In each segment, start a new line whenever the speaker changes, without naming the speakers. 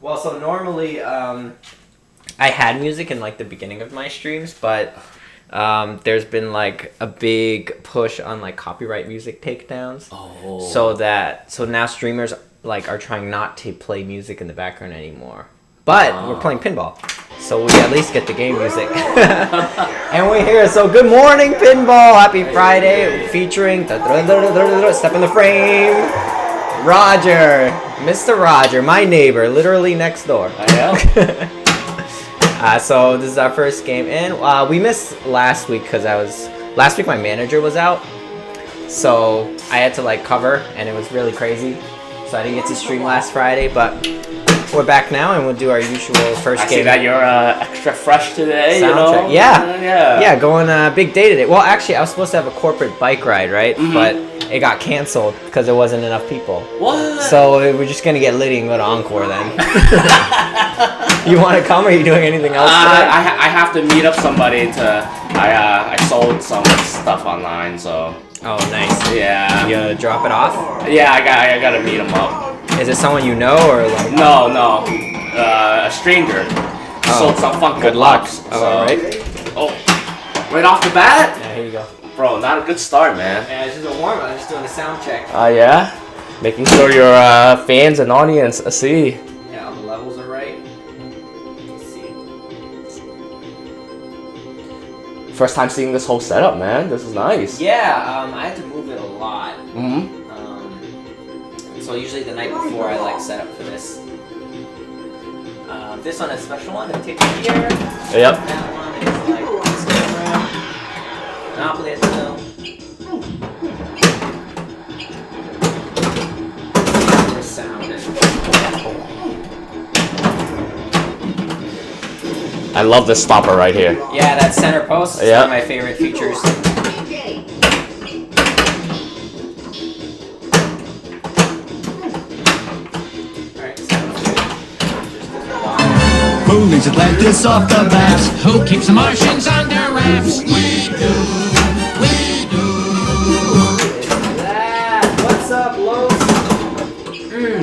Well, so normally I had music in like the beginning of my streams, but there's been like a big push on like copyright music takedowns.
Oh.
So now streamers like are trying not to play music in the background anymore. But we're playing pinball, so we at least get the game music. And we're here, so good morning, Pinball! Happy Friday, featuring Step in the Frame, Roger, Mr. Roger, my neighbor, literally next door.
I
am. So this is our first game, and we missed last week because last week my manager was out, so I had to like cover, and it was really crazy. So I didn't get to stream last Friday, but we're back now, and we'll do our usual first game.
I see that you're extra fresh today,
Soundtrack. Yeah, going big day today. Well, actually, I was supposed to have a corporate bike ride, right? Mm-hmm. But it got canceled because there wasn't enough people.
What?
So we're just gonna get litty and go to Encore then. You want to come, or are you doing anything else today?
I have to meet up somebody to. I sold some stuff online, so.
Oh, nice.
Yeah.
You gonna drop it off?
Yeah, I gotta meet him up.
Is it someone you know, or like?
No, a stranger. Sold some Funko
Good luck.
Pops, so.
All right.
Oh, right off the bat?
Yeah, here you go.
Bro, not a good start, man.
Yeah, it's just a warm-up. I'm just doing a sound check.
Yeah? Making sure your fans and audience see.
Yeah, all the levels are right. Let's see.
First time seeing this whole setup, man. This is nice.
Yeah, I had to move it a lot.
Mm-hmm.
So usually the night before I like set up for this. This one is a special one. It takes a year.
Yep.
That one is like this camera. Monopoly as well. Sound.
I love this stopper right here.
Yeah, that center post is one of my favorite features.
Who leads Atlantis off the maps?
Who keeps the Martians under wraps?
We do.
What's up, Los?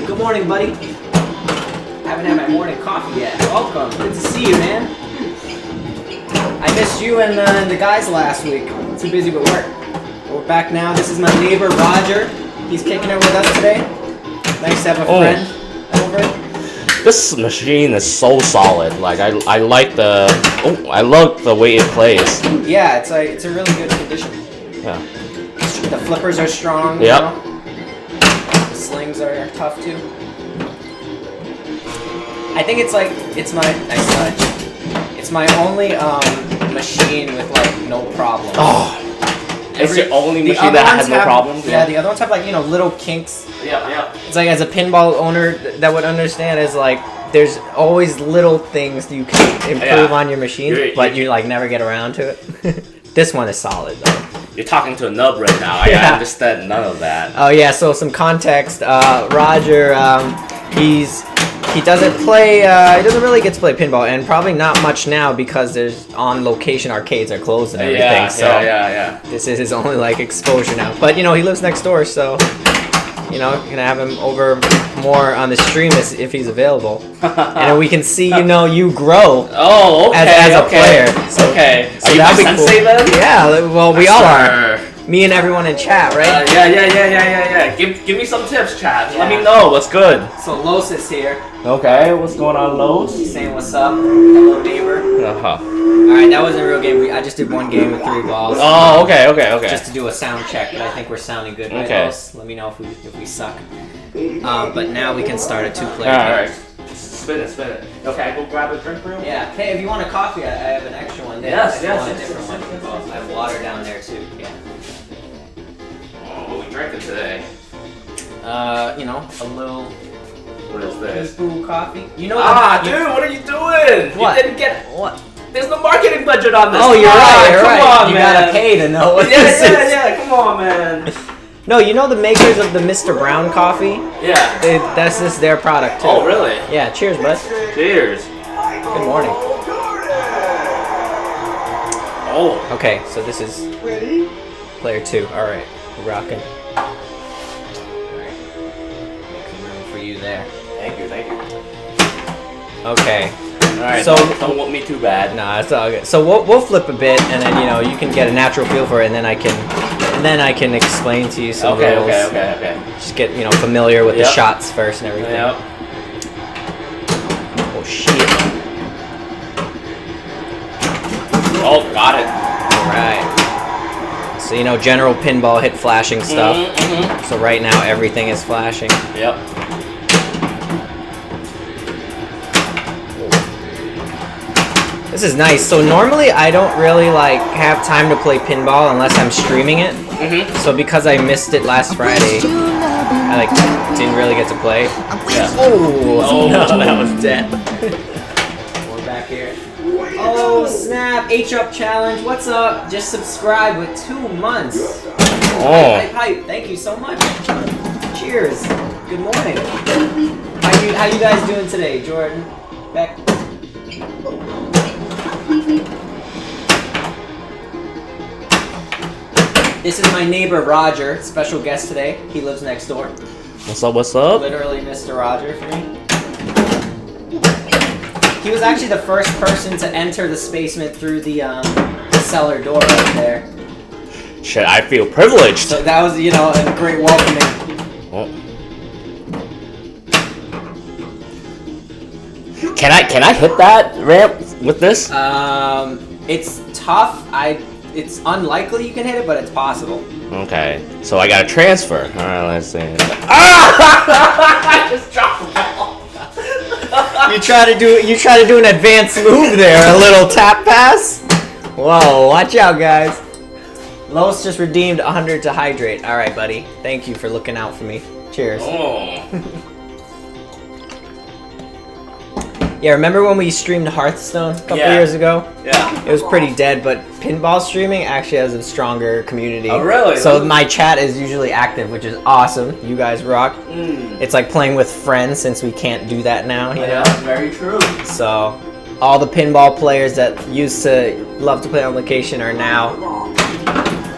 Good morning, buddy. Haven't had my morning coffee yet. Welcome. Good to see you, man. I missed you and the guys last week. Too busy with work. But we're back now. This is my neighbor, Roger. He's kicking it with us today. Nice to have a friend over.
This machine is so solid. Like I like the. I love the way it plays.
Yeah, it's a really good condition.
Yeah.
The flippers are strong.
Yep.
You know? The slings are tough too. I think it's my nice touch. It's my only machine with like no problems.
Oh. It's your only machine that has no problems?
Yeah, the other ones have like, little kinks.
Yeah.
It's like, as a pinball owner that would understand, is like there's always little things you can improve on your machine, but you like never get around to it. This one is solid though.
You're talking to a nub right now. I understand none of that.
Oh yeah, so some context. Roger, he doesn't play. He doesn't really get to play pinball, and probably not much now because there's on location arcades are closed and everything.
Yeah.
This is his only like exposure now. But he lives next door, so gonna have him over more on the stream if he's available, and we can see you grow.
Oh, okay.
As a player. So,
okay.
So
are you my sensei then?
Yeah. Well, we all are. Me and everyone in chat, right?
Yeah. Give me some tips, chat. Let me know what's good.
So Los is here.
Okay, what's going on, Los?
He's saying what's up. Hello, neighbor.
Uh-huh.
Alright, that wasn't a real game. I just did one game with 3 balls.
Oh, okay.
Just to do a sound check, but I think we're sounding good. Right,
okay.
Los? Let me know if we suck. But now we can start a 2-player game.
Alright. Spin it. Okay, go grab a drink for you.
Yeah. Hey, if you want a coffee, I have an extra one there.
Yes.
A different one. I have water down there too. Yeah.
Oh, what are we drinking today?
A little.
What is this?
Brew coffee.
Dude, what are you doing?
What?
You didn't get.
What?
There's no marketing budget on this.
Oh, you're right.
Come on,
you
man.
gotta pay to know what this is.
Yeah. Come on, man.
No, the makers of the Mr. Brown coffee?
Yeah.
That's just their product too.
Oh, really?
Yeah. Cheers, bud.
Cheers.
Good morning.
Oh.
Okay, so this is player 2. All right, we're rocking. All right, make some room for you there.
Thank you.
Okay.
Alright,
So-
don't whoop me too bad.
Nah, it's all good. So we'll flip a bit, and then you can get a natural feel for it, and then I can explain to you some
Okay,
rules.
okay.
Just get familiar with the
Yep.
shots first and everything.
Yep.
Oh shit!
Oh, got it.
All right. So general pinball hit flashing stuff.
Mm-hmm.
So right now everything is flashing.
Yep.
This is nice. So normally I don't really have time to play pinball unless I'm streaming it.
Mm-hmm.
So because I missed it last Friday, I didn't really get to play.
Yeah.
Oh no, that was dead. We're back here. Oh snap! H-Up challenge. What's up? Just subscribe with 2 months.
Oh.
Hype. Thank you so much. Cheers. Good morning. How you guys doing today, Jordan? Beck. This is my neighbor Roger, special guest today. He lives next door.
What's up? What's up?
Literally Mr. Roger for me. He was actually the first person to enter the basement through the cellar door right there.
Shit, I feel privileged.
So that was, a great welcoming.
Oh. Can I hit that ramp with this?
It's tough. It's unlikely you can hit it, but it's possible.
Okay, so I gotta transfer. All right, let's see. Ah! I just dropped the ball.
You try to do an advanced move there, a little tap pass. Whoa, watch out, guys. Los just redeemed 100 to hydrate. All right, buddy. Thank you for looking out for me. Cheers.
Oh.
Yeah, remember when we streamed Hearthstone a couple
Yeah.
years ago?
Yeah.
It was pretty dead, but pinball streaming actually has a stronger community.
Oh, really?
So my chat is usually active, which is awesome. You guys rock. It's like playing with friends since we can't do that now, you know?
Very true.
So all the pinball players that used to love to play on location are now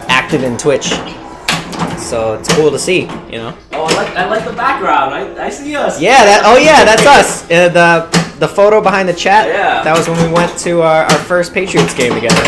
active in Twitch. So it's cool to see,
Oh, I like the background. I see us.
Yeah, that's us. The photo behind the chat,
Yeah.
that was when we went to our first Patriots game together.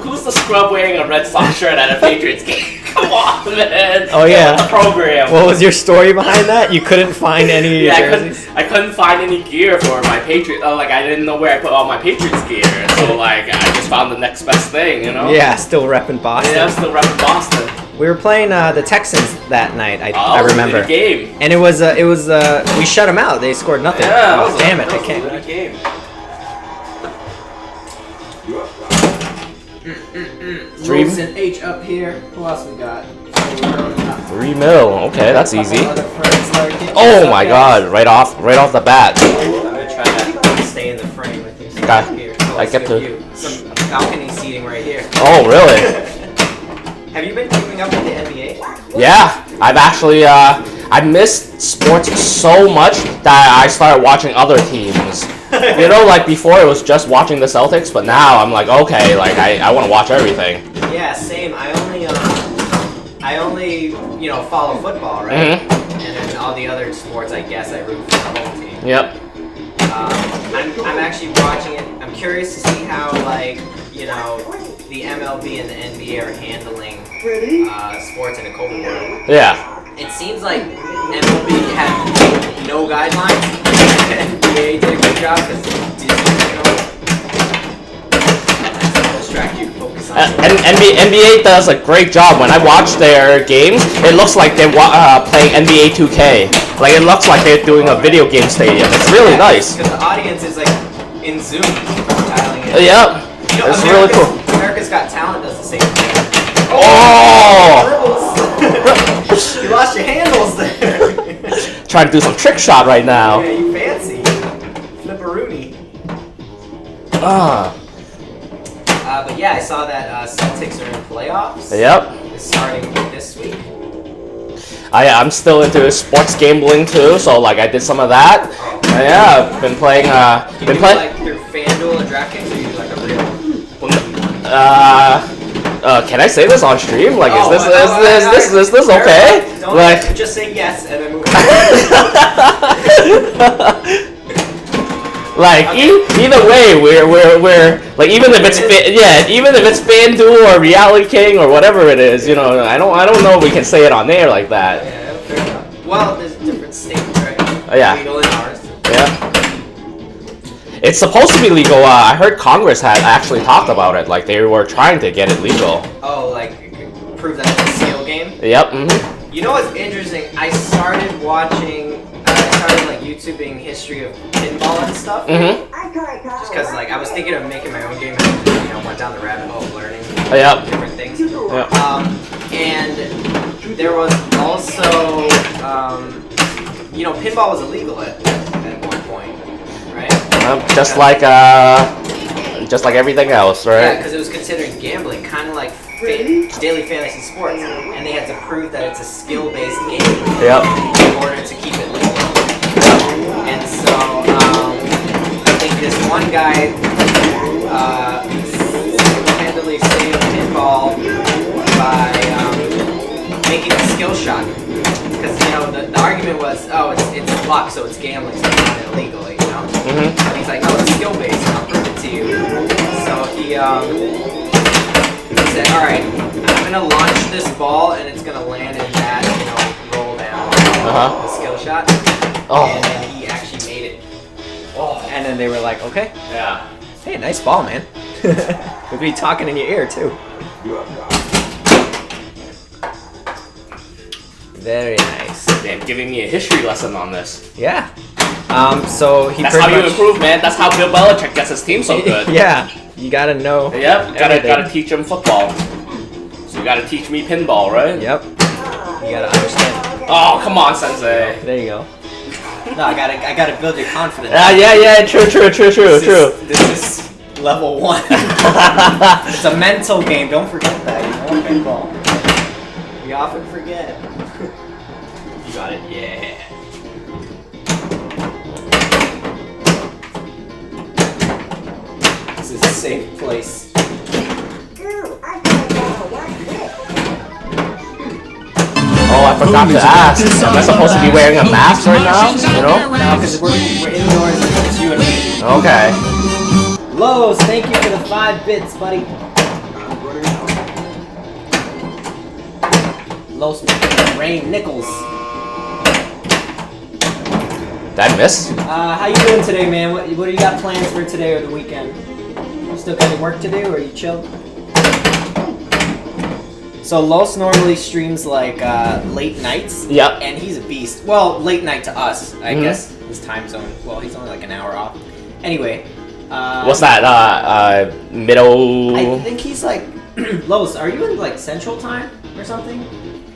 Who's the scrub wearing a Red Sox shirt at a Patriots game? Come on, man.
Oh, yeah.
The program.
What was your story behind that? You couldn't find any jerseys?
I couldn't find any gear for my Patriots. I didn't know where I put all my Patriots gear. So, I just found the next best thing,
Yeah, still repping Boston.
Yeah, I'm still repping Boston.
We were playing the Texans that night. I remember.
It was a good game.
And we shut them out. They scored nothing.
Yeah,
Oh, damn it! I
That was a
can't.
good game.
Wolves and H up here. Who else we got?
3 mil. Okay, that's easy.
Other friends lurking.
Oh
What's up,
my
guys?
God! Right off the bat.
I'm gonna try to stay in the frame with you. So
Okay.
here.
I
let's
get
give
to-
you some balcony seating right here.
Oh really?
Have you been keeping up with the NBA?
Yeah, I've actually I missed sports so much that I started watching other teams. Before it was just watching the Celtics, but now I'm like, okay, I want to watch everything.
Yeah, same. I only follow football, right?
Mhm.
And then all the other sports, I guess I root for the home team.
Yep.
I'm actually watching it. I'm curious to see how the MLB and the NBA are handling sports in a COVID world.
Yeah.
It seems like MLB had no guidelines. NBA did a good job because distract you, focus on.
NBA does a great job. When I watch their games, it looks like they're playing NBA 2K. It looks like they're doing a video game stadium. It's really nice.
Because the audience is in Zoom dialing in.
Yep. It's really cool.
America's Got Talent does the same thing.
Oh!
You lost your handles there.
Trying to do some trick shot right now.
Yeah, you fancy. Flipperoonie. But yeah, I saw that Celtics are in playoffs.
Yep.
It's starting this week.
I'm still into sports gambling too, so I did some of that. Yeah, I've been playing.
You do through FanDuel or DraftKings, or you do a real bookie?
Can I say this on stream? Is this
Fair
okay?
enough. Just say yes and then move on.
Like
Okay.
either way, we're like even if it's even if it's FanDuel or Reality King or whatever it is, you know, I don't know if we can say it on there like that.
Yeah, fair enough. Well, there's different states, right?
Yeah.
Legal in ours.
Yeah. It's supposed to be legal. I heard Congress had actually talked about it. Like they were trying to get it legal.
Oh, like prove that it's a skill game.
Yep. Mm-hmm.
You know what's interesting? I started watching. I started like YouTubing history of pinball and stuff.
Mm-hmm.
Just because like I was thinking of making my own game, and you know went down the rabbit hole of learning
Yep.
different things.
Yep.
And there was also, you know, pinball was illegal at one point, right?
Just like everything else,
Yeah,
right?
because it was considered gambling, kind of like daily fantasy sports, and they had to prove that it's a skill-based game
Yep.
in order to keep it legal. And so I think this one guy single-handedly saved pinball by making a skill shot. Because you know the argument was, oh, it's luck, so it's gambling, so it's not illegal, you know.
Mm-hmm.
And he's like, no, it's skill based, and I'll prove it to you. So he said, all right, I'm gonna launch this ball, and it's gonna land in that, you know, roll down, the skill shot.
Oh.
And then he actually made it. Oh. And then they were like, okay,
Yeah.
hey, nice ball, man. We'll be talking in your ear too. Very nice.
They're giving me a history lesson on this.
Yeah. So he
That's
pretty
how you
much,
improve, man. That's how Bill Belichick gets his team so good.
Yeah, you gotta know.
Yep.
everything.
Gotta teach him football. So you gotta teach me pinball, right?
Yep. You gotta understand.
Oh, come on, Sensei.
There you go. No, I gotta build your confidence.
Yeah. True.
This is level 1. It's a mental game. Don't forget that. You know, pinball. We often forget. You got it. Yeah. This is a safe place.
Oh, I forgot to ask. Am I supposed to be wearing a mask right now? You know?
No, because we're indoors and it's you and me.
Okay.
Lowe's, thank you for the 5 bits, buddy. Lowe's, Rain Nichols.
Did I miss?
How you doing today, man? What do you got plans for today or the weekend? You still got any work to do, or are you chill? So Los normally streams like late nights.
Yep.
And he's a beast. Well, late night to us, I guess. His time zone. Well, he's only like an hour off. Anyway.
What's that? Middle.
I think he's like Los. Are you in like Central Time or something?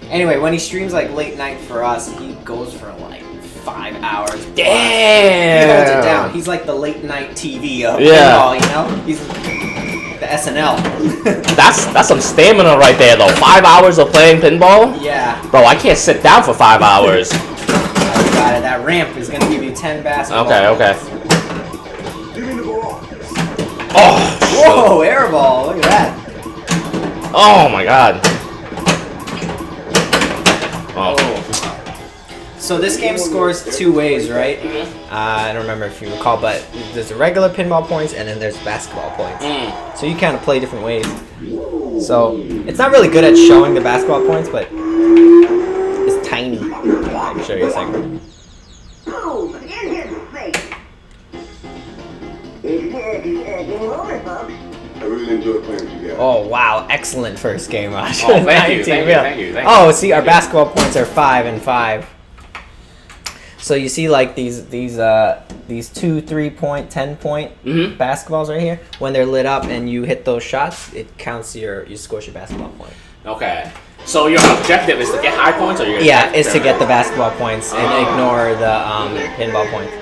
Anyway, when he streams like late night for us, he goes for like 5 hours.
Damn.
He holds it down. He's like the late night TV of
Yeah.
pinball, you know? He's the SNL.
That's some stamina right there, though. 5 hours of playing pinball?
Yeah.
Bro, I can't sit down for 5 hours.
I got it. That ramp is gonna give you 10 basketball.
Okay. Oh.
Whoa, air ball. Look at that.
Oh my god. Oh.
So this game scores 2 ways, right? I don't remember if you recall, but there's the regular pinball points and then there's basketball points. So you kind of play different ways. So it's not really good at showing the basketball points, but it's tiny. I can show you a second.
I really enjoy playing with you guys.
Oh wow, excellent first game, Raj.
Oh, thank you,
19
thank you,
real.
thank you, thank you.
Oh, see, our basketball points are 5 and 5. So you see, like these 2, 3 point, 10 point basketballs right here. When they're lit up and you hit those shots, it counts you scores your basketball point.
Okay. So your objective is to get high points, or you're
Yeah, it's to get the basketball points and ignore the pinball points.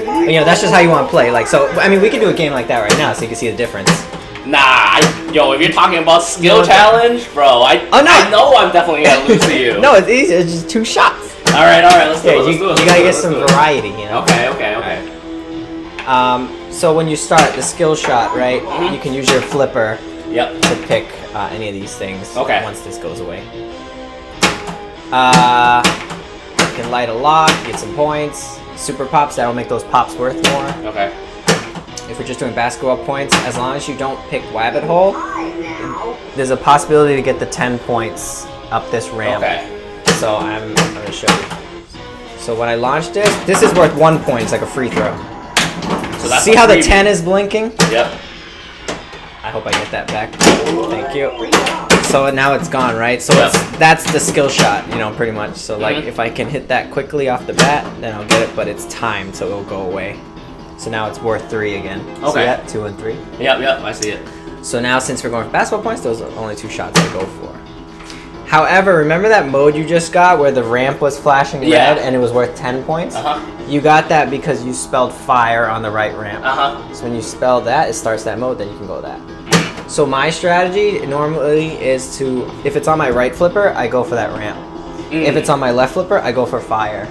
But, you know, that's just how you want to play. Like, so I mean, we can do a game like that right now, so you can see the difference.
Nah, yo, if you're talking about skill challenge, bro, I know I'm definitely gonna lose to you.
No, it's easy. It's just 2 shots.
All right, let's do it.
You gotta get some variety, you know.
Okay.
So when you start the skill shot, right, you can use your flipper
Yep.
to pick any of these things.
Okay.
Once this goes away, you can light a lock, get some points. Super pops, that'll make those pops worth more.
Okay.
we're just doing basketball points, as long as you don't pick Wabbit Hole, there's a possibility to get the 10 points up this ramp.
Okay.
So I'm gonna show you. So when I launched this is worth 1 point. It's like a free throw.
So that's
See how the 10 is blinking?
Yep.
I hope I get that back. Thank you. So now it's gone, right? So
Yep.
that's the skill shot, you know, pretty much. So like if I can hit that quickly off the bat, then I'll get it, but it's timed, so it'll go away. So now it's worth 3 again.
Okay.
See that? 2 and 3.
Yep, I see it.
So now since we're going for basketball points, those are only 2 shots I go for. However, remember that mode you just got where the ramp was flashing
Yeah.
red and it was worth 10 points?
Uh-huh.
You got that because you spelled fire on the right ramp.
Uh-huh.
So when you spell that, it starts that mode, then you can go that. So my strategy normally is to, if it's on my right flipper, I go for that ramp. If it's on my left flipper, I go for fire.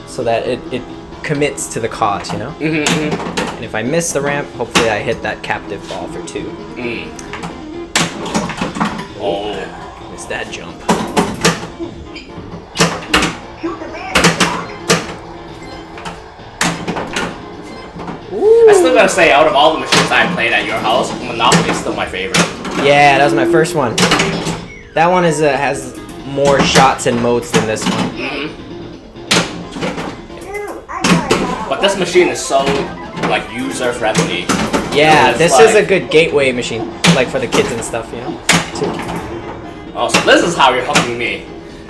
So that it commits to the cause, you know? And if I miss the ramp, hopefully I hit that captive ball for 2.
Oh.
Missed that jump.
I still gotta say, out of all the machines I played at your house, Monopoly is still my favorite.
Yeah, that was my first one. That one is has more shots and modes than this one.
But this machine is so, like, user-friendly.
Yeah,
It's
this is a
like-
good gateway machine, like for the kids and stuff, you know.
Oh, so this is how you're hooking me.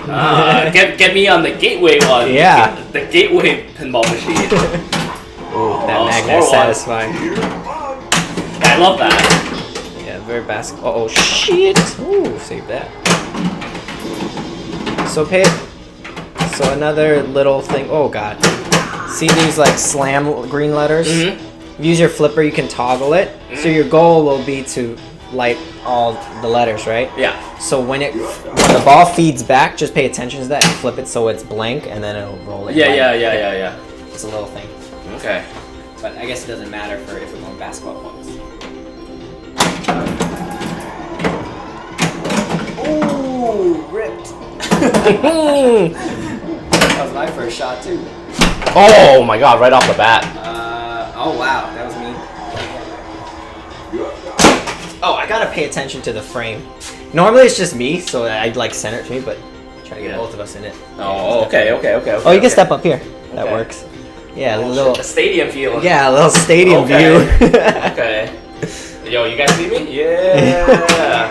Get me on the gateway one.
Yeah.
The gateway pinball machine.
Ooh, that
Oh,
magnet is
score one.
satisfying.
I love that.
Yeah, very basketball. Oh shit! Ooh, save that. So So another little thing. Oh god. See these like slam green letters? Use your flipper. You can toggle it. So your goal will be to light all the letters, right?
Yeah.
So when the ball feeds back, just pay attention to that and flip it so it's blank, and then it'll roll it.
Yeah.
It's a little thing.
Okay.
But I guess it doesn't matter for if we're going basketball points. Ooh, ripped. That was my first shot too.
Oh my god, right off the bat.
Oh wow, that was me. Oh, I gotta pay attention to the frame. Normally it's just me, so I'd like center it to me, but try to get both of us in it.
Oh, okay.
Oh, you can step up here. That
Okay.
works. Yeah, a
Oh,
little.
shit, the stadium feel.
Yeah, a little stadium
Okay.
view.
Okay. Yo, you guys see me? Yeah.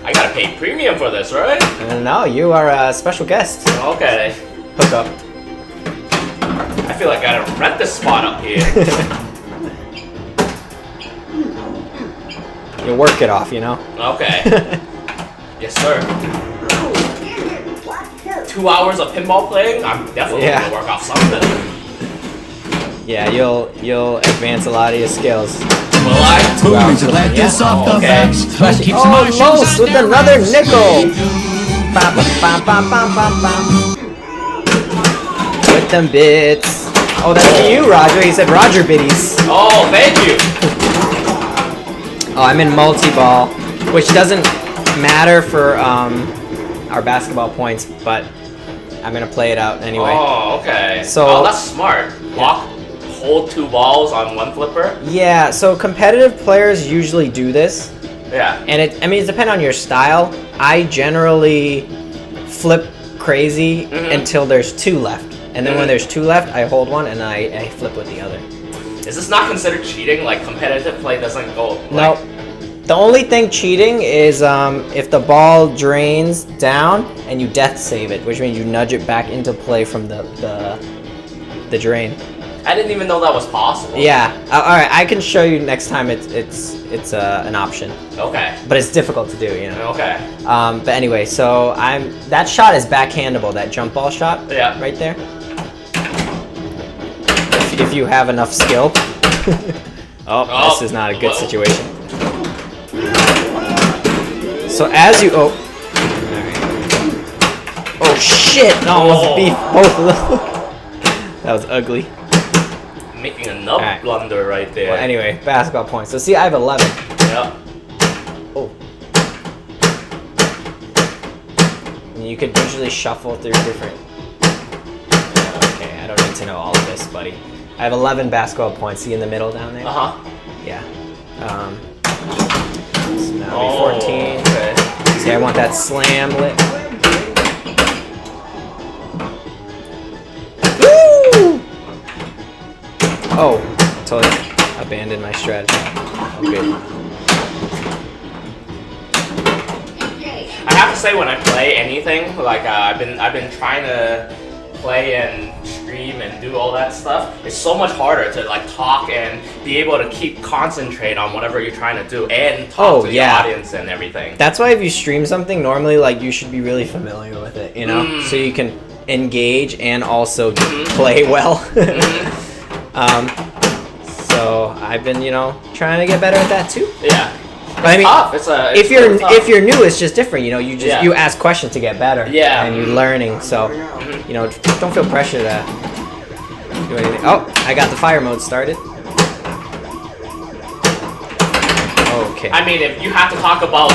I gotta pay premium for this, right?
No, you are a special guest.
Okay.
Hook up.
I feel like I gotta rent this spot up here.
You work it off, you know?
Okay. Yes, sir. 2 hours of pinball playing? I'm definitely
Yeah.
gonna work off something.
Yeah, you'll advance a lot of your skills.
Will I?
Moving to let this off the
okay.
backs.
Especially,
Keeps
oh,
marching
Los with
under
another
wraps.
nickel. Bam, bam, bam, bam, bam, bam. With them bits. Oh, that's for you, Roger. He said Roger biddies.
Oh, thank you.
Oh, I'm in multi-ball, which doesn't matter for our basketball points, but I'm gonna play it out anyway.
Oh, okay.
So-
oh, that's smart. Hold 2 balls on 1 flipper.
Yeah, so competitive players usually do this.
Yeah.
And it depends on your style. I generally flip crazy until there's 2 left. And then when there's 2 left, I hold one and I flip with the other.
Is this not considered cheating? Like competitive play doesn't go. Like,
No. The only thing cheating is if the ball drains down and you death save it, which means you nudge it back into play from the drain.
I didn't even know that was possible.
Yeah. All right. I can show you next time. It's an option,
Okay.
but it's difficult to do. You know.
Okay.
But anyway, so that shot is backhandable. That jump ball shot.
Yeah.
Right there. If you have enough skill. Oh, this is not a good situation. So as you alright. Oh shit! No, almost beat both of them. That was ugly.
Making a nub
Alright.
blunder right there.
Well, anyway, basketball points. So see, I have 11.
Yeah.
Oh. And you could usually shuffle through different. Okay, I don't need to know all of this, buddy. I have 11 basketball points. See in the middle down there?
Uh-huh.
Yeah. So now it'll be 14.
Okay.
See, I want that slam lit. Woo! Oh, totally abandoned my strategy. Okay.
I have to say, when I play anything, like I've been trying to play and stream and do all that stuff, it's so much harder to like talk and be able to keep concentrate on whatever you're trying to do and talk to the audience and everything.
That's why if you stream something, normally like you should be really familiar with it, you know, so you can engage and also play well. So I've been, trying to get better at that too.
Yeah.
But I mean,
tough. It's
if you're new, it's just different. You ask questions to get better.
Yeah.
And you're learning, so don't feel pressure to do anything. Oh, I got the fire mode started. Okay.
I mean, if you have to talk about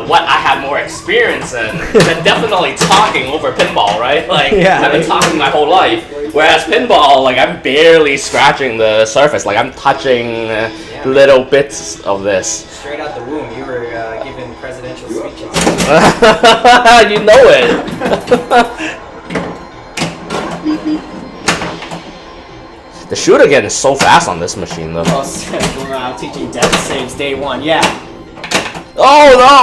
what I have more experience in, then definitely talking over pinball, right? Like,
Yeah.
I've been talking my whole life. Whereas pinball, like, I'm barely scratching the surface. Like, I'm touching little bits of this.
Straight out the womb, you were giving presidential speeches.
You know it. The shoot again is so fast on this machine, though.
Well, we're teaching death saves day one. Yeah.
Oh no!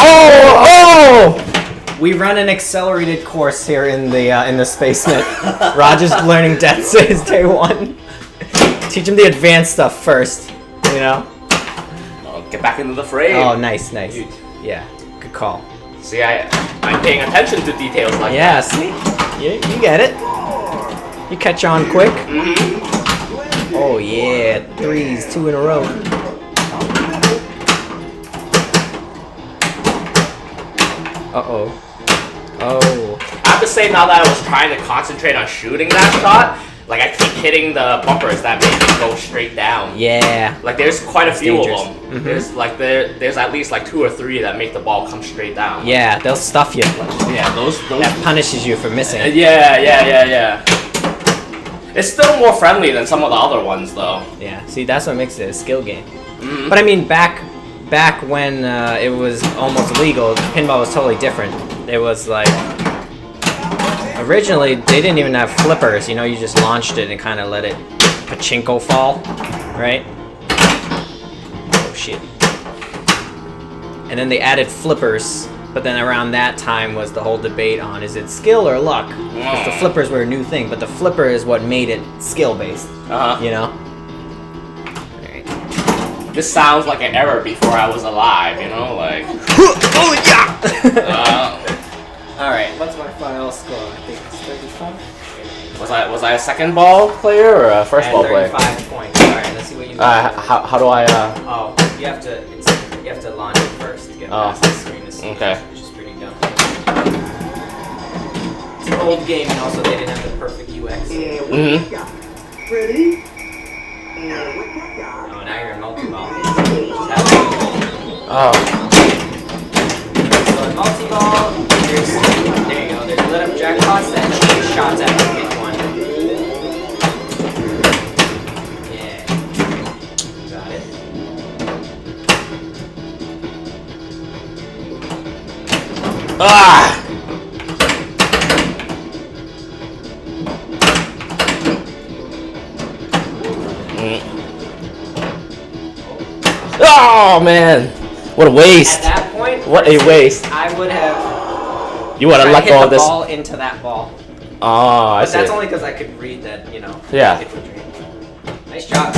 Oh!
We run an accelerated course here in the basement. Roger's learning death saves day one. Teach him the advanced stuff first,
Oh, get back into the frame.
Oh, nice. Yeah, good call.
See, I'm paying attention to details like that.
Yeah, see? You get it. You catch on quick. Oh, yeah. 3s, 2 in a row. Uh-oh. Oh.
I have to say, now that I was trying to concentrate on shooting that shot, like, I keep hitting the bumpers that make it go straight down.
Yeah.
Like, there's quite a few
dangerous.
of them. There's at least like 2 or 3 that make the ball come straight down.
Yeah, they'll stuff you.
Yeah, those.
That punishes you for missing.
Yeah. It's still more friendly than some of the other ones, though.
Yeah, see, that's what makes it a skill game. But I mean, back when it was almost legal, pinball was totally different. It was like, originally they didn't even have flippers. You just launched it and kind of let it pachinko fall, right? Oh shit! And then they added flippers. But then around that time was the whole debate on, is it skill or luck? Because the flippers were a new thing, but the flipper is what made it skill-based, Alright.
This sounds like an era before I was alive, like...
Oh, yeah!
Alright.
What's my final score? I think it's 35?
Was I a second ball player or a first ball player?
35 points. Alright, let's see what you got.
How do I,
Oh, you have to launch it first to get past the screen to see,
okay.
Which is pretty dumb. It's an old game, and also they didn't have the perfect UX.
Ready?
Oh, now you're in multi-ball.
Oh.
So in multi-ball, there you go, there's lit up jackpots that change shots after you hit one. Yeah. Got it.
Ah! Oh man, what a waste!
At that point,
What a waste!
I would have.
You would have let
hit
go
the
of this.
ball into that ball.
Oh, I
But
see.
that's only because I could read that,
Yeah.
infantry. Nice job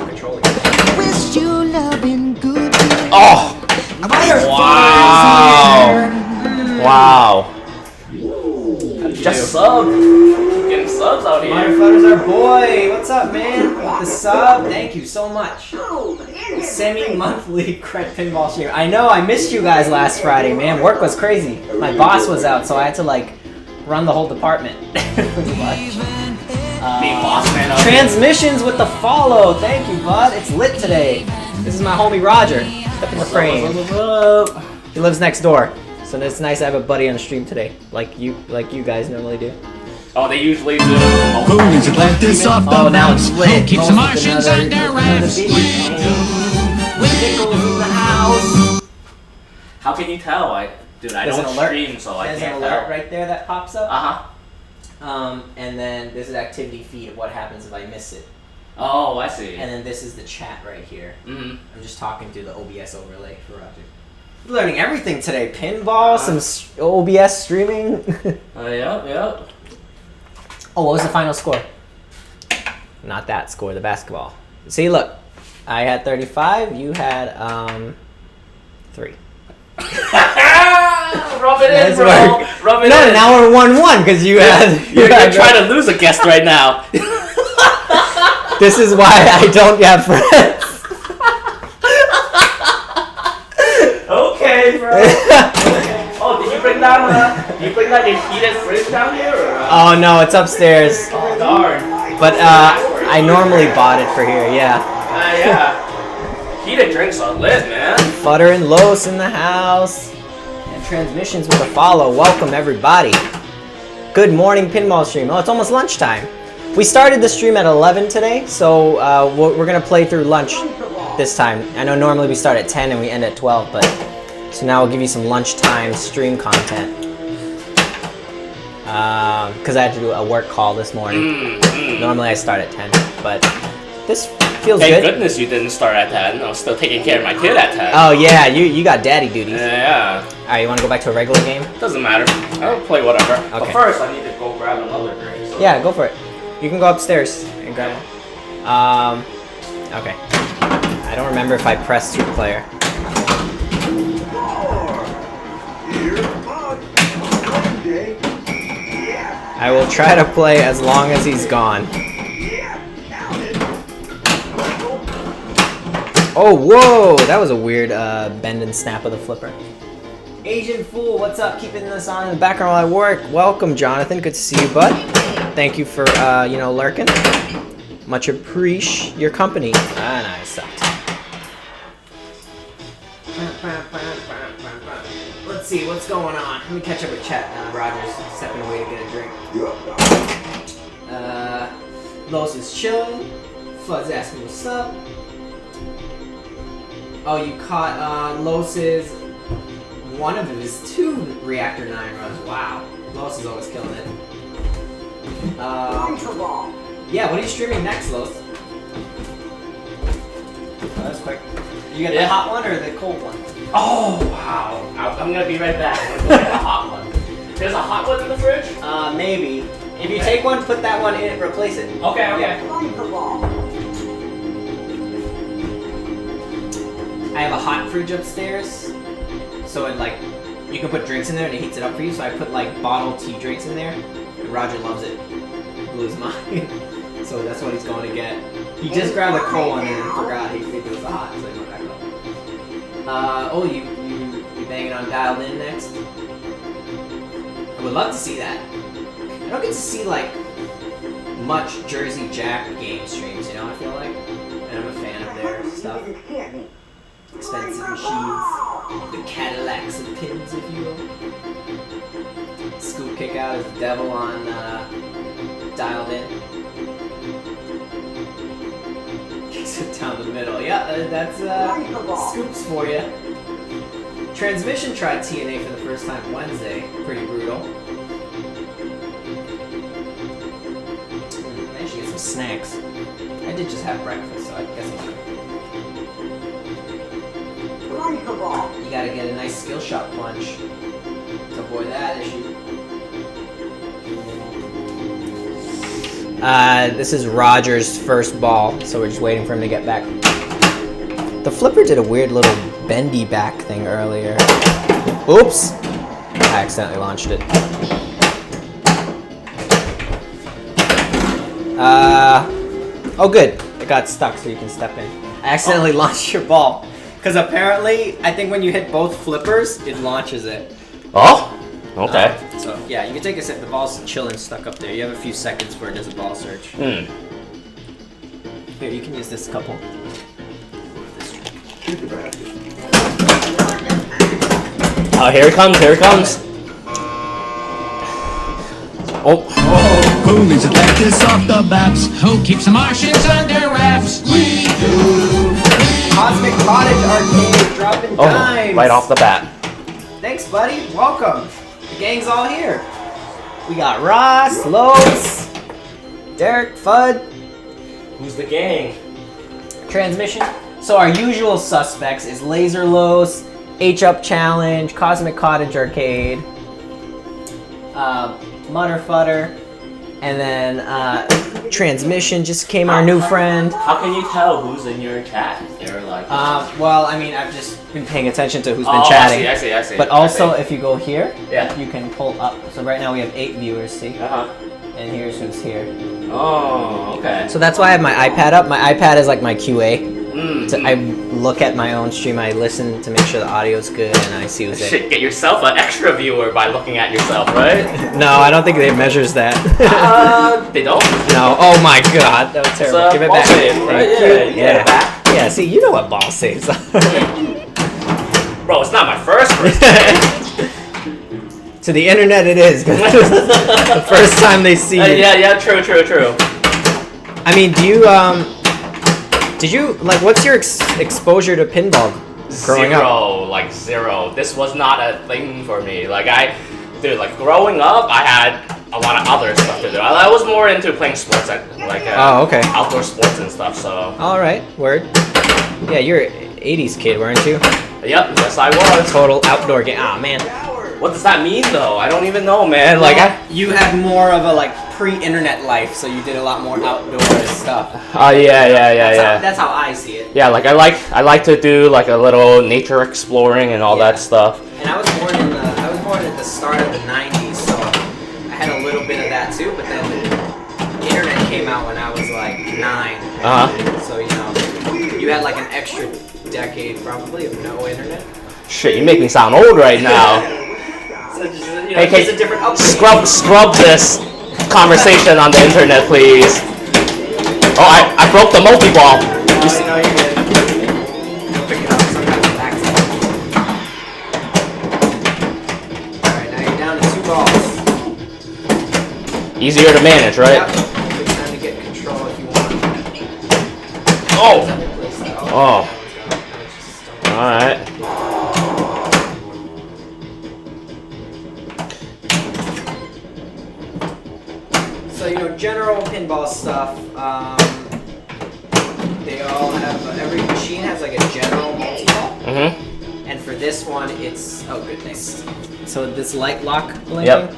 controlling.
Wish you loving good.
Oh! Wow! Just sub. Getting subs out here.
Motherfuckers, our boy. What's up, man? With the sub, thank you so much. Semi-monthly Cret Pinball stream. I know, I missed you guys last Friday, man. Work was crazy. My boss was out, so I had to run the whole department. Pretty much.
Being boss man up.
Transmissions with the follow. Thank you, bud. It's lit today. This is my homie Roger. Step in the frame. He lives next door, so it's nice to have a buddy on the stream today, like you guys normally do.
Oh, they usually do.
Who needs to let this off the
Oh, now it's
mouse?
lit.
Who keeps the
Most
Martians
another-
under wraps?
another Pickles in the house.
How can you tell? Dude, I
There's
don't
an alert.
stream, so I
There's
can't
an alert
tell.
right there that pops up. And then there's an activity feed of what happens if I miss it.
Oh, I see.
And then this is the chat right here.
Mm-hmm.
I'm just talking through the OBS overlay for Roger. Learning everything today. Pinball, some OBS streaming.
Yep.
Oh, what was the final score? Not that score, the basketball. See, look. I had 35, you had 3.
Rub it in,
Nice
bro.
work.
Rub it
No,
in.
now we're 1-1 because you had.
You're trying to lose a guest right now.
This is why I don't have friends.
Okay, bro. Oh, did you bring that your heated fridge down here? Or,
Oh no, it's upstairs.
Oh, darn.
But I normally bought it for here, yeah.
Yeah. Heated drinks are lit, man.
Butter and Los in the house. And transmissions with a follow. Welcome everybody. Good morning pinball stream. Oh, it's almost lunchtime. We started the stream at 11 today, so we're gonna play through lunch this time. I know normally we start at 10 and we end at 12, but so now we'll give you some lunchtime stream content. Because I had to do a work call this morning. Normally I start at 10, but this feels
Thank
good.
goodness you didn't start at 10. I was still taking care of my kid at 10.
Oh yeah, you got daddy duties.
Yeah.
Alright, you want to go back to a regular game?
Doesn't matter. I'll play whatever. But
Okay.
first, I need to go grab another drink. So.
Yeah, go for it. You can go upstairs and grab one. Okay. I don't remember if I pressed two-player. I will try to play as long as he's gone. Oh, whoa! That was a weird bend and snap of the flipper. Asian Fool, what's up? Keeping this on in the background while I work. Welcome, Jonathan. Good to see you, bud. Thank you for, lurking. Much appreciate your company. Ah, no, I sucked. Let's see, what's going on? Let me catch up with chat now. Roger's stepping away to get a drink. Los is chilling. Fuzz asking what's up. Oh, you caught Los's one of his 2 Reactor 9 runs. Wow. Los is always killing it. Yeah, what are you streaming next, Los? Oh, that's quick. You got the hot one or the cold one?
Oh, wow. I'm gonna be right back. I'm gonna go get the hot one. There's a hot one in the fridge?
Maybe. If you take one, put that one in it, replace it.
Okay.
Yeah. I have a hot fridge upstairs, so it you can put drinks in there and it heats it up for you. So I put bottled tea drinks in there, and Roger loves it. Blew his mind. So that's what he's going to get. He just grabbed the cold one and then forgot he figured it was the hot, so he went back up. Oh, you banging on Dialed In next? I would love to see that. I don't get to see much Jersey Jack game streams, I feel like. And I'm a fan of their stuff. Expensive machines. The Cadillacs and pins, if you will. Scoop kick out as the devil on Dialed In. Kicks it down the middle. Yeah, that's scoops for you. Transmission tried TNA for the first time Wednesday. Pretty brutal. Managed to get some snacks. I did just have breakfast, so I guess I'm good. You gotta get a nice skill shot punch to avoid that issue. This is Roger's first ball, so we're just waiting for him to get back. The flipper did a weird little bendy back thing earlier. Oops! I accidentally launched it. Oh good. It got stuck so you can step in. I accidentally launched your ball. Because apparently, I think when you hit both flippers, it launches it.
Oh? Okay.
So yeah, you can take a sip. The ball's chilling stuck up there. You have a few seconds where it does a ball search. Here, you can use this couple.
Oh, here it comes, here it comes. Oh.
Boonies that like this off the baps.
Who keeps the Martians under wraps? We do.
Cosmic Cottage Arcade dropping
Oh,
dimes.
right off the bat.
Thanks, buddy. Welcome. The gang's all here. We got Ross, Los, Derek, Fudd.
Who's the gang?
Transmission. So our usual suspects is Laser Los, H-Up Challenge, Cosmic Cottage Arcade, Mutterfutter, and then Transmission just came our new friend.
How can you tell who's in your chat? They're like.
Well, I mean, I've just been paying attention to who's been
Oh,
chatting.
I see.
But also, if you go here,
Yeah.
you can pull up. So right now we have 8 viewers, see?
Uh-huh.
And here's who's here.
Oh, okay.
So that's why I have my iPad up. My iPad is like my QA.
Mm.
So I look at my own stream, I listen to make sure the audio's good, and I see who's in.
Shit, get yourself an extra viewer by looking at yourself, right?
No, I don't think it measures that.
They don't?
No. Oh my god, that was terrible.
It's a
Give it
ball
back.
save, right?
Thank
Yeah,
you.
you get it back.
Yeah, see, you know what ball saves are.
Bro, it's not my first
To the internet it is, 'cause this is the first time they see you.
yeah, true.
I mean, did you, like, what's your exposure to pinball growing up?
Zero. This was not a thing for me. Growing up, I had a lot of other stuff to do. I was more into playing sports,
Oh, okay.
outdoor sports and stuff, so.
Alright, word. Yeah, you're an 80s kid, weren't you?
Yep, yes I was.
Total outdoor game. Ah, man.
What does that mean, though? I don't even know, man.
You had more of a, like, pre-internet life, so you did a lot more outdoor stuff.
Oh, yeah.
That's how I see it.
Yeah, I like to do, like, a little nature exploring and all
Yeah.
that stuff.
And I was born at the start of the 90s, so I had a little bit of that too, but then the internet came out when I was like 9.
Uh-huh.
So, you had like an extra decade probably of no internet.
Shit, you make me sound old right now.
So just,
Hey,
it's a different upbringing.
scrub this conversation on the internet, please. Oh, I broke the multi-ball.
No, you're good. You'll pick it up sometimes with accident. Alright, now you're down to 2 balls.
Easier to manage, right?
Yep. Good time to get control if you want.
Oh.
Oh.
Alright.
So, general pinball stuff, they all have, every machine has like a general multi-ball.
Mm-hmm.
And for this one, it's, oh goodness. So this light lock blinking.
Yep.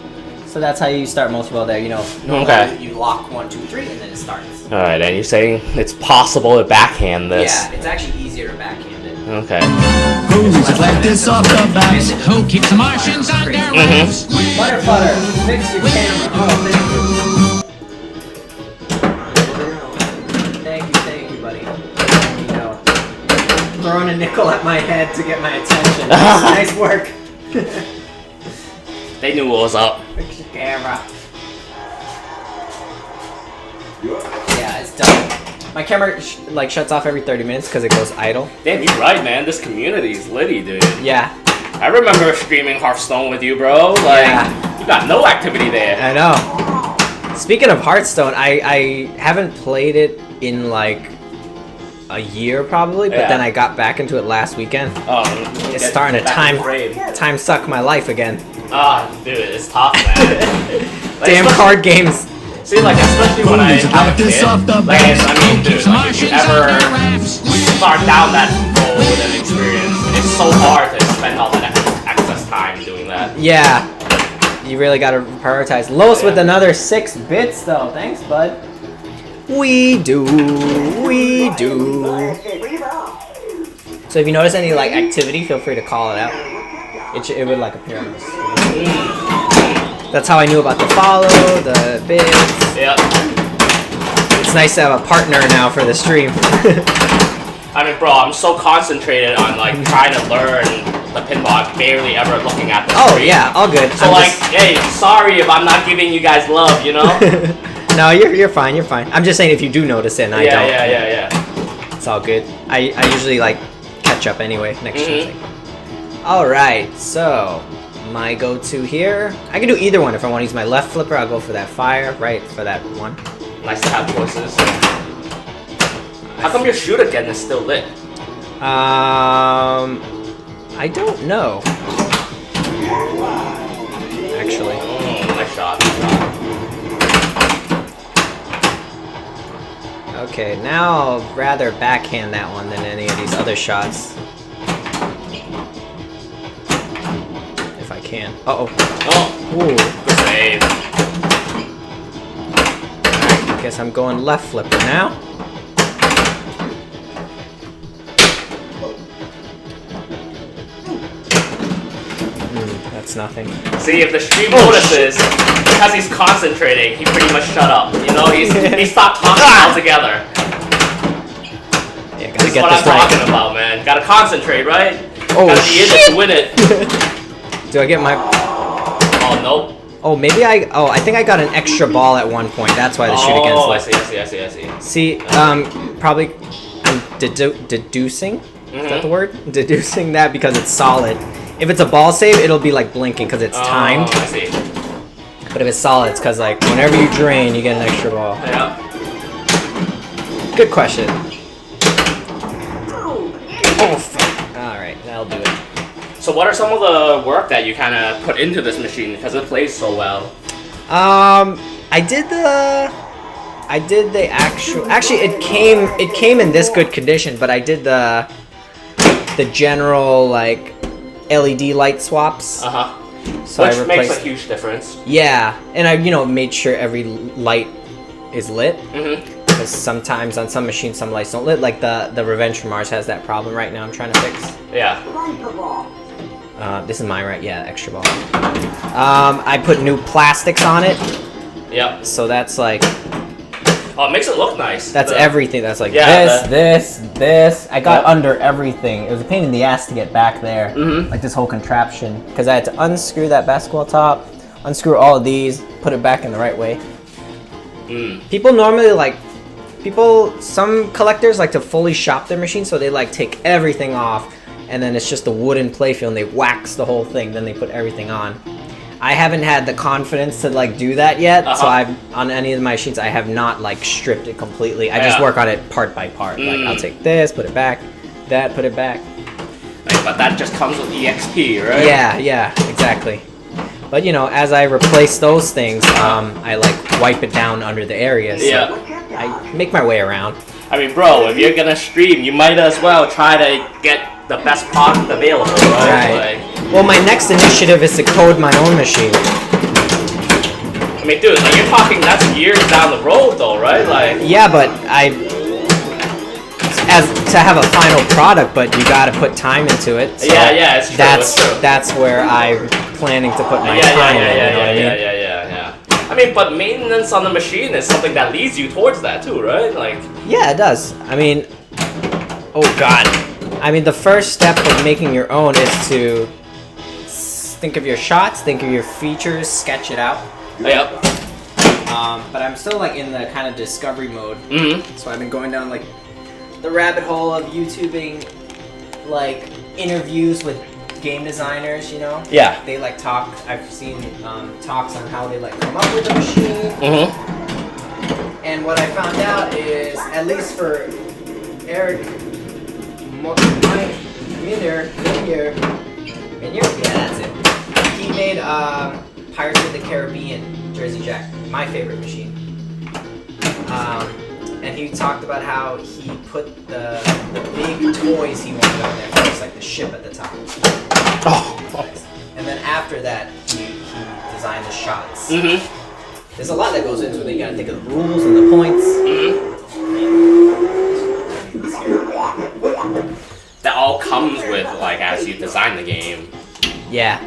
So that's how you start multi-ball there, normally
Okay.
you lock 1, 2, 3 and then it starts.
Alright, and you're saying it's possible to backhand this?
Yeah, it's actually easier to backhand it.
Okay.
Boonies that like this off the baps.
Who keeps the Martians under wraps?
Butterfutter, fix your camera. Oh, thank you, buddy. Throwing a nickel at my head to get my attention. Nice work.
They knew what was up.
Fix your camera. Yeah, it's done. My camera shuts off every 30 minutes because it goes idle.
Damn, you're right, man. This community is litty, dude.
Yeah.
I remember streaming Hearthstone with you, bro. You got no activity there.
I know. Speaking of Hearthstone, I haven't played it in like a year probably, but then I got back into it last weekend.
Oh,
It's starting to time suck my life again.
Ah, dude, it's tough, man.
Damn card games.
See, especially when I
Boonies that
have
like
a
this
kid,
off the
dude,
Keeps the
if you
Martians
ever
under wraps?
start down that road and experience, it's so hard to spend all that excess time doing that.
Yeah. You really gotta prioritize. Los with
Yeah.
another 6 bits though. Thanks, bud. We do. So if you notice any activity, feel free to call it out. It would appear on this. That's how I knew about the follow, the bits.
Yep.
It's nice to have a partner now for the stream.
I mean, bro, I'm so concentrated on trying to learn the pinball, I'm barely ever looking at the
Oh
screen.
yeah, all good.
So hey, sorry if I'm not giving you guys love,
No, you're fine. You're fine. I'm just saying if you do notice it, and I don't.
Yeah.
It's all good. I usually catch up anyway next Tuesday. All right, so my go-to here. I can do either one. If I want to use my left flipper, I'll go for that fire, right, for that one.
Nice to have choices. How come your shoot again is still lit?
I don't know. Actually.
Nice shot.
Okay, now I'll rather backhand that one than any of these other shots. If I can. Uh-oh.
Oh,
Ooh.
good save.
Alright, guess I'm going left flipper now. That's nothing.
See, if the stream notices, because he's concentrating, he pretty much shut up. You know, he stopped talking altogether.
Yeah, gotta
This is
get
what
this
I'm
right.
talking about, man. Gotta concentrate, right?
Oh,
Gotta be in it to win it.
Do I get my...
Oh, nope.
Oh, maybe I think I got an extra ball at one point. That's why the shoot against
Oh, I
left.
see.
See, probably I'm deducing. Is that the word? Deducing that because it's solid. If it's a ball save, it'll be like blinking because it's timed.
I see.
But if it's solid, it's because like whenever you drain, you get an extra ball.
Yeah.
Good question. Oh, fuck. All right, that'll do it.
So what are some of the work that you kind of put into this machine because it plays so well?
I did the actual. Actually, it came in this good condition, but I did the general like LED light swaps. So
Which
I
makes
replaced.
a huge difference.
Yeah, and I made sure every light is lit.
Mm-hmm.
Because sometimes on some machines some lights don't lit. Like the Revenge from Mars has that problem right now. I'm trying to fix.
Yeah.
This is mine, right? Yeah, extra ball. I put new plastics on it.
Yep.
So that's like.
Oh, it makes it look nice.
That's everything. That's like
Yeah,
this. I got under everything. It was a pain in the ass to get back there.
Mhm.
Like this whole contraption. Because I had to unscrew that basketball top, unscrew all of these, put it back in the right way. People normally some collectors like to fully shop their machine, so they like take everything off, and then it's just a wooden playfield, and they wax the whole thing, then they put everything on. I haven't had the confidence to like do that yet, so on any of my machines I have not like stripped it completely. I just work on it part by part. Like I'll take this, put it back, that, put it back.
But that just comes with EXP, right?
Yeah, exactly. But as I replace those things, I like wipe it down under the areas. So
Yeah.
I make my way around.
I mean, bro, if you're gonna stream, you might as well try to get the best product available, right?
Well, my next initiative is to code my own machine.
I mean, dude, like you're talking that's years down the road, though, right? Like.
Yeah, but as to have a final product, but you got to put time into it. So
Yeah, it's true. It's true.
That's where I'm planning to put my time in. You know what I mean?
Yeah. I mean, but maintenance on the machine is something that leads you towards that too, right? Like.
Yeah, it does. I mean, oh god. I mean, the first step of making your own is to think of your shots, think of your features, sketch it out.
Yep.
But I'm still like in the kind of discovery mode.
Mm-hmm.
So I've been going down like the rabbit hole of YouTubing like interviews with game designers,
Yeah.
They like talk. I've seen talks on how they like come up with a machine.
Mm-hmm.
And what I found out is, at least for Eric, yeah, that's it. He made Pirates of the Caribbean Jersey Jack, my favorite machine. And he talked about how he put the big toys he wanted on there first, like the ship at the top.
Oh.
And then after that, he designed the shots.
Mm-hmm.
There's a lot that goes into it. You gotta think of the rules and the points.
That all comes with like as you design the game.
Yeah.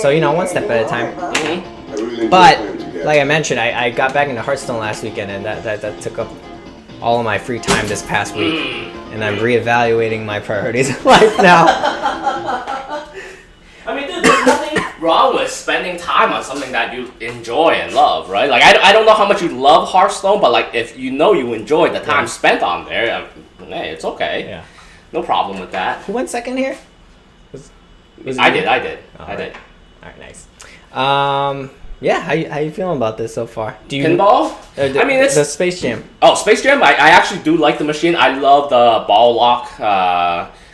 So one step at a time.
Mm-hmm.
But like I mentioned, I got back into Hearthstone last weekend, and that took up all of my free time this past week. And I'm reevaluating my priorities in life now.
I mean, dude, there's nothing wrong with spending time on something that you enjoy and love, right? Like, I don't know how much you love Hearthstone, but like, if you enjoy the time spent on there, hey, it's okay.
Yeah.
No problem with that.
Who went second here? Was it
I
you?
did.
Oh,
I did.
right, nice. Yeah, how you feeling about this so far? Do you
Pinball? I mean, it's
the Space Jam.
Oh, Space Jam. I actually do like the machine. I love the ball lock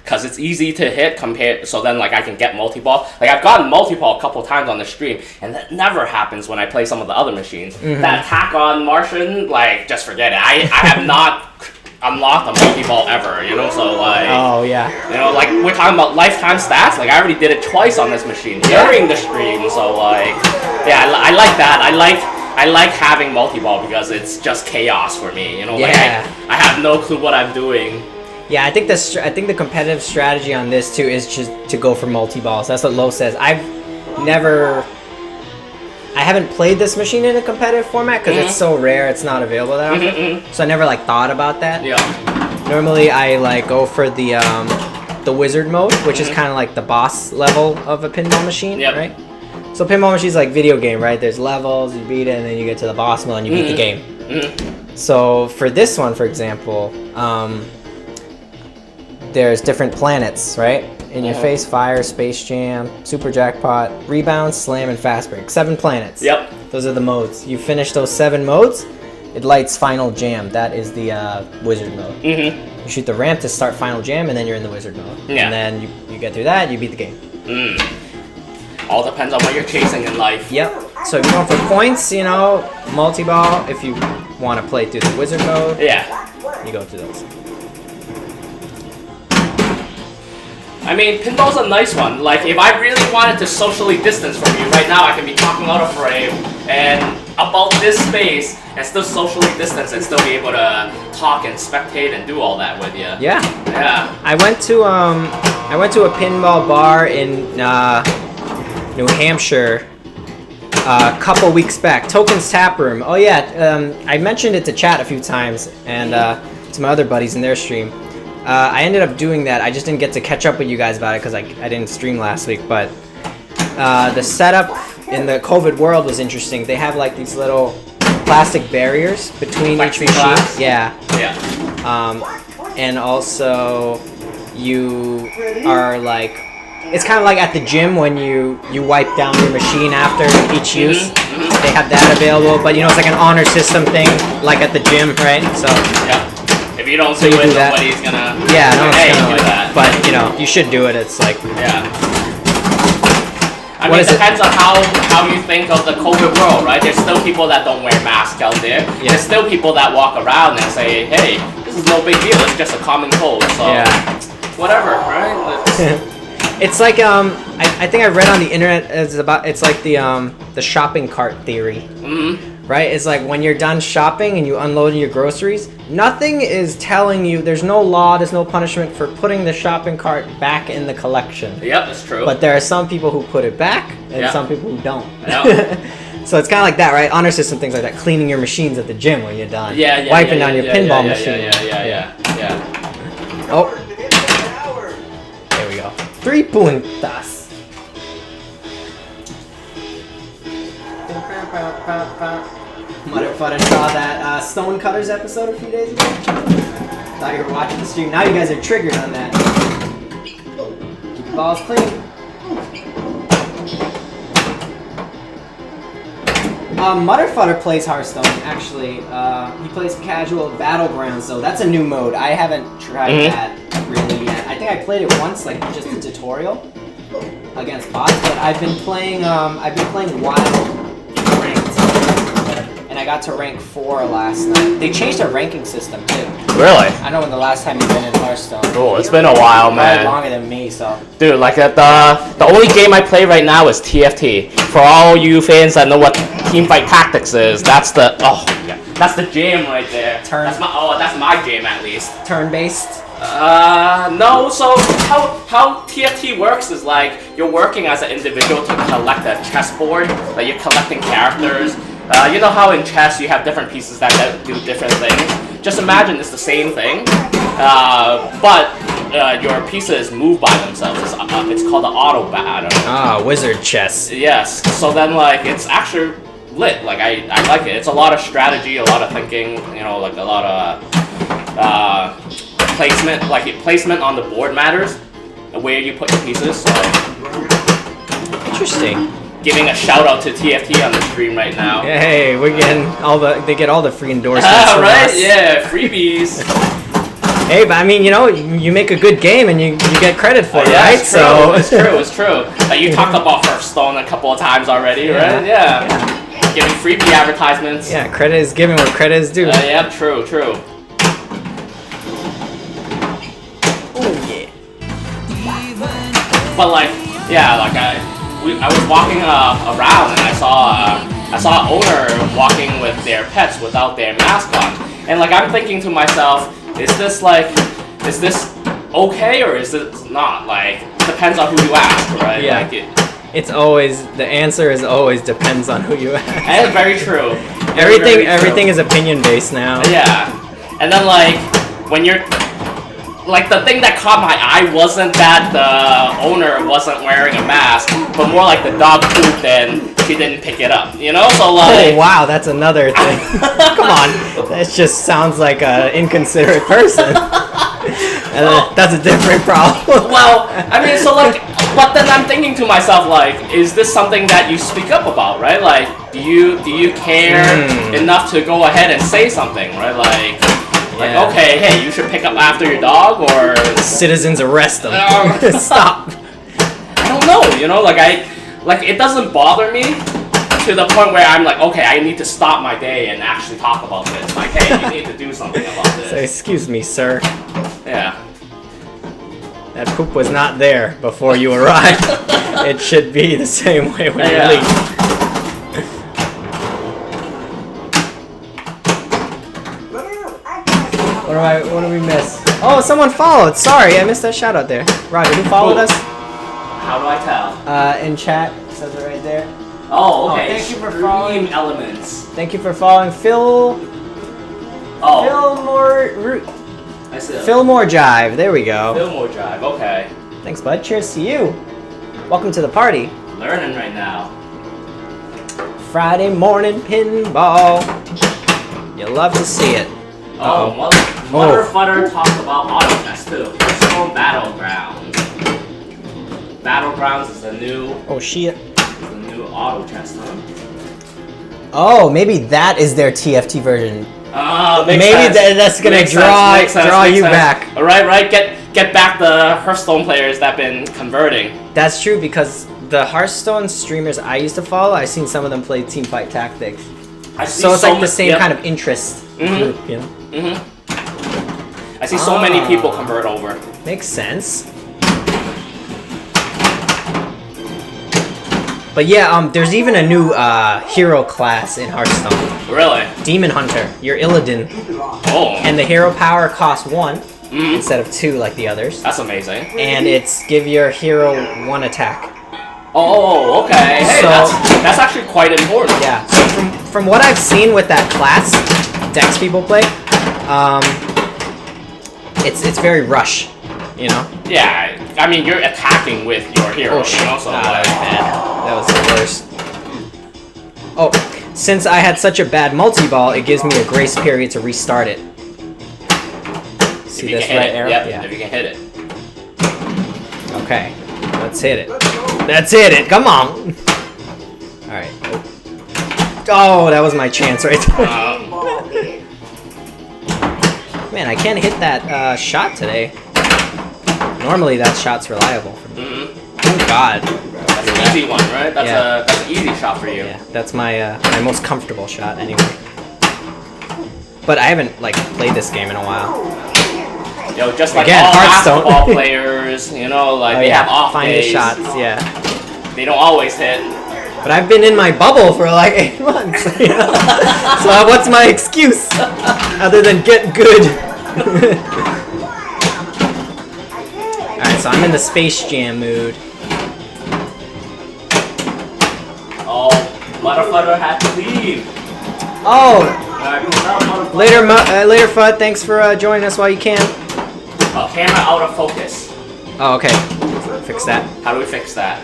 because it's easy to hit compared. So then like I can get multi-ball. Like I've gotten multi-ball a couple times on the stream, and that never happens when I play some of the other machines. That attack on Martian, like just forget it. I have not unlocked a multi-ball ever, you know, so like,
Oh yeah.
you know, like we're talking about lifetime stats, like I already did it twice on this machine during the stream, so like, yeah, I like that. I like having multi-ball because it's just chaos for me, you know, like I have no clue what I'm doing.
Yeah, I think the competitive strategy on this too is just to go for multi-balls. That's what Lo says. I haven't played this machine in a competitive format because it's so rare, it's not available that often. So I never like thought about that.
Yeah.
Normally I like go for the wizard mode, which is kind of like the boss level of a pinball machine, right? So pinball machine's like video game, right? There's levels, you beat it, and then you get to the boss mode and you beat the game. So for this one, for example, there's different planets, right? In Your Face, Fire, Space Jam, Super Jackpot, Rebound, Slam, and Fast Break. 7 planets.
Yep.
Those are the modes. You finish those 7 modes, it lights Final Jam. That is the wizard mode. You shoot the ramp to start Final Jam, and then you're in the wizard mode.
Yeah.
And then you get through that, you beat the game.
All depends on what you're chasing in life.
Yep. So if you're going for points, you know, multi-ball. If you want to play through the wizard mode, you go through those.
I mean, pinball's a nice one. Like, if I really wanted to socially distance from you right now, I can be talking out of frame and about this space and still socially distance and still be able to talk and spectate and do all that with you.
Yeah.
Yeah.
I went to a pinball bar in New Hampshire a couple weeks back. Token's Tap Room. Oh yeah, I mentioned it to chat a few times and to my other buddies in their stream. I ended up doing that. I just didn't get to catch up with you guys about it because I didn't stream last week. But the setup in the COVID world was interesting. They have like these little plastic barriers between each machine. Yeah.
Yeah.
And also you are like, it's kind of like at the gym when you wipe down your machine after each use. They have that available, but you know, it's like an honor system thing, like at the gym, right? So
yeah. If you don't do it, nobody's gonna.
Yeah, no one's
hey,
gonna
do that.
But you know, you should do it. It's like.
Yeah. I mean, it depends on how you think of the COVID world, right? There's still people that don't wear masks out there. Yeah. There's still people that walk around and say, "Hey, this is no big deal. It's just a common cold." So, whatever, right?
It's like I think I read on the internet it's like the shopping cart theory. Right? It's like when you're done shopping and you unload your groceries, nothing is telling you, there's no law, there's no punishment for putting the shopping cart back in the collection.
Yep, that's true.
But there are some people who put it back and some people who don't.
Yep.
So it's kind of like that, right? Honor system, things like that. Cleaning your machines at the gym when you're done. Wiping down your pinball machine.
Yeah.
Oh. There we go. 3 puntas. Motherfucker saw that Stone Cutters episode a few days ago. Thought you were watching the stream. Now you guys are triggered on that. Keep your balls clean. Mutterfutter plays Hearthstone, actually. He plays casual Battlegrounds, so that's a new mode. I haven't tried that really yet. I think I played it once, like just a tutorial against bots, but I've been playing Wild ranked, and I got to rank 4 last night. They changed their ranking system too.
Really?
I know when the last time you've been in Hearthstone.
Cool. It's been a while, man.
Longer than me, so.
Dude, like the only game I play right now is TFT. For all you fans that know what Teamfight Tactics is, that's the that's the jam right there. That's my jam at least.
Turn-based.
No. So how TFT works is like you're working as an individual to collect a chessboard. Like you're collecting characters. You know how in chess you have different pieces that do different things? Just imagine it's the same thing, but your pieces move by themselves. It's called an auto battle.
Wizard chess.
Yes. So then, like, it's actually lit. Like, I like it. It's a lot of strategy, a lot of thinking. You know, like a lot of placement. Like placement on the board matters. Where you put your pieces. So.
Interesting.
giving a shout out to TFT on the stream right now.
Hey, we're getting they get all the free endorsements
Ah,
from
right?
us.
Yeah, freebies.
Hey, but I mean, you know, you make a good game and you get credit for it,
Yeah,
right?
it's true. It's true. It's true. You talked about Hearthstone a couple of times already, right? Yeah. Giving freebie advertisements.
Yeah, credit is given where credit is due.
Yeah, true, true.
Oh yeah.
But like, yeah, like I was walking around and I saw an owner walking with their pets without their mask on, and like I'm thinking to myself, is this okay or is this not? Like, depends on who you ask, right?
Yeah.
Like
The answer is always depends on who you ask.
and it's very true. Very, very true.
Everything is opinion based now.
Yeah, and then like when you're like the thing that caught my eye wasn't that the owner wasn't wearing a mask, but more like the dog pooped and she didn't pick it up. You know, so like.
Oh wow, that's another thing. Come on, that just sounds like an inconsiderate person. That's a different problem.
Well, I mean, so like, but then I'm thinking to myself, like, is this something that you speak up about, right? Like, do you care enough to go ahead and say something, right? Like,
Yeah.
okay, hey, you should pick up after your dog, or
Citizens arrest them. Stop.
I don't know, you know, like it doesn't bother me to the point where I'm like, okay, I need to stop my day and actually talk about this. Like, hey, you need to do something about
So,
this.
excuse me, sir.
Yeah.
That poop was not there before you arrived. It should be the same way when you leave. What do we miss? Oh, someone followed. Sorry, I missed that shout out there. Roger, who followed us?
How do I tell?
In chat. It says it right there.
Oh, okay.
thank you for
Stream
following.
Elements.
Thank you for following Phil.
Oh, I see.
Fillmore Jive. There we go.
Fillmore Drive. Okay.
Thanks, bud. Cheers to you. Welcome to the party.
Learning right now.
Friday morning pinball. You love to see it.
Oh, Mother Futter talked about Autofest too. Hearthstone Battlegrounds. Battlegrounds is the new auto chest, huh?
Oh, maybe that is their TFT version.
Makes
Maybe
sense.
that's gonna
Makes
draw
sense, makes
you
sense.
back.
All right. Get back the Hearthstone players that been converting.
That's true because the Hearthstone streamers I used to follow, I've seen some of them play Teamfight Tactics. So it's like the same kind of interest group, you know?
I see so many people convert over.
Makes sense. But yeah, there's even a new hero class in Hearthstone.
Really?
Demon Hunter. You're Illidan.
Oh.
And the hero power costs 1 instead of 2 like the others.
That's amazing.
And it's give your hero 1 attack.
Oh, okay. Hey,
So-
that's actually quite important.
Yeah. So from what I've seen with that class, decks people play, it's very rush, you know.
Yeah, I mean you're attacking with your hero,
Oh shit!
you know, so
that was
like,
bad. That was the worst. Oh, since I had such a bad multi-ball, it gives me a grace period to restart it. See
if you
this
can
red
hit it,
arrow?
yeah, if you can hit it.
Okay, let's hit it. Let's hit it. Come on. All right. Oh, that was my chance right there. Man, I can't hit that shot today. Normally that shot's reliable for me. Oh God.
That's an easy one, right? That's an easy shot for you.
Yeah, that's my my most comfortable shot anyway. But I haven't like played this game in a while.
Yo, just like
Again,
all
Hearthstone.
basketball players, you know, like they have off
find
days.
the shots, yeah.
They don't always hit.
But I've been in my bubble for like 8 months. You know? So what's my excuse other than get good? Alright, so I'm in the Space Jam mood.
Oh, Motherfucker had to leave.
Oh, later, later, Fudd. Thanks for joining us while you can.
Camera out of focus.
Oh, okay. Fix that.
How do we fix that?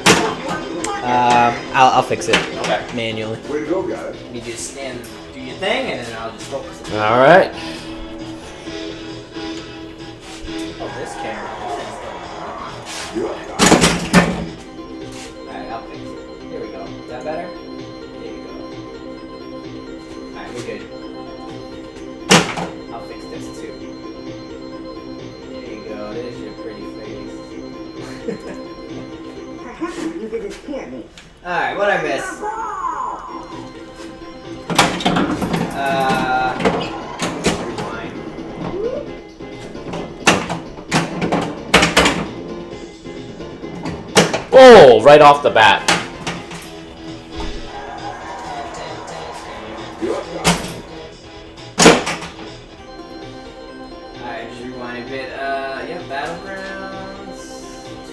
I'll fix it
Okay.
manually.
Way to go, guys.
You just stand, do your thing, and then I'll just focus it.
All right.
Oh, this camera. Alright, I'll fix it. Here we go. Is that better? There you go. Alright, we're good. I'll fix this too. There you go. There's your pretty face.
You didn't hear me.
Alright, what'd I miss? Rewind.
Oh, right off the bat.
Alright, just rewind a bit. Yeah, Battlegrounds.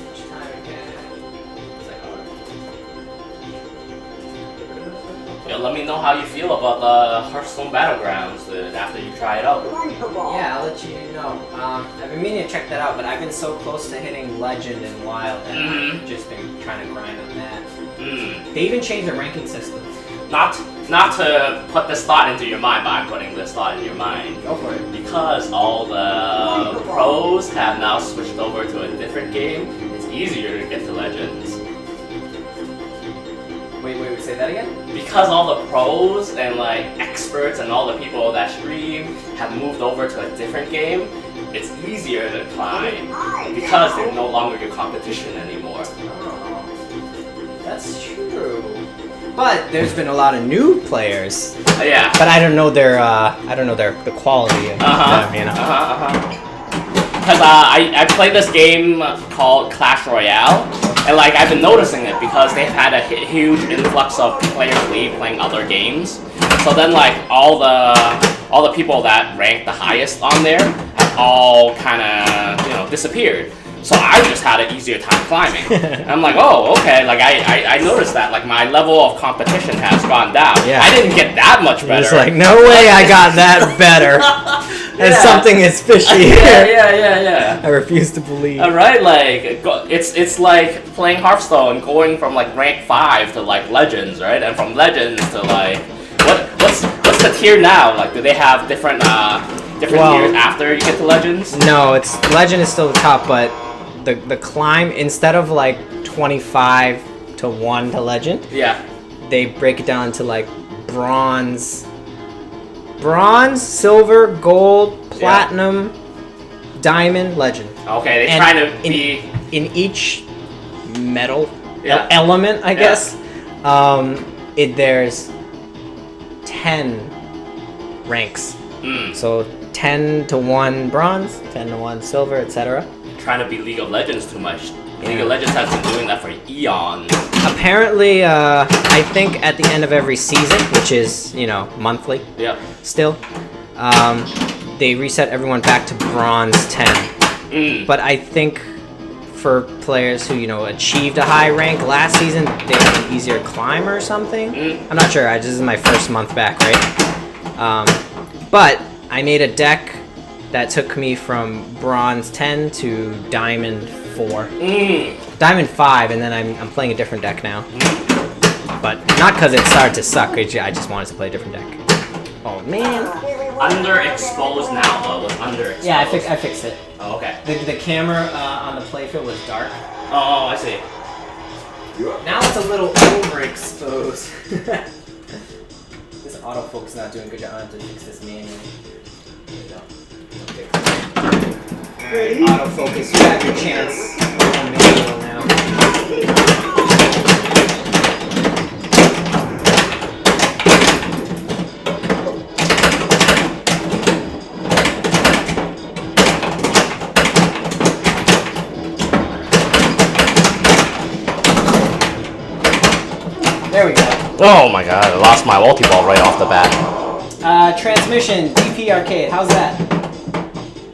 Which time again? It's like,
Yeah, let me know how you feel about the Hearthstone Battlegrounds after you try it out.
yeah, I'll let you know. I've been meaning to check that out, but I've been so close to hitting Legend and Wild that I've just been trying to grind on that. They even changed the ranking system.
Not to put this thought into your mind, but I'm putting this thought in your mind.
Go for it.
Because all the pros have now switched over to a different game, it's easier to get to Legends.
Wait, say that again?
Because all the pros and like experts and all the people that stream have moved over to a different game, it's easier to climb because they're no longer your competition anymore.
Oh, that's true. But there's been a lot of new players.
Yeah.
But I don't know their the quality of them, you know.
Because I played this game called Clash Royale, and like I've been noticing it because they've had a huge influx of players leave playing other games. So then like all the people that rank the highest on there have all kind of disappeared. So I just had an easier time climbing. And I'm like, oh, okay. Like I noticed that like my level of competition has gone down.
Yeah.
I didn't get that much better.
It's like no way I got that better. And something is fishy here.
Yeah.
I refuse to believe.
Alright, like it's like playing Hearthstone, going from like rank 5 to like Legends, right? And from Legends to like what's the tier now? Like do they have different tiers after you get to Legends?
No, it's Legend is still the top, but the climb, instead of like 25 to 1 to Legend, they break it down to like bronze, silver, gold, platinum, diamond, Legend.
Okay, they're
And
trying to be
in each metal element, I guess. There's 10 ranks. So 10 to 1 bronze, 10 to 1 silver, etc.
trying to be League of Legends too much. League of Legends has been doing that for eons.
Apparently, I think at the end of every season, which is, monthly still, they reset everyone back to bronze 10. But I think for players who, achieved a high rank last season, they have an easier climb or something. I'm not sure. This is my first month back, right? But I made a deck that took me from bronze 10 to diamond 4. Diamond 5, and then I'm playing a different deck now. But not because it started to suck, I just wanted to play a different deck. Oh man.
Underexposed now though, was underexposed.
Yeah, I fixed it.
Oh, okay.
The camera on the playfield was dark.
Oh, I see.
Now it's a little overexposed. This autofocus not doing a good job. I have to fix this manually. There we go. Alright, autofocus, you have your chance. I'm manual now. There we go.
Oh my god, I lost my multi-ball right off the bat.
Transmission, DP Arcade, how's that?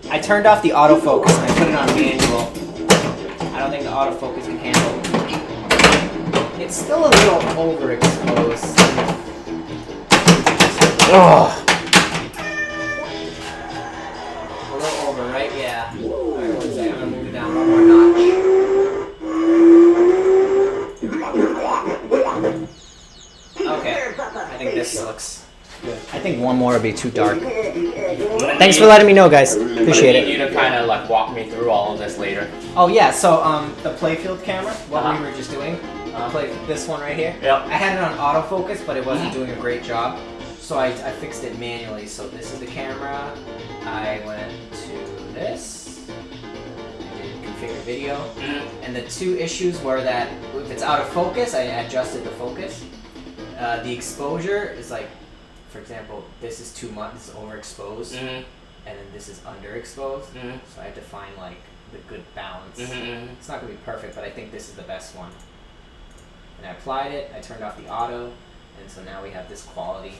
I turned off the autofocus and I put it on manual. I don't think the autofocus can handle it. It's still a little overexposed.
Oh.
A little over, right? Yeah. Alright, one second. I'm gonna move it down one more notch. Okay. I think this looks good. I think one more would be too dark. Thanks for letting me know, guys. Appreciate it.
You to kind of like walk me through all of this later.
Oh yeah, so the playfield camera, what we were just doing, Play this one right here.
Yep.
I had it on autofocus, but it wasn't doing a great job. So I fixed it manually. So this is the camera. I went to this. I did configure video. And the two issues were that if it's out of focus, I adjusted the focus. The exposure is like, for example, this is too much, it's overexposed. And then this is underexposed. So I had to find like the good balance. It's not gonna be perfect, but I think this is the best one. And I applied it, I turned off the auto, and so now we have this quality.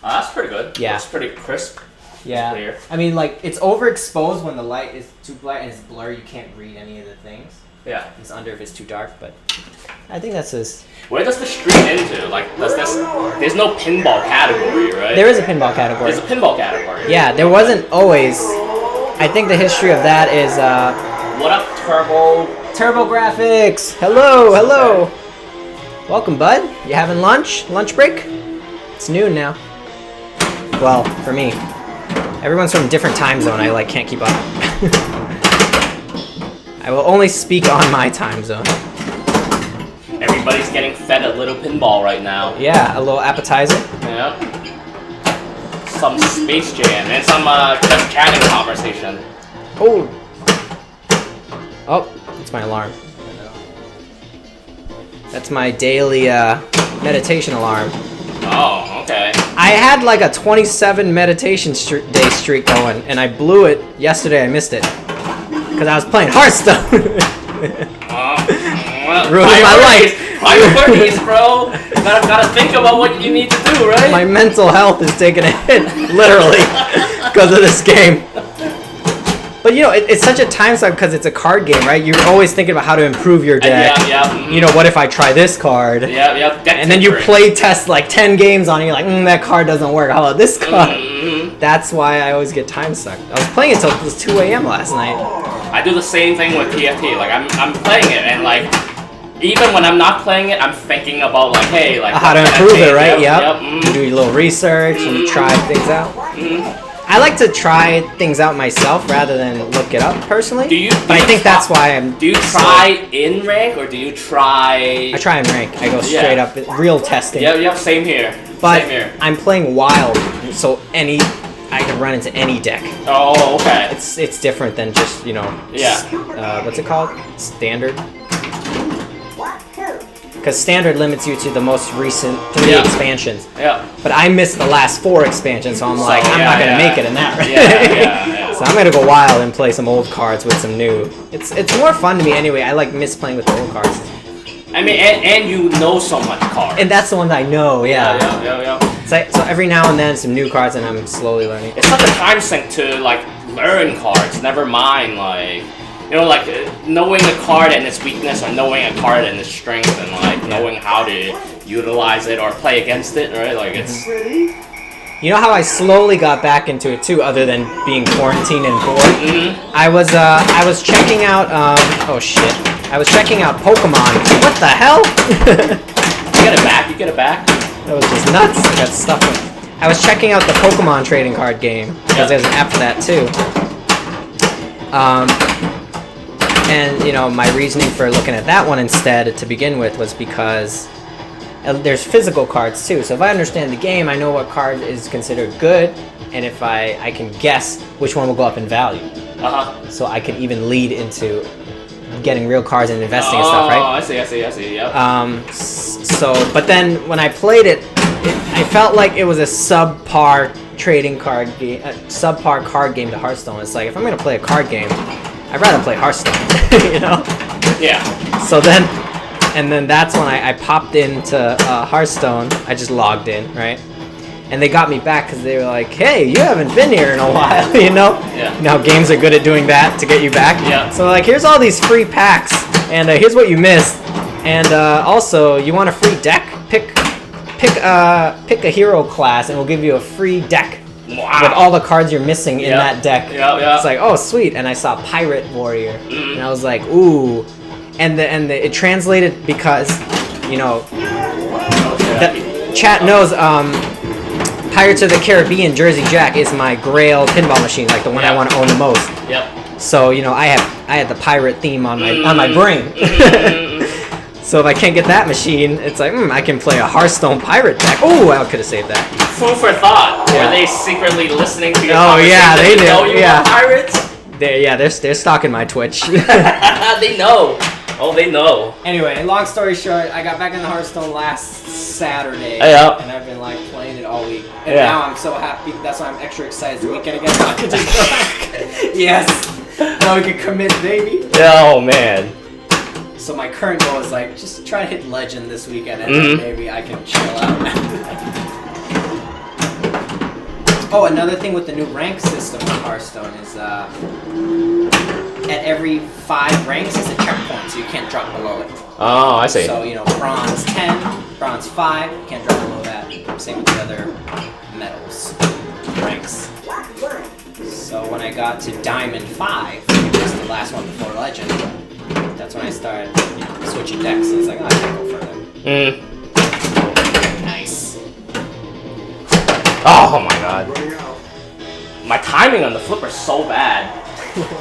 That's pretty good.
Yeah.
It's pretty crisp.
Yeah.
Clear.
I mean, like, it's overexposed when the light is too bright and it's blurry, you can't read any of the things.
Yeah.
It's under if it's too dark, but I think that's his.
Where does the street into? Like, does this? There's no pinball category, right?
There is a pinball category.
There's a pinball category.
Yeah, there wasn't always. I think the history of that is
What up, Turbo?
TurboGrafx. Hello, hello. Welcome, bud. You having lunch? Lunch break? It's noon now. Well, for me. Everyone's from a different time zone. I can't keep up. I will only speak on my time zone.
Everybody's getting fed a little pinball right now.
Yeah, a little appetizer.
Yeah. Some Space Jam and some just chatting conversation.
Oh. Oh, it's my alarm. That's my daily meditation alarm.
Oh, okay.
I had like a 27 meditation day streak going, and I blew it yesterday. I missed it because I was playing Hearthstone. Ruining my life.
Priorities, bro. Gotta think about what you need to do, right?
My mental health is taking a hit, literally, because of this game. But you know, it's such a time suck because it's a card game, right? You're always thinking about how to improve your deck.
Yeah.
You know, what if I try this card?
Yeah.
And then you play test like 10 games on it, you're like, that card doesn't work. How about this card? That's why I always get time sucked. I was playing it till it was 2 a.m. last night.
I do the same thing with TFT. Like I'm playing it, and like even when I'm not playing it, I'm thinking about like, hey, like
how to improve it, right?
Yep.
You do your little research and you try things out. I like to try things out myself rather than look it up personally. But I think that's why I'm.
Do you try in rank or do you try?
I try in rank. I go straight up, real testing.
Yeah. Same here.
But
Same here.
I'm playing wild, so I can run into any deck.
Oh, okay.
It's different than just what's it called? Standard. Because standard limits you to the most recent 3 expansions.
Yeah.
But I missed the last 4 expansions, so I'm like, I'm not gonna make it in that. Right?
Yeah.
So I'm gonna go wild and play some old cards with some new. It's more fun to me anyway. I like miss playing with the old cards.
I mean, and you know so much cards.
And that's the ones I know. Yeah.
Yeah.
So every now and then some new cards, and I'm slowly learning.
It's such a time sink to like learn cards. Never mind like. You know, like knowing a card and its weakness, or knowing a card and its strength, and like knowing how to utilize it or play against it, right? Like it's.
You know how I slowly got back into it too, other than being quarantined and bored. I was checking out. Oh shit! I was checking out Pokemon. What the hell?
You get it back. You get it back.
That was just nuts. I got stuck with. I was checking out the Pokemon trading card game because there's an app for that too. And, you know, my reasoning for looking at that one instead to begin with was because there's physical cards too. So if I understand the game, I know what card is considered good, and if I can guess which one will go up in value. So I can even lead into getting real cards and investing and stuff, right?
Oh, I see, yep.
So, but then when I played it, I felt like it was a subpar trading card game, a subpar card game to Hearthstone. It's like, if I'm going to play a card game, I'd rather play Hearthstone, you know?
Yeah.
So then, and then that's when I popped into Hearthstone. I just logged in, right? And they got me back because they were like, hey, you haven't been here in a while, you know?
Yeah.
You know how games are good at doing that to get you back?
Yeah.
So like, here's all these free packs, and here's what you missed. And also, you want a free deck? Pick a hero class, and we'll give you a free deck.
Wow.
With all the cards you're missing in that deck.
Yeah.
It's like, oh, sweet. And I saw Pirate Warrior. And I was like, ooh. And it translated because, you know, the chat knows Pirates of the Caribbean Jersey Jack is my grail pinball machine, like the one I want to own the most.
Yep.
So, you know, I had the pirate theme on my brain. So if I can't get that machine, it's like, I can play a Hearthstone pirate deck. Oh, I could have saved that.
Food for thought.
Yeah.
Were they secretly listening to your
Oh, yeah, they
conversation?
did,
Know you
yeah.
were pirates?
They're stalking my Twitch.
They know. Oh, they know.
Anyway, long story short, I got back in the Hearthstone last Saturday,
Yeah.
and I've been like playing it all week. And
Yeah.
now I'm so happy. That's why I'm extra excited. The weekend again. I can just go back. Yes. Now we can commit, baby.
Oh man.
So my current goal is like just try to hit legend this weekend, and then maybe I can chill out. Oh, another thing with the new rank system on Hearthstone is at every 5 ranks is a checkpoint, so you can't drop below it.
Oh, I see.
So, bronze 10, bronze 5, you can't drop below that. Same with the other medals, ranks. So when I got to Diamond 5, which was the last one before Legend, that's when I started switching decks. So it's like, I can't go further. Nice.
Oh my god. My timing on the flipper is so bad.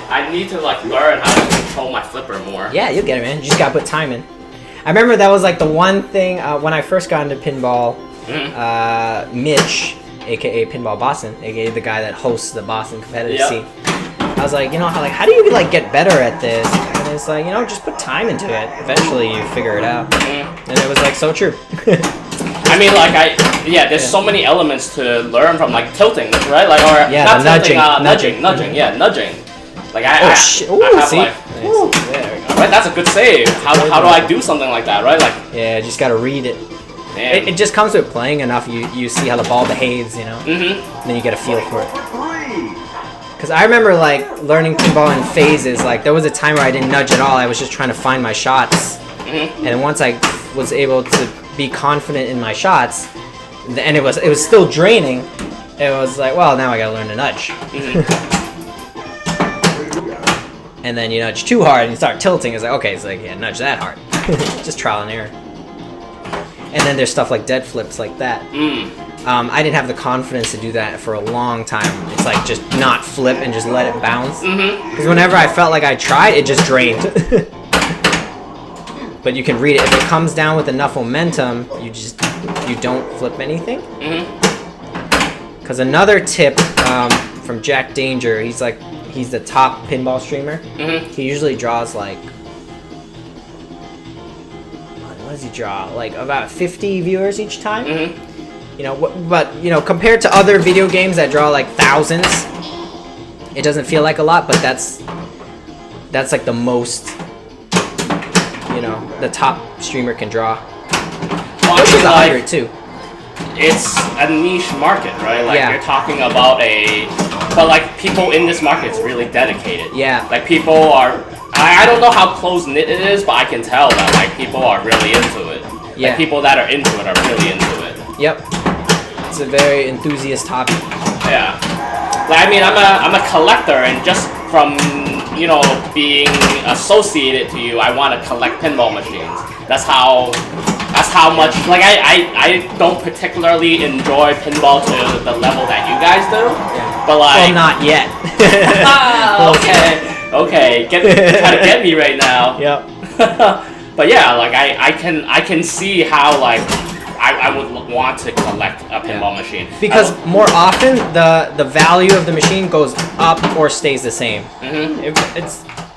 I need to learn how to control my flipper more.
Yeah, you'll get it, man. You just gotta put time in. I remember that was like the one thing when I first got into pinball. Mitch, aka Pinball Boston, aka the guy that hosts the Boston competitive scene. I was like, how do you get better at this? And it's like, just put time into it. Eventually, you figure it out. And it was like so true.
I mean, there's so many elements to learn from, like tilting, right? Not tilting, nudging. Yeah, nudging. Like I have
see?
like, woo, there we go. Right, that's a good save. How do I do something like that, right?
Yeah, just gotta read it. It just comes with playing enough. You see how the ball behaves, And then you get a feel for it. Because I remember learning pinball in phases. Like there was a time where I didn't nudge at all. I was just trying to find my shots. And once I was able to be confident in my shots, and it was still draining. It was like, well, now I gotta learn to nudge. And then you nudge too hard and you start tilting. It's like, okay, nudge that hard. Just trial and error. And then there's stuff like dead flips like that. I didn't have the confidence to do that for a long time. It's like just not flip and just let it bounce. Because whenever I felt like I tried, it just drained. But you can read it. If it comes down with enough momentum, you don't flip anything. Because another tip from Jack Danger, he's the top pinball streamer. He usually draws what does he draw? About 50 viewers each time. But compared to other video games that draw thousands, it doesn't feel like a lot. But that's the most the top streamer can draw.
Well,
Which is 100 too.
It's a niche market, right? You're talking about but people in this market is really dedicated.
Yeah.
People are. I don't know how close knit it is, but I can tell that people are really into it.
Yeah.
People that are into it are really into it.
Yep. It's a very enthusiast hobby.
Yeah. I'm a collector, and just from being associated to you, I want to collect pinball machines. That's how much. I don't particularly enjoy pinball to the level that you guys do.
Yeah.
But
well, not yet.
Okay. Try to get me right now.
Yep.
But yeah, I can see how I would want to collect a pinball machine.
Because more often the value of the machine goes up or stays the same.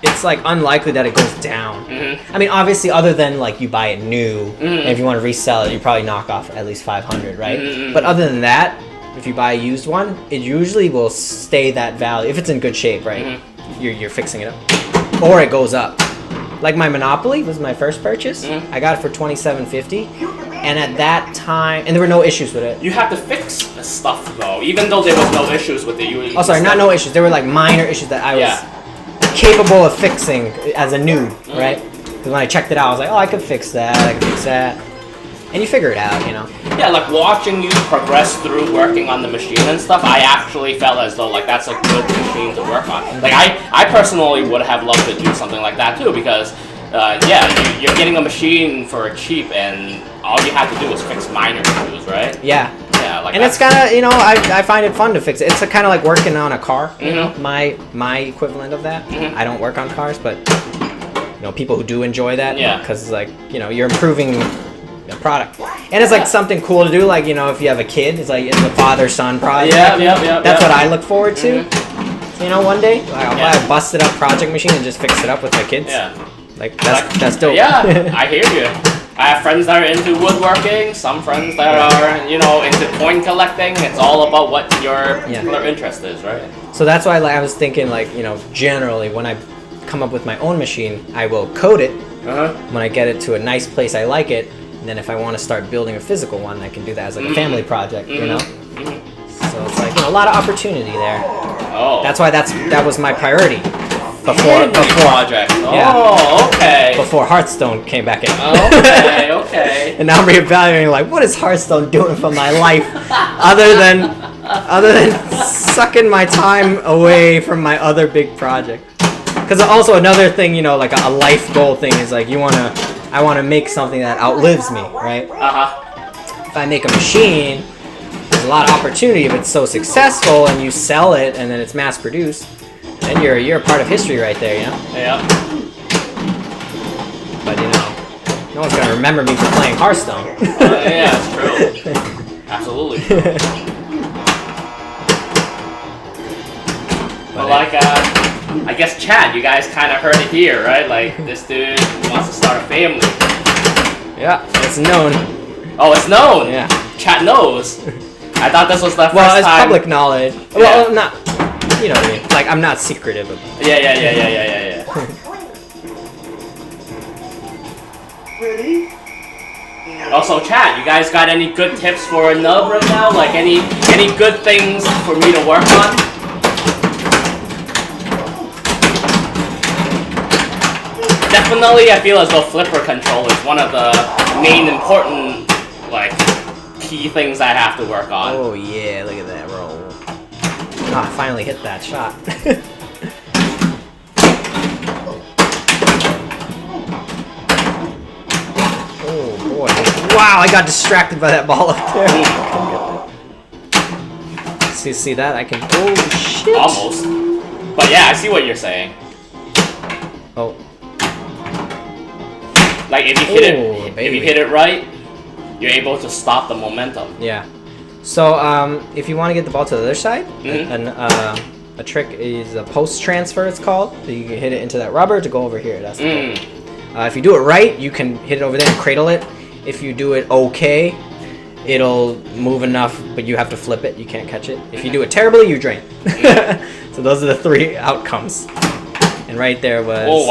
It's unlikely that it goes down. I mean, obviously, other than you buy it new, and if you want to resell it, you probably knock off at least 500, right? But other than that, if you buy a used one, it usually will stay that value if it's in good shape, right? You're fixing it up, or it goes up. Like my Monopoly was my first purchase. I got it for $27.50, and at that time, and there were no issues with it.
You have to fix the stuff though, even though there was no issues with it.
Oh, sorry, not no issues. There were minor issues that I was capable of fixing as a noob, right? Because when I checked it out, I was like, oh, I could fix that. And you figure it out,
Yeah, watching you progress through working on the machine and stuff, I actually felt as though that's a good machine to work on. I personally would have loved to do something like that too, because you're getting a machine for cheap, and all you have to do is fix minor issues, right?
Yeah.
Yeah,
and it's kind of, I find it fun to fix it. It's kind of like working on a car, my equivalent of that. I don't work on cars, but people who do enjoy that.
Yeah.
Because like you're improving the product, and it's like something cool to do. Like if you have a kid, it's like it's a father-son project.
Yeah.
That's what I look forward to. One day I'll buy a busted up project machine and just fix it up with my kids.
Yeah.
Like that's dope.
Yeah, I hear you. I have friends that are into woodworking, some friends that are, into coin collecting. It's all about what your particular interest is, right?
So that's why I was thinking, generally when I come up with my own machine, I will code it. When I get it to a nice place, I like it. And then if I want to start building a physical one, I can do that as like a family project, So it's like a lot of opportunity there.
Oh.
That's why that was my priority. Before
project. Oh, okay.
Before Hearthstone came back in.
Okay.
And now I'm reevaluating what is Hearthstone doing for my life, other than sucking my time away from my other big project. Because also another thing, like a life goal thing is like I want to make something that outlives me, right? If I make a machine, there's a lot of opportunity if it's so successful and you sell it and then it's mass produced. And you're a part of history right there,
Yeah.
But no one's gonna remember me for playing Hearthstone.
Yeah, it's true. Absolutely true. But I guess chat, you guys kind of heard it here, right? Like this dude wants to start a family.
Yeah, it's known.
Oh, it's known.
Yeah.
Chat knows. I thought this was the first
Well, it's
time.
public knowledge.
Yeah.
Well, not. You know what I mean? Like, I'm not secretive about it.
Yeah.
Ready?
Also, chat, you guys got any good tips for a nub right now? Like, any good things for me to work on? Definitely, I feel as though flipper control is one of the main important, key things I have to work on.
Oh, yeah, look at that roll. I finally hit that shot. Oh boy. Wow, I got distracted by that ball up there. See that? I can. Oh shit.
Almost. But yeah, I see what you're saying.
Oh.
Like if you hit it right, you're able to stop the momentum.
Yeah. So if you want to get the ball to the other side, a trick is a post transfer. It's called. So you can hit it into that rubber to go over here. That's the goal. If you do it right, you can hit it over there and cradle it. If you do it okay, it'll move enough, but you have to flip it. You can't catch it. If you do it terribly, you drain. So those are the 3 outcomes. And right there was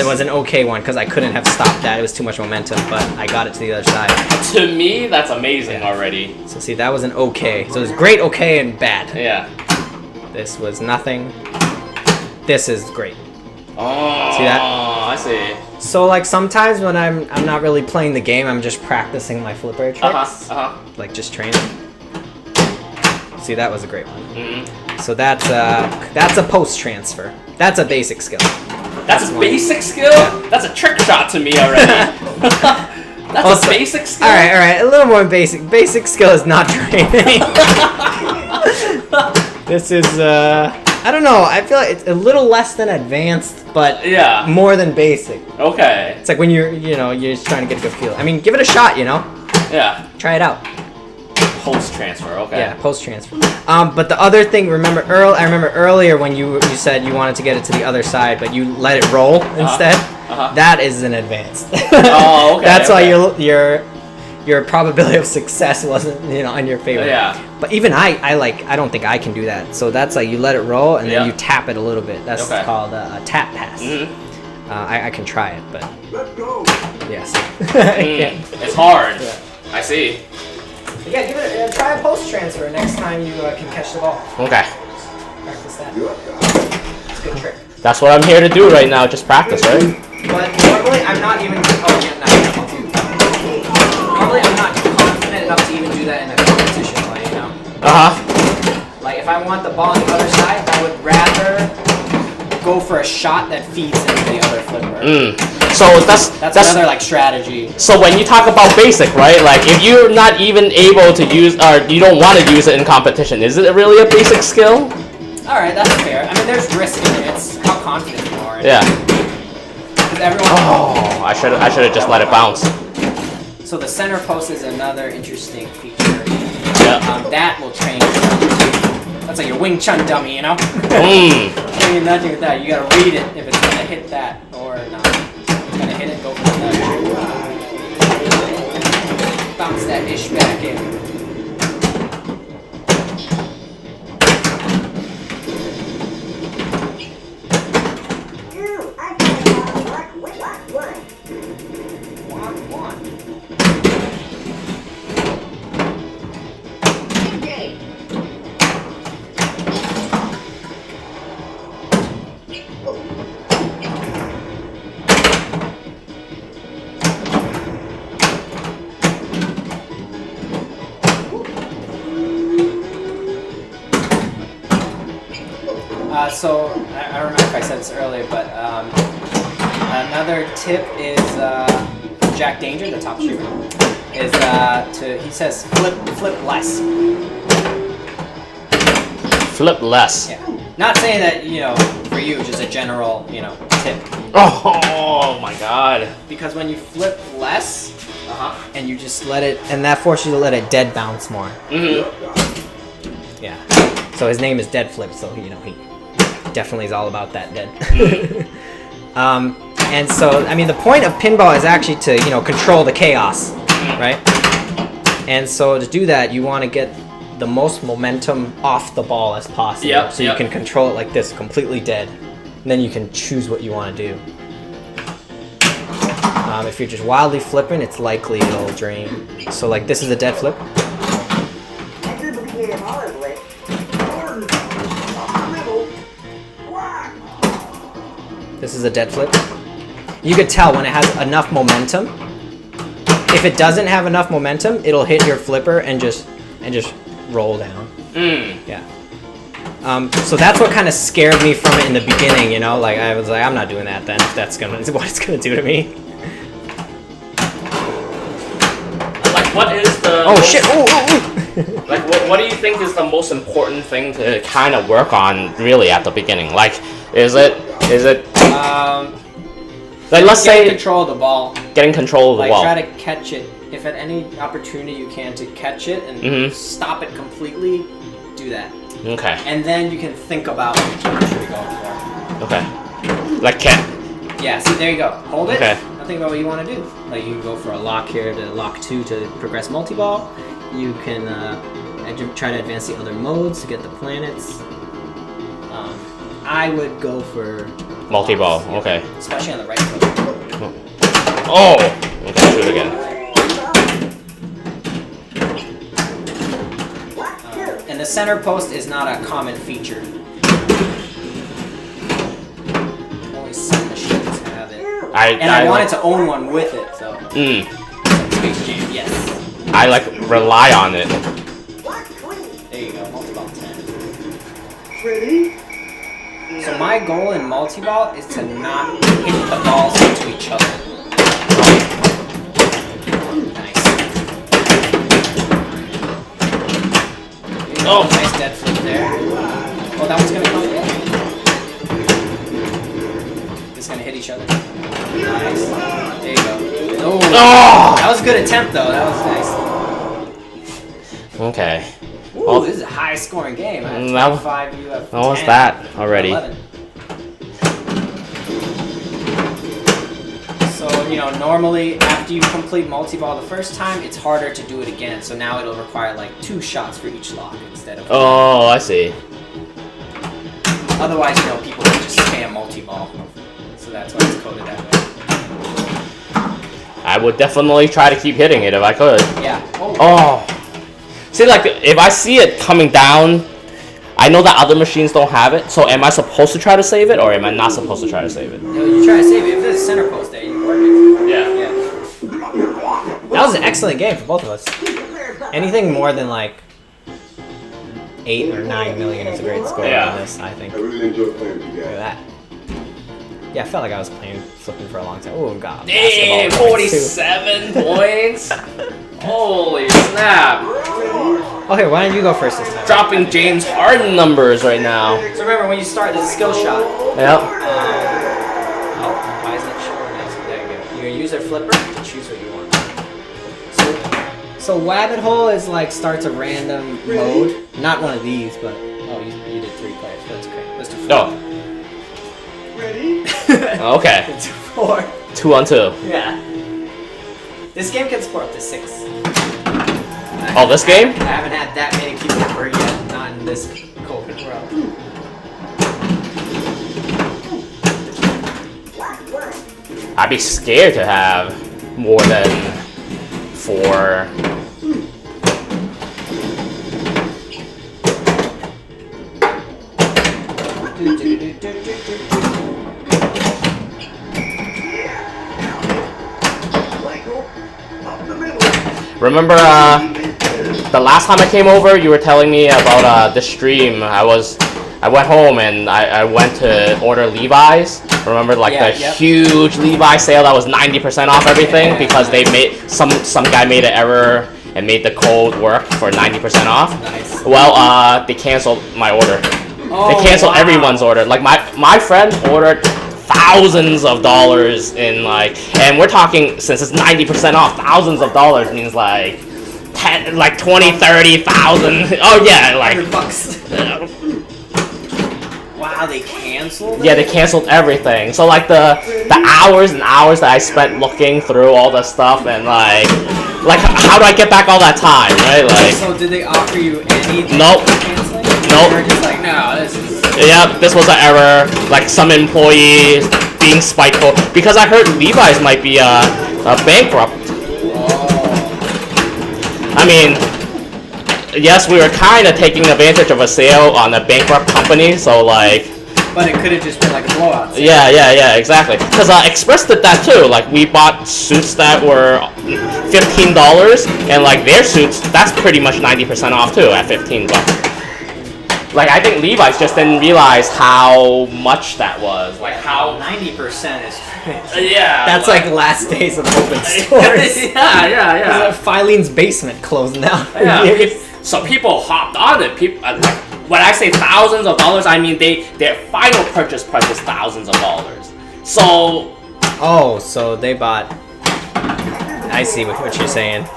was an okay one because I couldn't have stopped that. It was too much momentum, but I got it to the other side.
To me, that's amazing already.
So see, that was an okay. So it was great, okay, and bad.
Yeah.
This was nothing. This is great.
Oh.
See that?
I see.
So like sometimes when I'm not really playing the game, I'm just practicing my flipper tricks. Like just training. See, that was a great one. So that's a post transfer. That's a basic skill.
That's a basic skill?
Yeah.
That's a trick shot to me already. That's a basic skill?
Alright, a little more basic. Basic skill is not training. This is, I don't know, I feel like it's a little less than advanced, but more than basic.
Okay.
It's like when you're just trying to get a good feel. I mean, give it a shot,
Yeah.
Try it out.
Post transfer, okay.
Yeah, post transfer. But the other thing, I remember earlier when you said you wanted to get it to the other side, but you let it roll instead. That is an advanced.
Oh, okay.
That's why your probability of success wasn't in your favor.
Yeah.
But even I don't think I can do that. So that's like you let it roll and then you tap it a little bit. That's called a tap pass. I can try it, but
Let's go.
yes.
It's hard.
Yeah.
I see.
Yeah, give it try a post transfer next time you can catch the ball.
Okay.
Practice that. It's a good trick.
That's what I'm here to do right now, just practice, right?
But normally I'm not even. Normally I'm not confident enough to even do that in a competition play. Like if I want the ball on the other side, I would rather go for a shot that feeds into the other flipper.
So that's
another like strategy.
So when you talk about basic, right? Like if you're not even able to use, or you don't want to use it in competition, is it really a basic skill?
All right, that's fair. I mean, there's risk in it. It's how confident you are.
Yeah.
everyone.
Oh, I should have just let it bounce.
So the center post is another interesting feature.
Yeah.
That will change. That's like your Wing Chun dummy, you know?
Mm.
When you're nudging with that, you gotta read it if it's gonna hit that or not. If it's gonna hit it, go for the nudge. Bounce that ish back in. So, I don't know if I said this earlier, but another tip is Jack Danger, the top shooter, is he says flip less.
Flip less.
Yeah. Not saying that, for you, just a general, tip.
Oh my god.
Because when you flip less, and you just let it, and that forces you to let it dead bounce more.
Mm-hmm.
Yeah. So his name is Dead Flip, so he definitely is all about that dead. And so, I mean, the point of pinball is actually to, control the chaos, right? And so to do that, you want to get the most momentum off the ball as possible.
Yep,
so you can control it like this, completely dead. And then you can choose what you want to do. If you're just wildly flipping, it's likely it'll drain. So like this is a dead flip. This is a dead flip. You could tell when it has enough momentum. If it doesn't have enough momentum, it'll hit your flipper and just roll down. Yeah. So that's what kind of scared me from it in the beginning, Like I was like, I'm not doing that then. If that's what it's gonna do to me.
Like, what is the?
Oh shit! Ooh.
Like, what do you think is the most important thing to kind of work on, really, at the beginning? Like, is it? Like, let's say
getting control of the ball.
Getting control of the ball.
Try to catch it. If at any opportunity you can to catch it and stop it completely, do that.
Okay.
And then you can think about what you're going for.
Okay. Like cat.
Yeah. See, there you go. Hold it.
Okay.
Now think about what you want to do. Like you can go for a lock here to lock 2 to progress multi-ball. You can try to advance the other modes to get the planets. I would go for
multi-ball.
Yeah.
Okay.
Especially on the right foot.
Oh. Okay. Shoot again.
And the center post is not a common feature. Only some machines have it. I wanted to own one with it, so. Space Jam, yes.
I rely on it.
There you go, multi-ball 10.
Ready?
So my goal in multi-ball is to not hit the balls into each other. Nice.
Oh,
nice dead flip there. Oh, that one's gonna come in. It's gonna hit each other. Nice. There you go. Oh, that was a good attempt though. That was nice.
Okay.
Ooh,
Well,
this is a high-scoring game. I have
that
25, you have 10.
What was that already?
11. So, normally after you complete multi-ball the first time, it's harder to do it again. So now it'll require 2 shots for each lock instead of 1.
Oh, I see.
Otherwise, people can just spam multi-ball. So that's why it's coded that way.
I would definitely try to keep hitting it if I could.
Yeah.
Oh. See, if I see it coming down, I know that other machines don't have it, so am I supposed to try to save it, or am I not supposed to try to save it?
No, you try to save it. If there's a center post there, you can work it.
Yeah.
That was an excellent game for both of us. Anything more than 8 or 9 million is a great score on this, I think.
I really enjoy playing with you
Look at
guys.
that. Yeah, I felt like I was flipping for a long time. Oh god.
Hey,
basketball points, too.
47 points! Holy snap!
Okay, why don't you go first this time?
Dropping James Harden numbers right now.
So remember, when you start, there's a skill shot.
Yep.
Oh, why is that showing You're gonna use a flipper to choose what you want. So Wabbit Hole is like starts a random mode. Not one of these, but you did 3 players. But that's okay. Let's do 4.
Oh.
Ready?
Okay.
Let's do 4.
2 on 2.
Yeah. This game can support up to 6.
Oh, this game?
I haven't had that many people over yet. Not in this Copen row.
I'd be scared to have more than 4. Remember the last time I came over, you were telling me about the stream. I went home and I went to order Levi's. Remember the huge Levi's sale that was 90% off everything because they made some guy made an error and made the code work for 90% off.
Nice.
Well, they canceled my order.
Oh,
they canceled everyone's order. Like my friend ordered thousands of dollars in and we're talking, since it's 90% off, thousands of dollars means like 10, like 20, 30,000. Oh yeah, like
$100. Wow, they canceled?
Yeah, they canceled everything. So like the hours and hours that I spent looking through all the stuff and like how do I get back all that time, right? Like,
so did they offer you anything?
Nope.
For canceling?
Nope.
You were just like, no, this is.
Yeah, this was an error. Like some employees being spiteful because I heard Levi's might be a bankrupt. I mean, yes, we were kind of taking advantage of a sale on a bankrupt company, so like.
But it could have just been like a blowout sale.
Yeah, exactly. Because Express did that too. Like we bought suits that were $15, and like their suits, that's pretty much 90% off too at $15. Like I think Levi's just didn't realize how much that was. Like how
90% is.
Yeah.
That's like last days of open stores.
yeah.
Filene's basement closed down.
Yeah. So people hopped on it. People when I say thousands of dollars, I mean their final purchase price was thousands of dollars. So.
Oh, so they bought. I see what you're saying.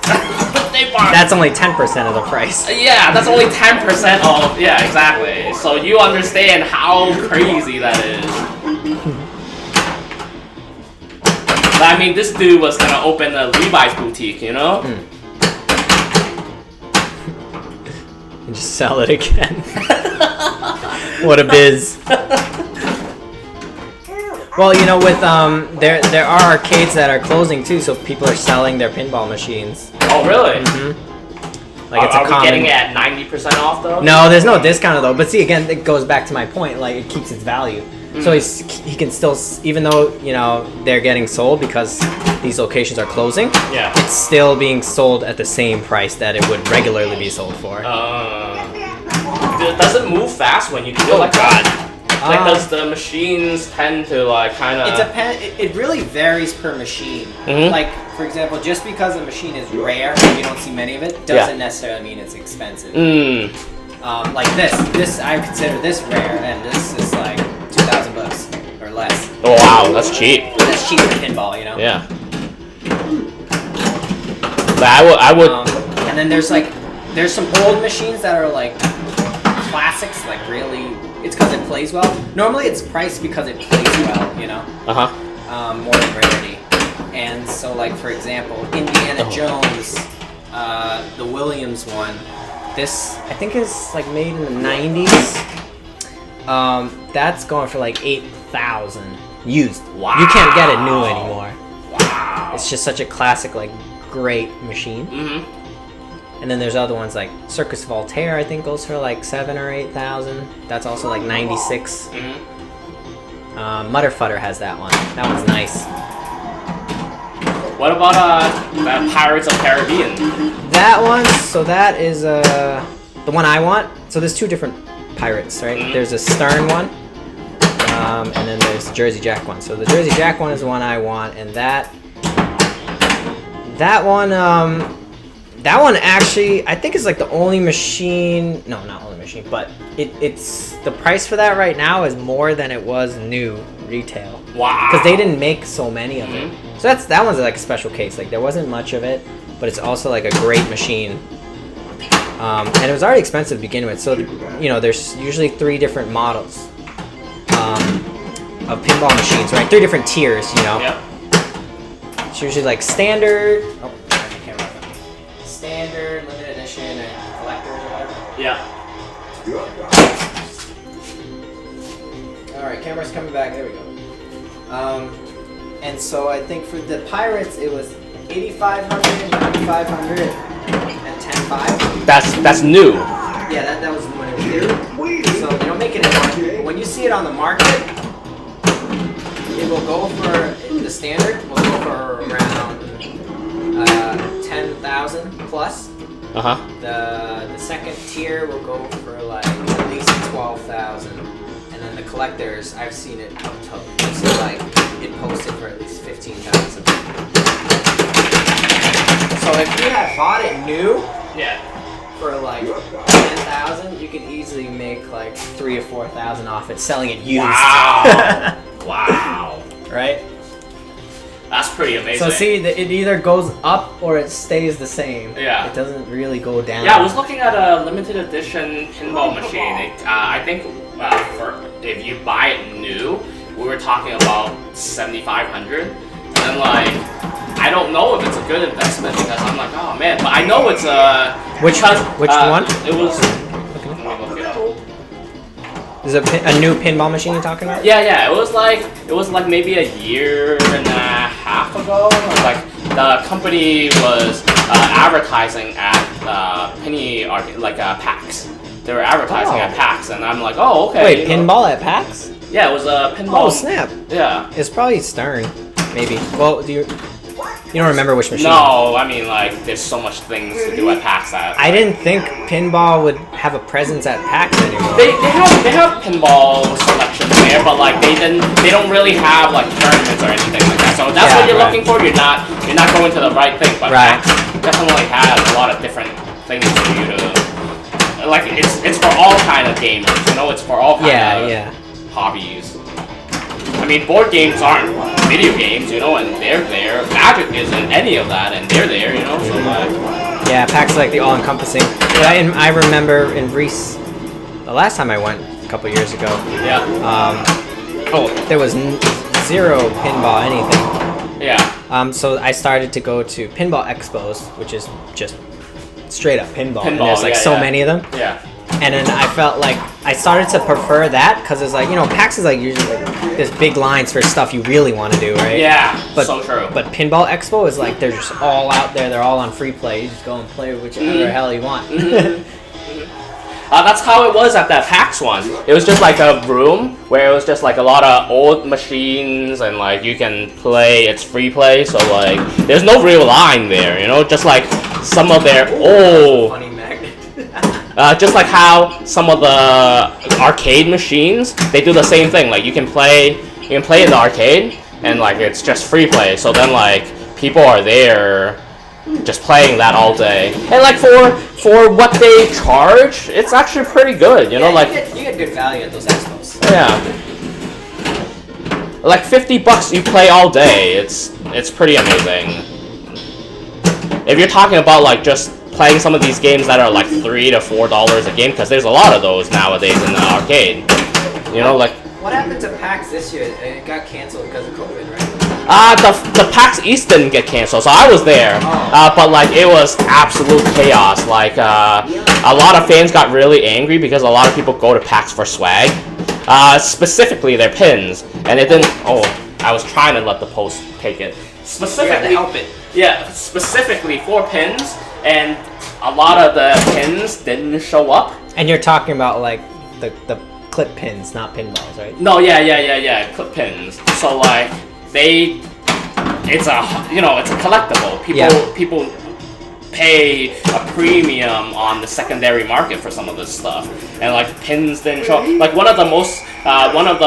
They bought.
That's only 10% of the price.
Yeah, that's only 10% of. Yeah, exactly. So you understand how crazy that is. I mean, this dude was gonna open a Levi's boutique, you know?
And just sell it again. What a biz. Well, you know, with there are arcades that are closing too, so people are selling their pinball machines.
Oh, really?
Mm-hmm. Like it's a
are we
common.
getting it at 90% off though?
No, there's no discount though. But see, again, it goes back to my point. Like it keeps its value. So he can still, even though they're getting sold because these locations are closing. Yeah. It's still being sold at the same price that it would regularly be sold for.
Does it move fast when you do it like that? Like, does the machines tend to like kind of?
It depends. It really varies per machine. Like, for example, just because a machine is rare and you don't see many of it, doesn't necessarily mean it's expensive. Like this I consider this rare, and this is like $2,000 or less.
Oh wow, that's cheap.
That's cheap for pinball, you know.
Yeah. But I would.
And then there's some old machines that are like classics, like really. It's because it plays well. Normally it's priced because it plays well, you know? More than rarity. And so, like, for example, Indiana Jones, the Williams one, this, I think is, like, made in the 90s. That's going for, like, $8,000 used. Wow. You can't get it new anymore. Wow. It's just such a classic, like, great machine. And then there's other ones like Circus Voltaire, I think goes for like $7,000 or $8,000. That's also like 96. Mutterfutter has that one. That one's nice.
What about Pirates of Caribbean?
That one. So that is the one I want. So there's two different pirates, right? There's a Stern one, and then there's the Jersey Jack one. So the Jersey Jack one is the one I want, and that one actually, I think is like the only machine. No, not only machine, but it's the price for that right now is more than it was new retail.
Wow.
Because they didn't make so many of it. So that one's like a special case. Like there wasn't much of it, but it's also like a great machine. And it was already expensive to begin with. So you know, there's usually 3 different models of pinball machines, right? 3 different tiers, you know.
Yep.
It's usually like standard. Oh, standard, limited edition, and collectors or whatever.
Yeah.
All right, camera's coming back. There we go. And so I think for the Pirates it was 8,500, 9,500, and 10,500.
That's new.
Yeah, that was when it was new. So they don't make it anymore. But when you see it on the market, it will go for the standard. Will go for around 10,000 plus. The second tier will go for like at least 12,000, and then the collectors, I've seen it up to like it posted for at least 15,000. So if you had bought it new, for like 10,000, you could easily make like 3,000 or 4,000 off it selling it used.
Wow. Wow.
Right?
That's pretty amazing.
So see, it either goes up or it stays the same.
Yeah.
It doesn't really go down.
Yeah, I was looking at a limited edition pinball machine. I think for if you buy it new, we were talking about 7,500, and then like I don't know if it's a good investment because I'm like, oh man, but I know it's a
which one?
It was. Let me look it up.
Is it a new pinball machine you're talking about?
Yeah. It was like maybe a year and a half ago. Like the company was advertising at penny arcade, like PAX. They were advertising at PAX, and I'm like, oh okay.
Wait, pinball at PAX?
Yeah, it was a pinball.
Oh snap!
Yeah.
It's probably Stern, maybe. Well, you don't remember which machine?
No, I mean like there's so much things to do at PAX that
I didn't think pinball would have a presence at PAX anymore.
they have pinball selections there, but like they don't really have like tournaments or anything like that. So if that's what you're looking for, you're not going to the right thing. But PAX definitely has a lot of different things for you to like. It's for all kind of gamers, you know. It's for all kind of hobbies. I mean, board games aren't video games, you know, and they're there. Magic isn't any of that, and they're there, you know. So like,
yeah, PAX is like the all-encompassing. Yeah, I remember in Greece, the last time I went a couple years ago.
Yeah.
There was zero pinball anything.
Yeah.
So I started to go to pinball expos, which is just straight up pinball. And there's like so many of them.
Yeah.
And then I felt like I started to prefer that because it's like, you know, PAX is like usually like there's big lines for stuff you really want to do, right?
Yeah,
but,
so true.
But Pinball Expo is like they're just all out there. They're all on free play. You just go and play whichever hell you want.
That's how it was at that PAX one. It was just like a room where it was just like a lot of old machines and like you can play. It's free play, so like there's no real line there, you know. Just like some of their
funny magnet.
just like how some of the arcade machines, they do the same thing. Like you can play in the arcade, and like it's just free play. So then like people are there, just playing that all day. And like for what they charge, it's actually pretty good. You know, like
you get good value at those expos.
Yeah. Like $50 you play all day. It's pretty amazing. If you're talking about like just playing some of these games that are like $3 to $4 a game, because there's a lot of those nowadays in the arcade. You know, like.
What happened to PAX this year? It got canceled because of COVID, right?
The PAX East didn't get canceled, so I was there. But like it was absolute chaos. Like a lot of fans got really angry because a lot of people go to PAX for swag, specifically their pins, and it didn't. Oh, I was trying to let the post take it. Specifically,
help it.
Yeah, specifically for pins, and a lot of the pins didn't show up.
And you're talking about like the clip pins, not pinballs, right?
No, yeah, clip pins. So like it's a collectible. People pay a premium on the secondary market for some of this stuff, and like pins didn't show. Like one of the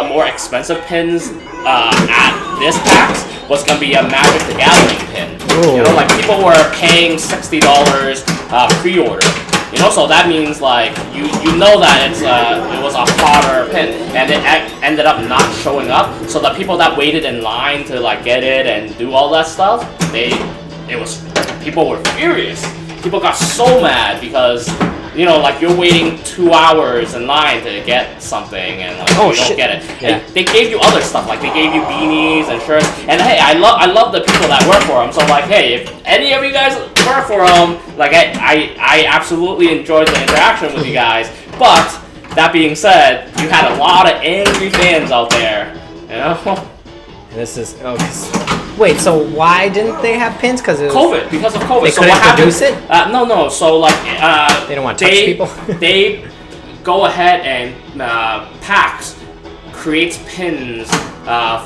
more expensive pins at this PAX was gonna be a Magic the Gathering pin. Ooh. You know, like people were paying $60 pre-order. You You know, so that means like you know that it was a hotter pin, and it ended up not showing up. So the people that waited in line to like get it and do all that stuff, people were furious. People got so mad because, you know, like you're waiting 2 hours in line to get something and like you don't get it.
Yeah.
They gave you other stuff, like they gave you beanies and shirts. And hey, I love the people that work for them. So like, hey, if any of you guys work for them, like I absolutely enjoyed the interaction with you guys. But that being said, you had a lot of angry fans out there, you know.
This is wait. So why didn't they have pins? Because of
COVID.
They
So
couldn't
what happened?
produce it.
No. So like
They don't want to touch people.
They go ahead and PAX creates pins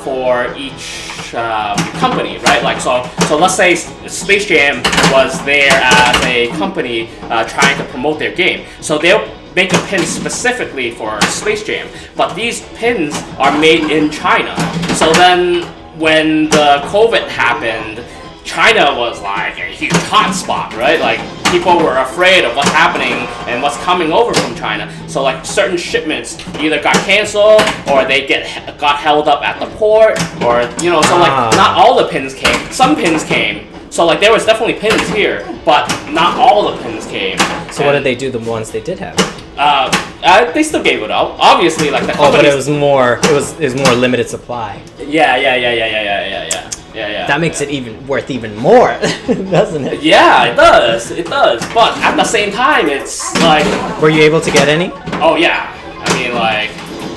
for each company, right? Like so let's say Space Jam was there as a company trying to promote their game. So they'll make a pin specifically for Space Jam, but these pins are made in China. So then when the COVID happened, China was like a huge hotspot, right? Like people were afraid of what's happening and what's coming over from China. So like certain shipments either got canceled or they got held up at the port, or you know, so like not all the pins came. Some pins came. So like there was definitely pins here, but not all the pins came.
So what did they do? The ones they did have?
They still gave it out. Obviously, like the company.
Oh, but it was more limited supply.
Yeah.
That makes it worth even more, doesn't it?
Yeah, it does. It does. But at the same time, it's like.
Were you able to get any?
Oh yeah. I mean, like.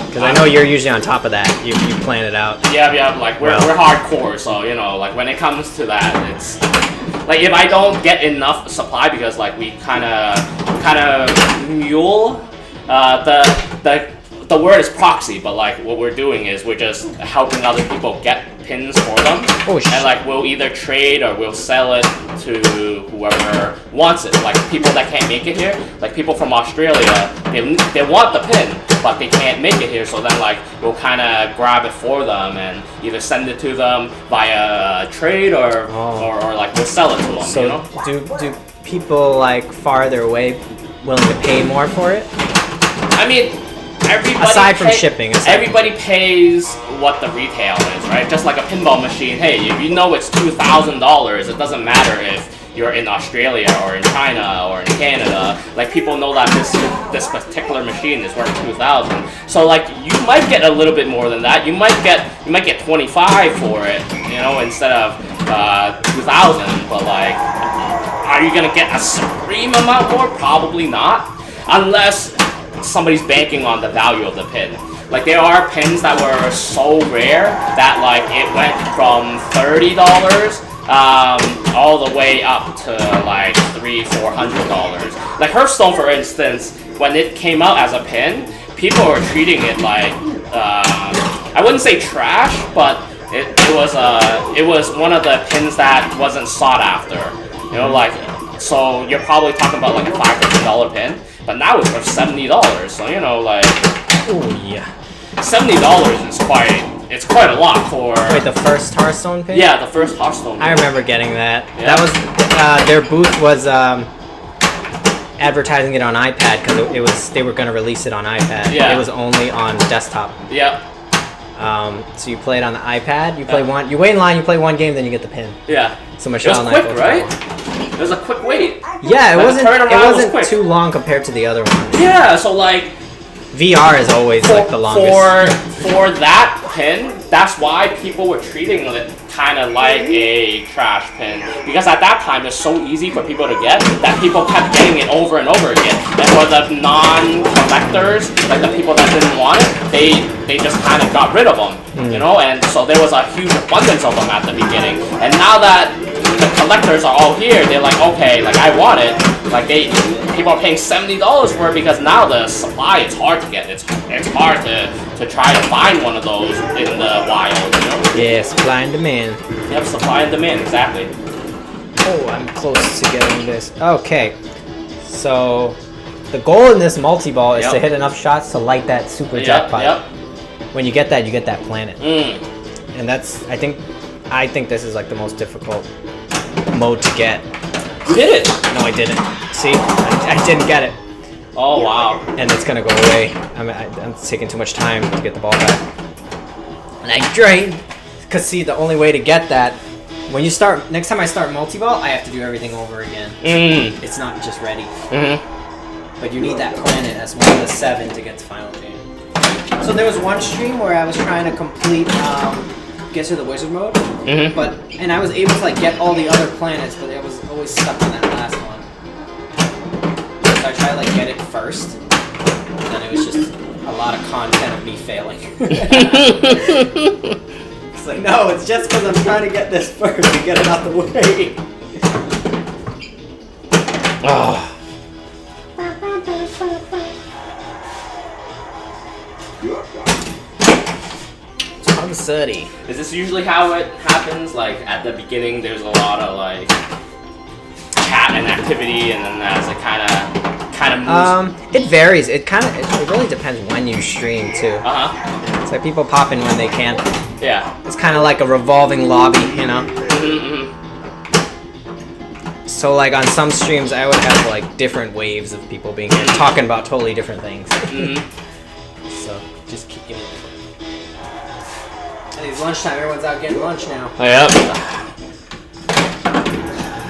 Because I know you're usually on top of that. You plan it out.
Yeah. Like we're hardcore, so you know, like when it comes to that, it's like if I don't get enough supply because like we kind of mule the word is proxy, but like what we're doing is we're just helping other people get pins for them.
Oh shit.
And like we'll either trade or we'll sell it to whoever wants it. Like people that can't make it here, like people from Australia, they want the pin, but they can't make it here. So then like we'll kind of grab it for them and either send it to them via trade or like we'll sell it to them.
So
you know?
do people like farther away willing to pay more for it?
I mean, everybody
aside from shipping,
everybody pays what the retail is, right? Just like a pinball machine. Hey, if you know it's $2,000, it doesn't matter if you're in Australia or in China or in Canada. Like people know that this particular machine is worth $2,000. So like you might get a little bit more than that. You might get 25 for it, you know, instead of 2,000. But like, are you gonna get a supreme amount more? Probably not, unless somebody's banking on the value of the pin. Like there are pins that were so rare that like it went from $30 all the way up to like $300-400. Like Hearthstone, for instance, when it came out as a pin, people were treating it like I wouldn't say trash, but it was one of the pins that wasn't sought after. You know, like so you're probably talking about like a $5 to $10 pin. But now it's worth $70, so you know, like.
Oh yeah.
$70 is quite a lot for.
Wait, the first Hearthstone pin?
Yeah, the first Hearthstone pin.
I remember getting that.
Yeah.
That was their booth was advertising it on iPad because they were gonna release it on iPad.
Yeah.
It was only on desktop.
Yep.
So you play it on the iPad. You play one. You wait in line. You play one game, then you get the pin.
Yeah.
So Michelle
it was
and I
quick,
both
right? It was a quick wait.
Yeah,
Like,
it wasn't too long compared to the other ones.
Yeah, so like
VR is always like the longest.
For that pin, that's why people were treating it kind of like a trash pin, because at that time it's so easy for people to get that people kept getting it over and over again. And for the non-collectors, like the people that didn't want it, they just kind of got rid of them, you know. And so there was a huge abundance of them at the beginning. And now that the collectors are all here, they're like, okay, like I want it. Like people are paying $70 for it because now the supply is hard to get. It's hard to try to find one of those in the wild, you know?
Yeah, supply and demand.
Yep, supply and demand, exactly.
Oh, I'm close to getting this. Okay, so the goal in this multi-ball is to hit enough shots to light that super jackpot.
Yep.
When you get that planet.
Mm.
And that's, I think this is like the most difficult mode to get.
You did it!
No, I didn't. See, I didn't get it,
Oh wow.
and it's gonna go away. I'm taking too much time to get the ball back, and I drain. Cause see, the only way to get that, when you start, next time I start multi-ball, I have to do everything over again. It's not just ready. But you need that planet as one of the 7 to get to final game. So there was one stream where I was trying to complete Guess Who the Wizard mode, and I was able to like get all the other planets, but I was always stuck on that last one. So I tried to like get it first, and then it was just a lot of content of me failing. It's like, no, it's just because I'm trying to get this first and get it out the way.
Oh.
City.
Is this usually how it happens? Like at the beginning, there's a lot of like chat and activity, and then as it kind of moves.
It varies. It really depends when you stream too. It's like people pop in when they can.
Yeah.
It's kind of like a revolving lobby, you know. So like on some streams, I would have like different waves of people being here talking about totally different things. So just keep getting. It's lunchtime. Everyone's out getting lunch now.
Yep.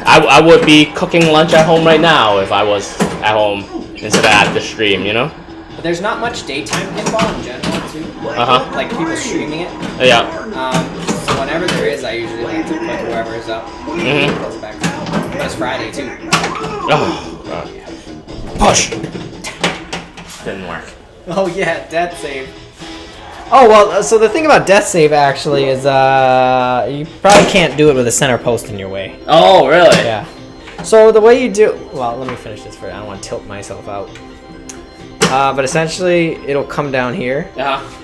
I would be cooking lunch at home right now if I was at home instead of at the stream, you know?
But there's not much daytime pinball in general, too. Like people streaming it.
Yeah.
So whenever there is, I usually like to put whoever is up. Close back. But it's Friday, too.
Oh, God. Push! Didn't work.
Oh, yeah, death save. Oh, well, so the thing about death save, actually, is you probably can't do it with a center post in your way.
Oh, really?
Yeah. So the way you do... Well, let me finish this first. I don't want to tilt myself out. But essentially, it'll come down here.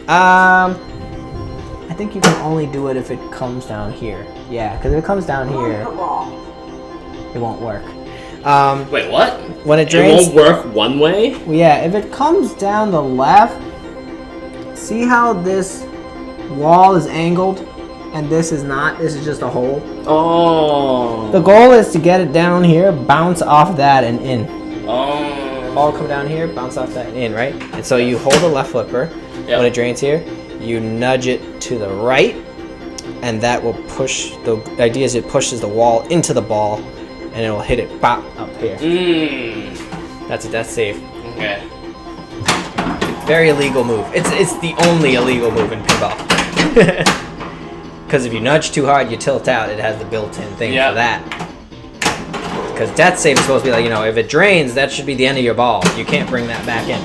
I think you can only do it if it comes down here. Yeah, because if it comes down here, it won't work.
Wait, what?
When it drains...
It won't work one way?
Yeah, if it comes down the left... See how this wall is angled and this is not? This is just a hole.
Oh.
The goal is to get it down here, bounce off that and in.
Oh.
Ball come down here, bounce off that and in, right? And so you hold the left flipper. When it drains here, you nudge it to the right, and that will push. The idea is it pushes the wall into the ball, and it'll hit it bop up here. That's a death save.
Okay.
Very illegal move. It's the only illegal move in pinball. Because if you nudge too hard, you tilt out. It has the built-in thing for that. Because death save is supposed to be like, you know, if it drains, that should be the end of your ball. You can't bring that back in.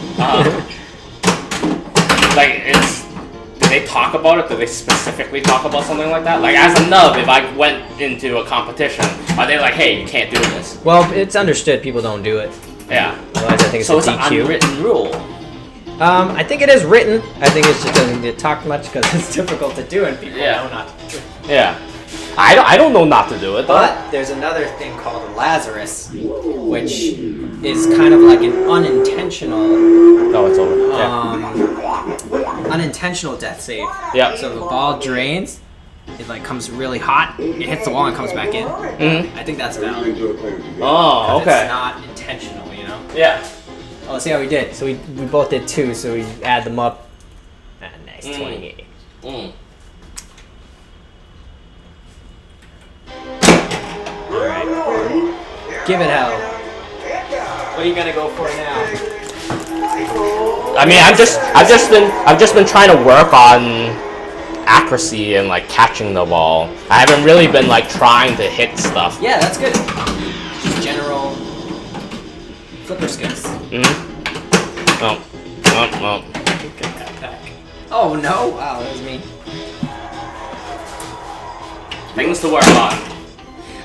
Did they talk about it? Did they specifically talk about something like that? Like, as a nub, if I went into a competition, are they like, hey, you can't do this?
Well, it's understood people don't do it.
Yeah.
Otherwise, I think it's
so
a
it's
DQ.
an unwritten rule.
I think it is written. I think it just doesn't get talked much because it's difficult to do and people know not to do it.
Yeah. I don't know not to do it, though.
But there's another thing called Lazarus, which is kind of like an unintentional...
Oh, it's over.
Unintentional death save.
Yeah.
So the ball drains, it like comes really hot, it hits the wall and comes back in. I think that's valid.
Oh, okay.
It's not intentional, you know?
Yeah.
Oh, let's see how we did. So we both did 2, so we add them up. Nice, 28. Alright. Give it hell. What are you gonna go for now?
I mean, I've just been trying to work on accuracy and like catching the ball. I haven't really been like trying to hit stuff.
Yeah, that's good. Just general flipper skills. Oh no! Wow, that was me.
Things to work on.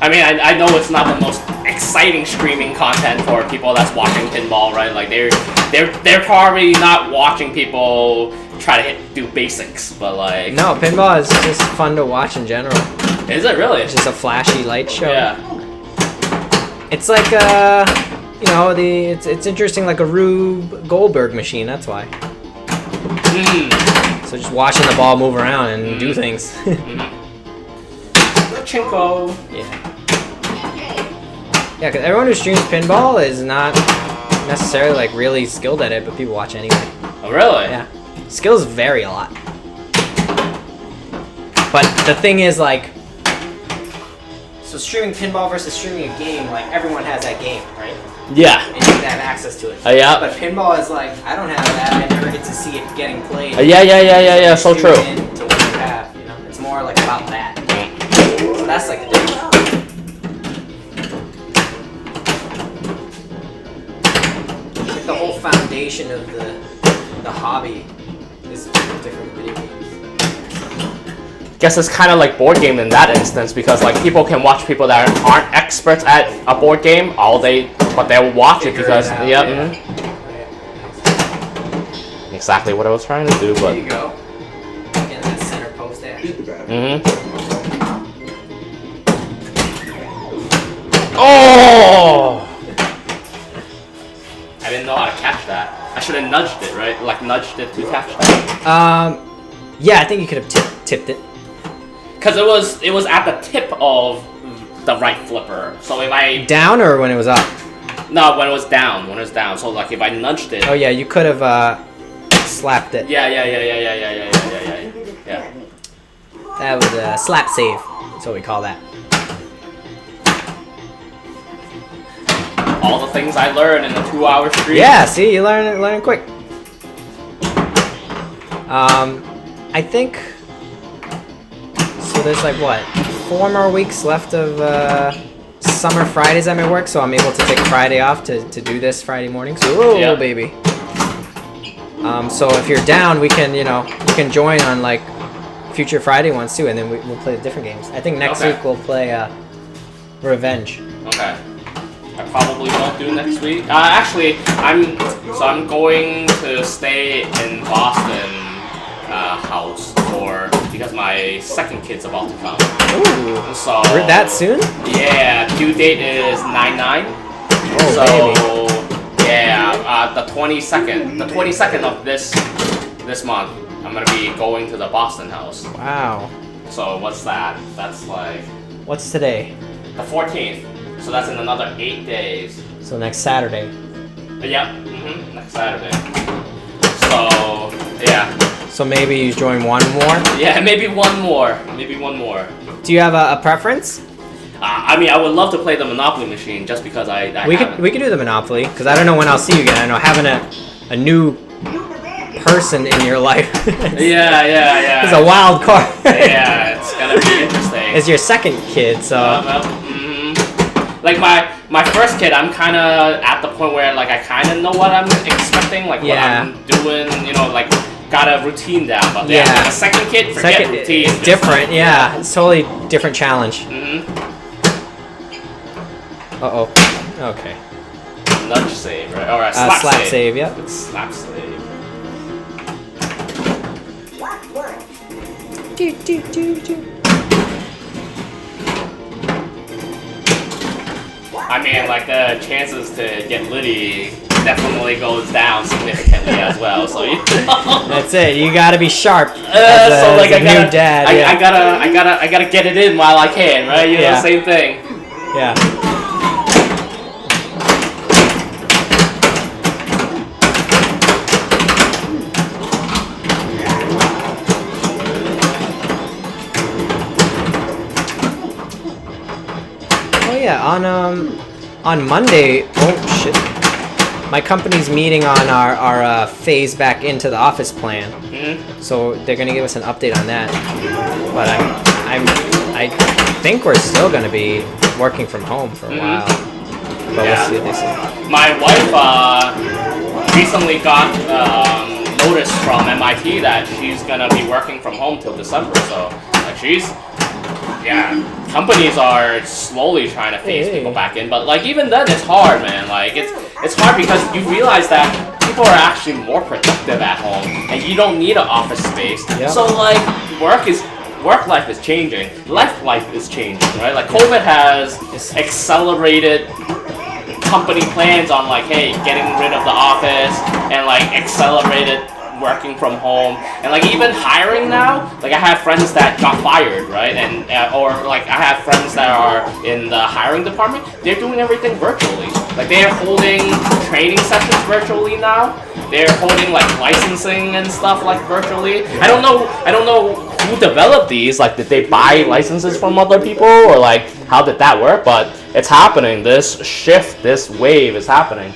I mean, I know it's not the most exciting streaming content for people that's watching pinball, right? Like they're probably not watching people try to do basics, but like
no, pinball is just fun to watch in general.
Is it really?
It's just a flashy light show.
Yeah.
It's like you know, it's interesting like a Rube Goldberg machine. That's why. So just watching the ball move around and do things.
Chinko.
Yeah. Yeah, because everyone who streams pinball is not necessarily like really skilled at it, but people watch anyway.
Oh, really?
Yeah. Skills vary a lot. But the thing is, like, so streaming pinball versus streaming a game, like, everyone has that game, right?
Yeah.
And you can have access to it.
Yeah.
But pinball is like, I don't have that. I never get to see it getting played.
Yeah. So true.
Tune in to what you have, you know? It's more like about that. So that's like the difference. It's like the whole foundation of the hobby is different video games.
Guess it's kind of like board game in that instance because like people can watch people that aren't experts at a board game all day, but they'll watch it because exactly what I was trying to do, but
There you go. Get that center post action.
Oh! I didn't know how to catch that. I should have nudged it, right? Like nudged it to catch that.
Yeah, I think you could have tipped it.
Cause it was at the tip of the right flipper. So if I
Down or when it was up?
no, when it was down, So like if I nudged it.
Oh yeah, you could have slapped it.
Yeah.
That was a slap save. That's what we call that.
All the things I learned in the 2-hour stream.
Yeah, see, you learn it quick. I think so. There's like what, 4 more weeks left of summer Fridays at my work, so I'm able to take Friday off to do this Friday morning. So, whoa, baby. So if you're down, we can, you can join on like future Friday ones too, and then we'll play different games. I think next week we'll play Revenge.
Okay. I probably won't do next week. Actually, I'm going to stay in Boston house because my second kid's about to come.
Ooh.
So
That soon?
Yeah, due date is 9/9.
Oh,
So
baby.
yeah, the 22nd of this month, I'm gonna be going to the Boston house.
Wow.
So what's that? That's like
What's today?
the 14th. So that's in another 8 days.
So next Saturday.
Yep. Next Saturday. So yeah.
So maybe you join one more?
Yeah, maybe one more.
Do you have a preference?
I mean, I would love to play the Monopoly machine just because I
We
haven't.
could do the Monopoly, because I don't know when I'll see you again. I know having a new person in your life
Yeah.
is a wild card.
Yeah, it's gonna be interesting.
It's your second kid, so
Like my first kid, I'm kind of at the point where like I kind of know what I'm expecting, like what I'm doing, like got a routine down. But yeah, like a second kid, forget routine.
It's different, yeah. It's totally different challenge. Uh-oh. Okay.
Nudge save, right? Alright,
Slap save, yep.
It's slap save. I mean, like the chances to get Liddy definitely goes down significantly as well. So
That's it. You gotta be sharp.
so like
I
gotta get it in while I can, right? You know, same thing.
Yeah. Oh yeah, on Monday, oh shit. My company's meeting on our phase back into the office plan. So they're gonna give us an update on that. But I think we're still gonna be working from home for a while. But we'll see what they say.
My wife recently got notice from MIT that she's gonna be working from home till December. So like companies are slowly trying to phase people back in, but like even then it's hard, man. Like it's hard because you realize that people are actually more productive at home and you don't need an office space. So like work life is changing, life is changing, right? Like COVID has accelerated company plans on like, hey, getting rid of the office and like accelerated working from home, and like even hiring now. Like I have friends that got fired, right? And or like I have friends that are in the hiring department. They're doing everything virtually. Like they're holding training sessions virtually now. They're holding like licensing and stuff like virtually. I don't know who developed these. Like did they buy licenses from other people, or like how did that work? But it's happening. This shift, this wave is happening.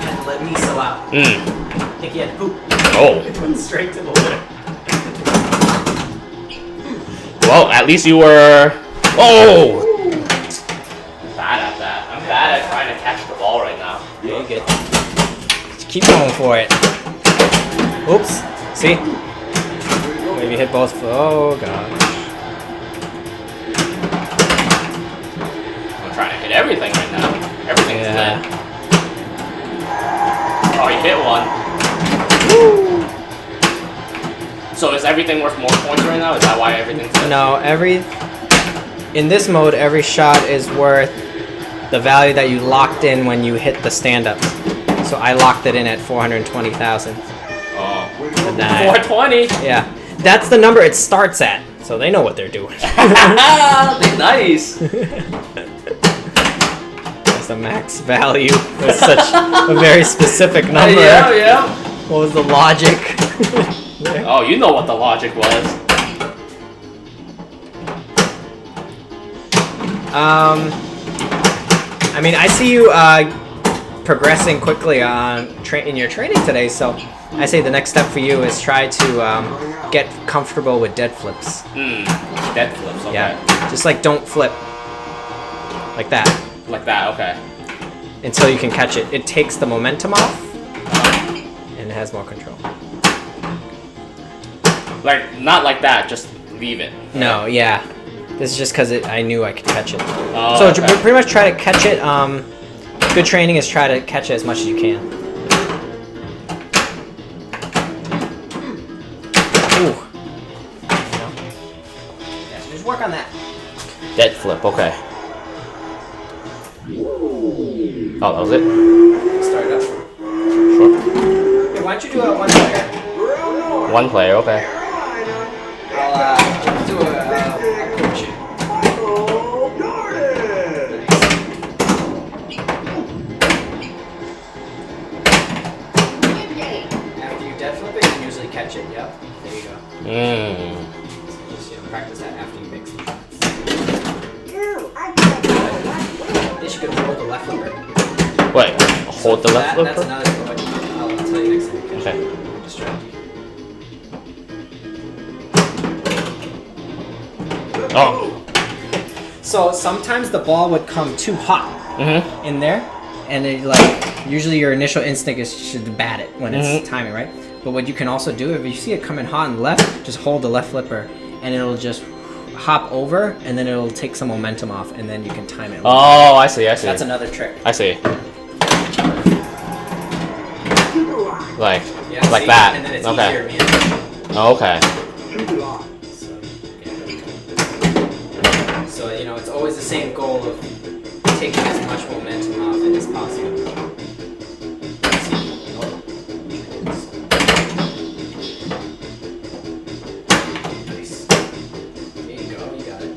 And let me so out. I think he had to poop.
Oh.
It went straight to the litter.
Well, at least you were. Oh. Bad at that. I'm bad at trying to catch the ball right now.
Yeah, you good. Just keep going for it. Oops. See? Maybe hit both. Oh god.
I'm trying to hit everything right now. Everything's
Yeah.
lit. Oh, you hit one.
Woo!
So is everything worth more points right now? Is that why everything's lit?
No, in this mode, every shot is worth the value that you locked in when you hit the stand-up. So I locked it in at 420,000.
Oh.
And then
420.
yeah, that's the number it starts at. So they know what they're doing.
Nice.
That's the max value. It's such a very specific number.
Yeah.
What was the logic?
Oh, you know what the logic was.
I mean, I see you progressing quickly in your training today, so I say the next step for you is try to get comfortable with dead flips.
Dead flips, okay.
Yeah, just like don't flip. Like that.
Like that, okay.
Until you can catch it. It takes the momentum off, and it has more control.
Like, not like that, just leave it.
No, yeah. This is just because I knew I could catch it.
Oh,
so
okay.
pretty much try to catch it. Good training is try to catch it as much as you can. Ooh. Yeah, so just work on that.
Dead flip, okay. Oh, that was it?
Start it up.
Sure.
Hey, why don't you do a one player?
One player, okay.
I'll do a coach. After you dead flip it, you can usually catch it. Yep. There you go. Just practice that after you make some shots. I guess you could hold the left flipper.
Wait, hold the left
That's
flipper?
another thing. I'll tell you next time you catch
Okay.
it. Strategy.
Oh.
So sometimes the ball would come too hot in there, and it, like usually your initial instinct is to bat it when it's timing, right? But what you can also do, if you see it coming hot and left, just hold the left flipper, and it'll just hop over, and then it'll take some momentum off, and then you can time it.
Oh, I see.
That's another trick.
I see. Like,
Yeah,
like
see?
that.
And then it's
Okay.
easier, man.
Okay.
So, it's always the same goal of taking as much momentum off it as possible. Nice. There you go, you got it.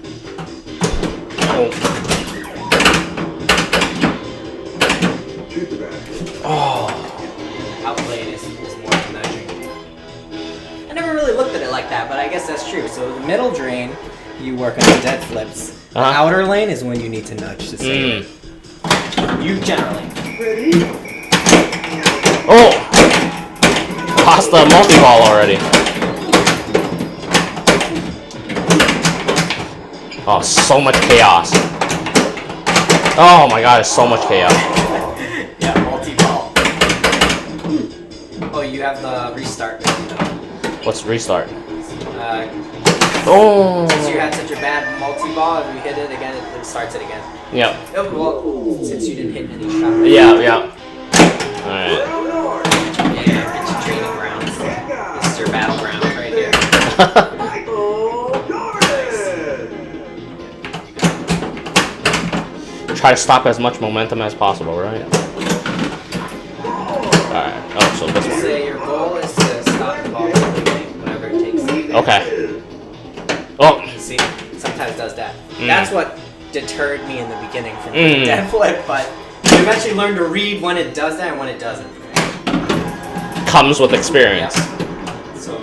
Outplaying is more than nudging. I never really looked at it like that, but I guess that's true. So the middle drain, you work on the dead flips. The outer lane is when you need to nudge to save it. You generally.
Oh! Lost the multi-ball already. Oh, so much chaos. Oh my god, it's so much chaos.
Yeah, multi-ball. Oh, you have the restart.
What's restart?
Oh. Since you had such a bad multi-ball, if you hit it again, it starts it again.
Yep.
Oh, well, since you didn't hit any shot.
Yeah. Alright.
Yeah, get your training grounds. This is your battleground right here.
try to stop as much momentum as possible, right? Alright, oh, so this one.
Say your goal is to stop the ball from moving, whatever it takes.
Okay. Oh.
See, sometimes it does that.
Mm.
That's what deterred me in the beginning from doing dead flip, but you eventually learn to read when it does that and when it doesn't.
Comes with experience.
Yep. So,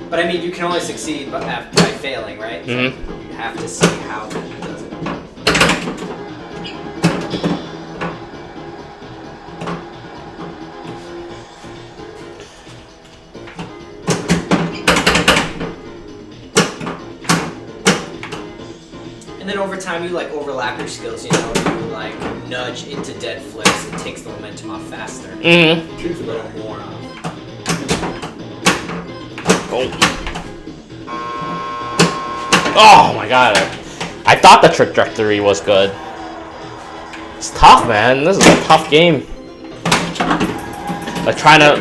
but I mean, you can only succeed by failing, right? So you have to see how it does it. And then over time, you like overlap your skills. You know, you like nudge into dead flips. It takes the momentum off faster. Choose a little more.
Oh my god. I thought the trajectory was good. It's tough, man. This is a tough game. Like trying to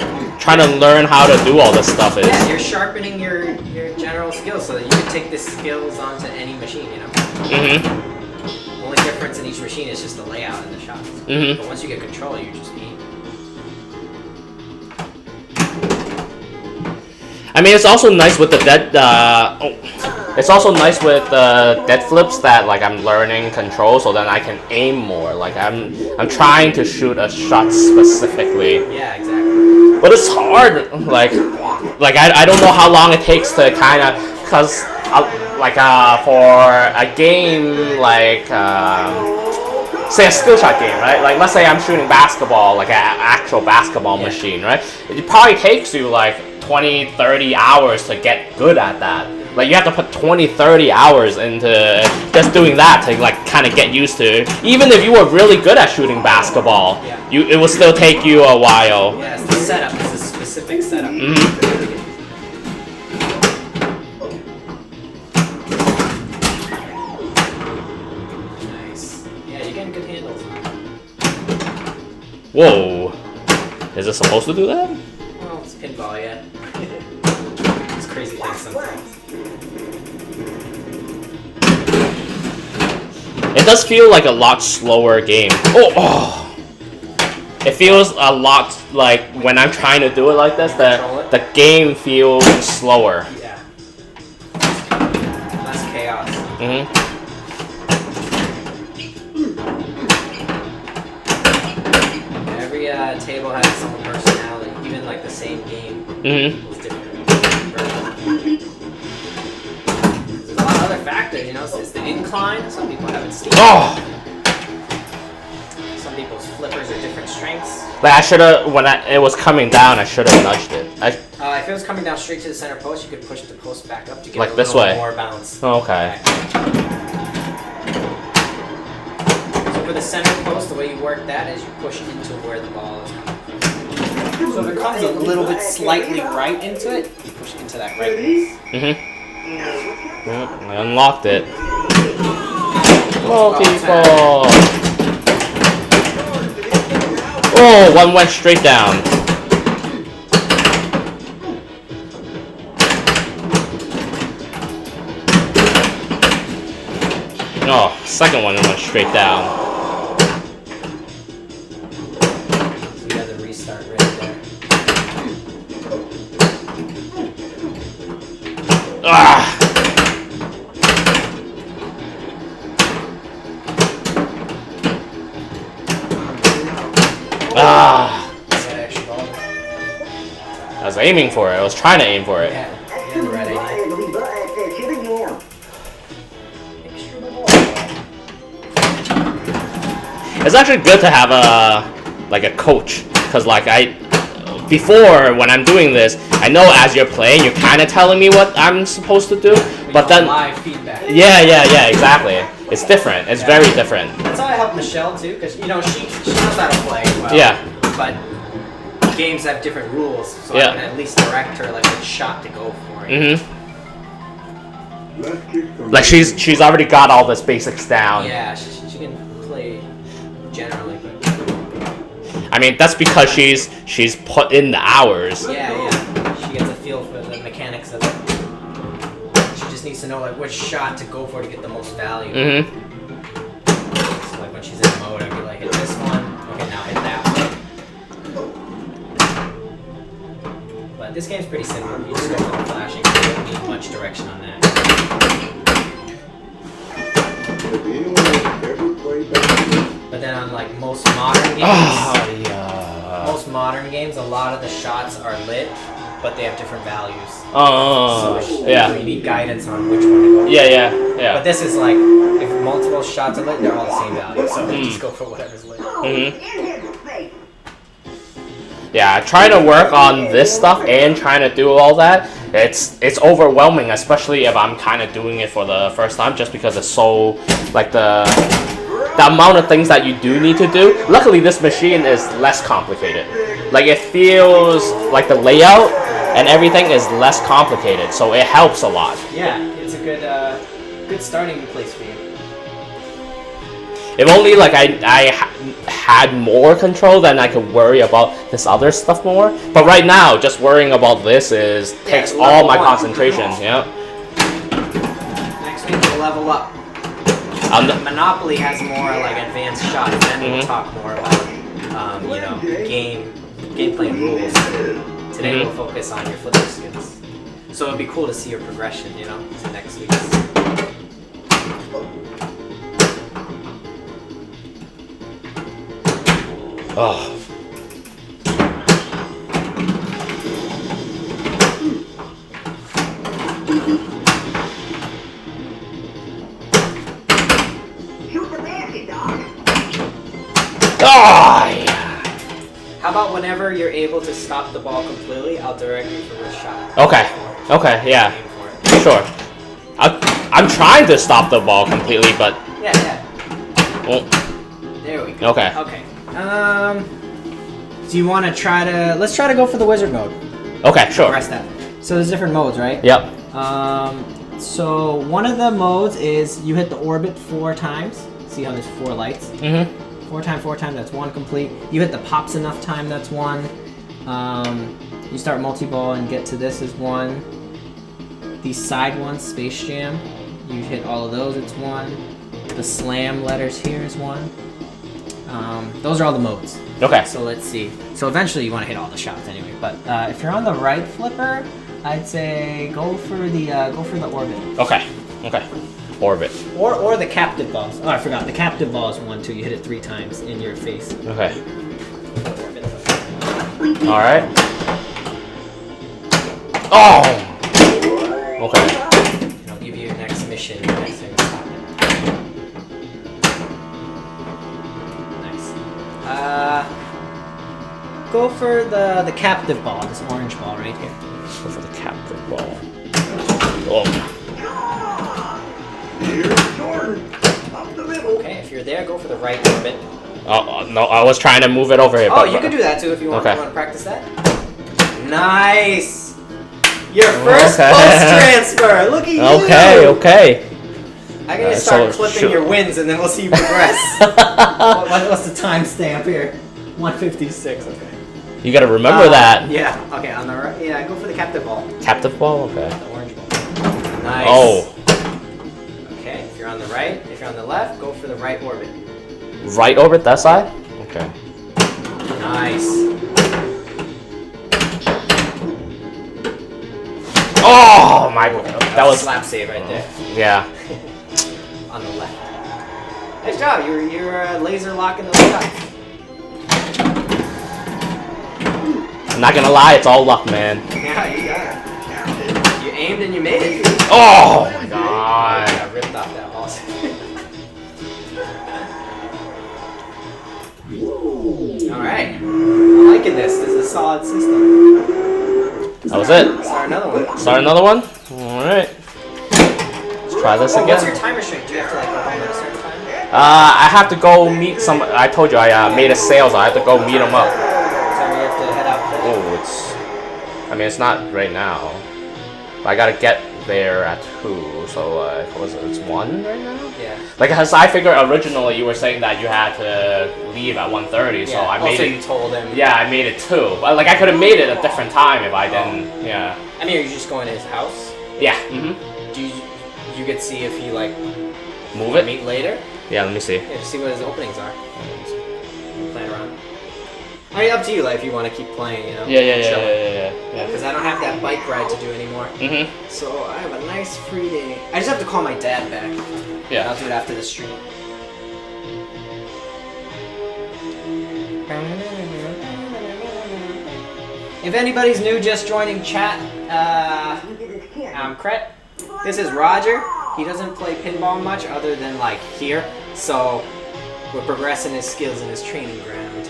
learn how to do all this stuff is.
Yeah, you're sharpening your general skills so that you can take the skills onto any machine, you know? The only difference in each machine is just the layout and the shots. But once you get control, you just eat.
I mean, it's also nice with the dead. It's also nice with dead flips that like I'm learning control, so then I can aim more. Like I'm trying to shoot a shot specifically.
Yeah, exactly.
But it's hard. Like I don't know how long it takes to kind of, cause for a game like say a skill shot game, right? Like let's say I'm shooting basketball, like an actual basketball machine, right? It probably takes you like 20-30 hours to get good at that. Like you have to put 20-30 hours into just doing that to like kind of get used to it. Even if you were really good at shooting basketball, it will still take you a while.
Yeah, it's the setup. It's a specific setup. Nice. Yeah, you're getting good handles.
Whoa. Is it supposed to do that?
Well, it's pinball, yeah. It's crazy things sometimes.
It does feel like a lot slower game. Oh! It feels a lot like when I'm trying to do it like this, the game feels slower.
Yeah. Less chaos. Every table has its own personality. Even like the same game is different. There's a lot of other factors, you know. So it's the incline. Some people have it steep.
Oh!
Some people's flippers are different strengths.
Like I should have, when it was coming down, I should have nudged it.
If it was coming down straight to the center post, you could push the post back up to get
Like
a
this
little
way.
more bounce.
Okay.
So for the center post, the way you work that is you push into where the ball is coming from. So if it comes a little bit slightly right into it, you push into that right place.
I unlocked it. Multi-ball. Oh, one went straight down. Oh, second one went straight down.
So you have the restart right there.
Ah! Ah!
That extra ball.
I was aiming for it. I was trying to aim for it.
Yeah, you had the right idea.
It's actually good to have a coach, because before when I'm doing this, I know as you're playing, you're kind of telling me what I'm supposed to do, but then
live feedback.
yeah, exactly. It's different. It's very different.
That's how I help Michelle too, because you know she knows how to play well.
Yeah.
But games have different rules, so I can at least direct her like which shot to go for.
Like she's already got all the basics down.
Yeah, she can play generally, but
I mean that's because she's put in the hours.
yeah, she gets a feel for the mechanics of it. She just needs to know like which shot to go for to get the most value. So like when when she's in mode, I'd be like, hit this one. Okay, now hit that one. But this game's pretty simple. You just go for the flashing. You don't need much direction on that. But then on like most modern games, most modern games, a lot of the shots are lit, but they have different values. So
yeah.
you need guidance on which one to go.
Yeah.
But this is like, if multiple shots are lit, they're all the same value. So just go for whatever's lit.
Yeah, trying to work on this stuff and trying to do all that, it's overwhelming, especially if I'm kind of doing it for the first time, just because it's so, like, the amount of things that you do need to do. Luckily, this machine is less complicated. Like, it feels like the layout and everything is less complicated, so it helps a lot.
Yeah, it's a good starting place for you.
If only like I had more control, then I could worry about this other stuff more. But right now, just worrying about this takes all my concentration. Yeah.
Next week we'll level up. Monopoly has more like advanced shots. Then we'll talk more about gameplay and rules. Today we'll focus on your flipper skills. So it'd be cool to see your progression, to next week.
Oh.
How about whenever you're able to stop the ball completely, I'll direct you for which shot.
Okay, yeah. Sure. I'm trying to stop the ball completely, but...
Yeah.
Oh.
There we go.
Okay.
Do you want to let's try to go for the wizard mode.
Okay, sure.
Press that. So there's different modes, right?
Yep.
So one of the modes is you hit the orbit 4 times. See how there's 4 lights? 4 times, that's 1 complete. You hit the pops enough time, that's 1. You start multi-ball and get to this is 1. These side ones, Space Jam, you hit all of those, it's 1. The slam letters here is 1. Those are all the modes.
Okay.
So let's see. So eventually you want to hit all the shots anyway. But if you're on the right flipper, I'd say go for the orbit.
Okay. Orbit.
Or the captive balls. Oh, I forgot. The captive ball is 1 too. You hit it 3 times in your face.
Okay. All right. Oh. Okay.
And I'll give you your next mission. Next thing to happen. Nice. Go for the captive ball. This orange ball right here.
Go for the captive ball. Oh.
Okay, if you're there, go for the right orbit.
Oh no, I was trying to move it over here.
Oh, you can do that too if you want.
Okay.
You want to practice that? Nice! Your first post transfer! Look at you!
Okay.
I can just start clipping your wins and then we'll see you progress. What's the timestamp here? 156, okay.
You gotta remember that.
Yeah, okay, on the right. Yeah, go for the captive ball.
Captive ball? Okay.
The orange ball. Nice.
Oh.
Okay, if you're on the right, if you're on the left, go for the right orbit.
Right orbit, that side? Okay.
Nice.
Oh my god. That was
slap save right there.
Yeah.
On the left. Nice job. You're laser locking those shots.
I'm not gonna lie, it's all luck, man.
Yeah, you got it. You aimed and you made it.
Oh my
I
god.
got ripped off that ball. Alright. I'm liking this. This is a solid system.
That was it.
Start another one.
Start another one? Alright. Let's try this again.
What's your time restraint? Do you have to like go home at a certain time?
I have to go meet some. I told you I made a sale, so I have to go meet them up.
So you have to head out.
Oh, it's not right now. I gotta get there at 2, so it's 1 right now?
Yeah.
Like, as I figured originally you were saying that you had to leave at 1:30, so I made
also
it.
you told him.
Yeah, I made it 2. But like I could have made it a different time if I didn't. Yeah.
I mean, are you just going to his house?
Yeah.
Do you get to see if he like
Move it?
meet later?
Yeah, let me see.
Yeah, just see what his openings are. Playing around. I mean, up to you, like, if you want to keep playing, you know?
Yeah.
Because I don't have that bike ride to do anymore. So I have a nice free day. I just have to call my dad back.
Yeah.
I'll do it after the stream. If anybody's new, just joining chat, I'm Kret. This is Roger. He doesn't play pinball much other than like here, so we're progressing his skills in his training ground.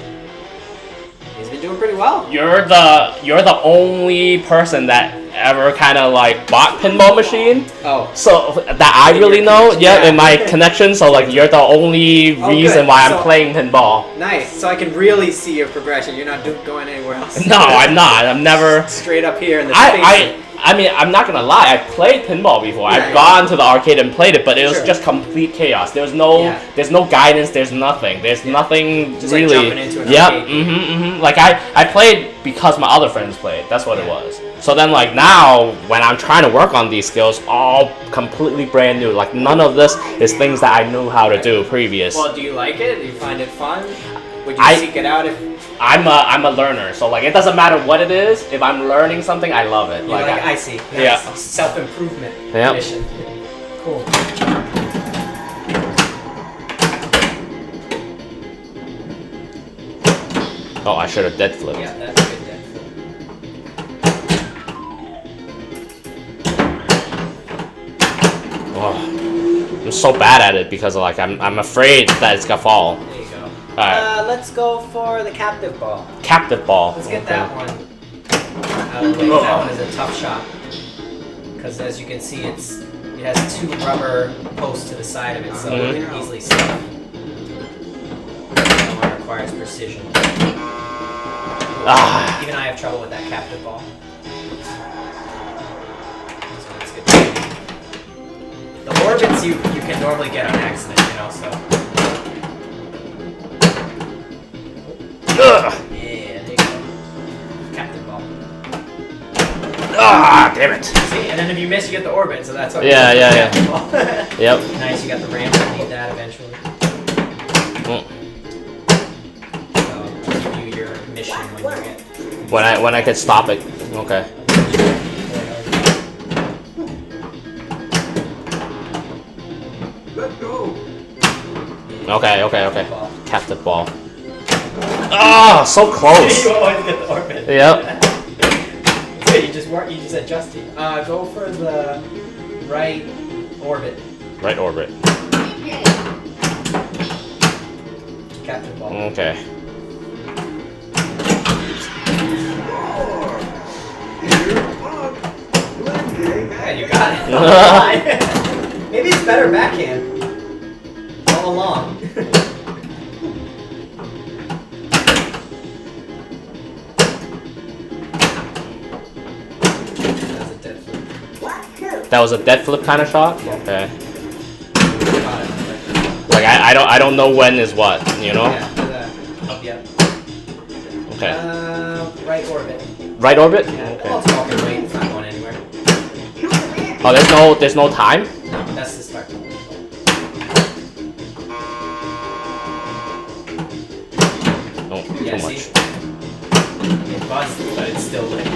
He's been doing pretty well.
You're the only person that ever kind of like bought pinball machine.
Oh.
So that I really know,
yeah.
in my connection. So like you're the only reason why I'm playing pinball.
Nice. So I can really see your progression. You're not going anywhere else.
No, I'm not. I'm never
straight up here in the space.
I mean, I'm not gonna lie. I played pinball before.
Yeah,
I've gone to the arcade and played it, but it was
Sure.
just complete chaos. There's no guidance. There's nothing. There's nothing
Just
really.
like jumping into an
Yep.
arcade.
Like I played because my other friends played. That's what it was. So then like now when I'm trying to work on these skills, all completely brand new. Like none of this is things that I knew how to do previous.
Well, do you like it? Do you find it fun? Would you seek it out if?
I'm a learner, so like it doesn't matter what it is. If I'm learning something, I love it.
I see. Nice.
Yeah.
Self-improvement
Yep.
mission. Cool.
Oh, I should have dead flipped.
Yeah, that's a good dead flip.
Oh, I'm so bad at it because like I'm afraid that it's gonna fall.
There you go.
Alright.
Let's go for the captive ball.
Captive ball.
Let's get that one out of the way. That one is a tough shot. Because as you can see, it has two rubber posts to the side of it, so it can easily stuff. That one requires precision. Even I have trouble with that captive ball. So let's get the orbits you can normally get on accident, you know, so. Yeah, there you go. Captain ball.
Damn it.
See, and then if you miss, you get the orbit, so that's what.
Yeah. Yep.
Nice, you got the ramp. You need that eventually. So I'll give you your mission when you get.
When I could stop it. Okay.
Let's go.
Okay. Captive ball. Oh, so close.
You always get the orbit.
Yep.
So you just adjust it. Go for the right orbit.
Right orbit.
Captain ball.
Okay.
Yeah, you got it. Maybe it's better backhand. All along.
That was a dead flip kind of shot? Okay. Like I don't know when is what, you know?
Yeah.
Okay.
Right orbit.
Right orbit?
Yeah.
Okay.
Well, it's walking right. It's not going anywhere.
Oh, there's no time?
No, that's the start.
No,
Yeah,
too
see?
much.
It buzzed, but it's still lit.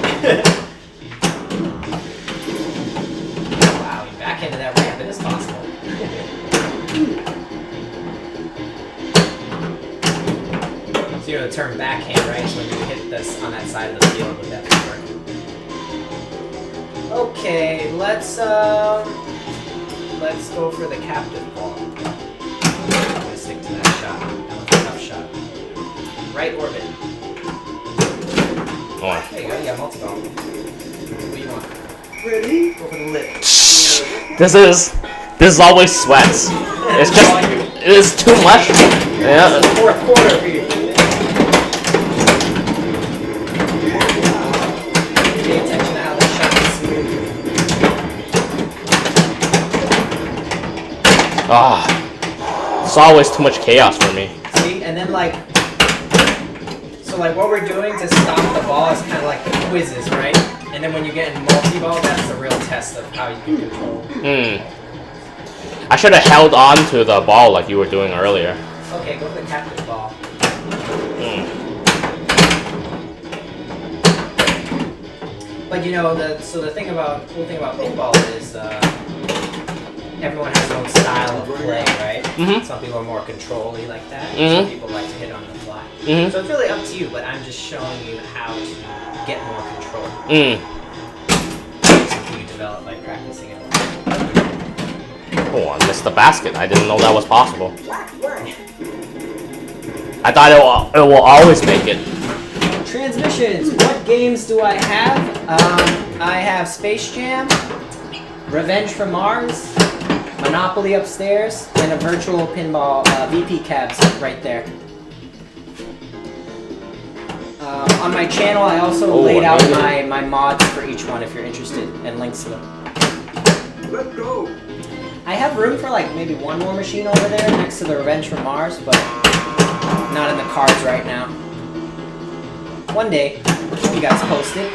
Wow, you back into that ramp. It is possible. So you know the term backhand, right? So when you hit this on that side of the field with that work. Okay, let's go for the captive ball. I'm gonna stick to that shot. That was a tough shot. Right orbit.
Oh.
There you go, you got multi-ball. What do you want?
Ready?
Go for the lip.
This is always sweats. It's too much. Yeah.
Fourth quarter for you. Pay attention to how the shot is smooth.
It's always too much chaos for me.
See, and then so what we're doing to stop the ball is kind of like the quizzes, right? And then when you get in multi-ball, that's the real test of how you can control.
I should have held on to the ball like you were doing earlier.
Okay, go for the captain ball. But you know, the cool thing about pinball is everyone has their own style of play, right? Some people are more control-y like that. Some people like to hit on the fly. So it's really up to you, but I'm just showing you how to get more control. Something you develop by practicing it.
Oh, I missed the basket. I didn't know that was possible. I thought it will always make it.
Transmissions. What games do I have? I have Space Jam, Revenge from Mars, Monopoly upstairs, and a virtual pinball VP cabs right there. On my channel, I also laid out my mods for each one if you're interested, and links to them.
Let's go.
I have room for like maybe one more machine over there next to the Revenge from Mars, but not in the cards right now. One day, we'll keep you guys posted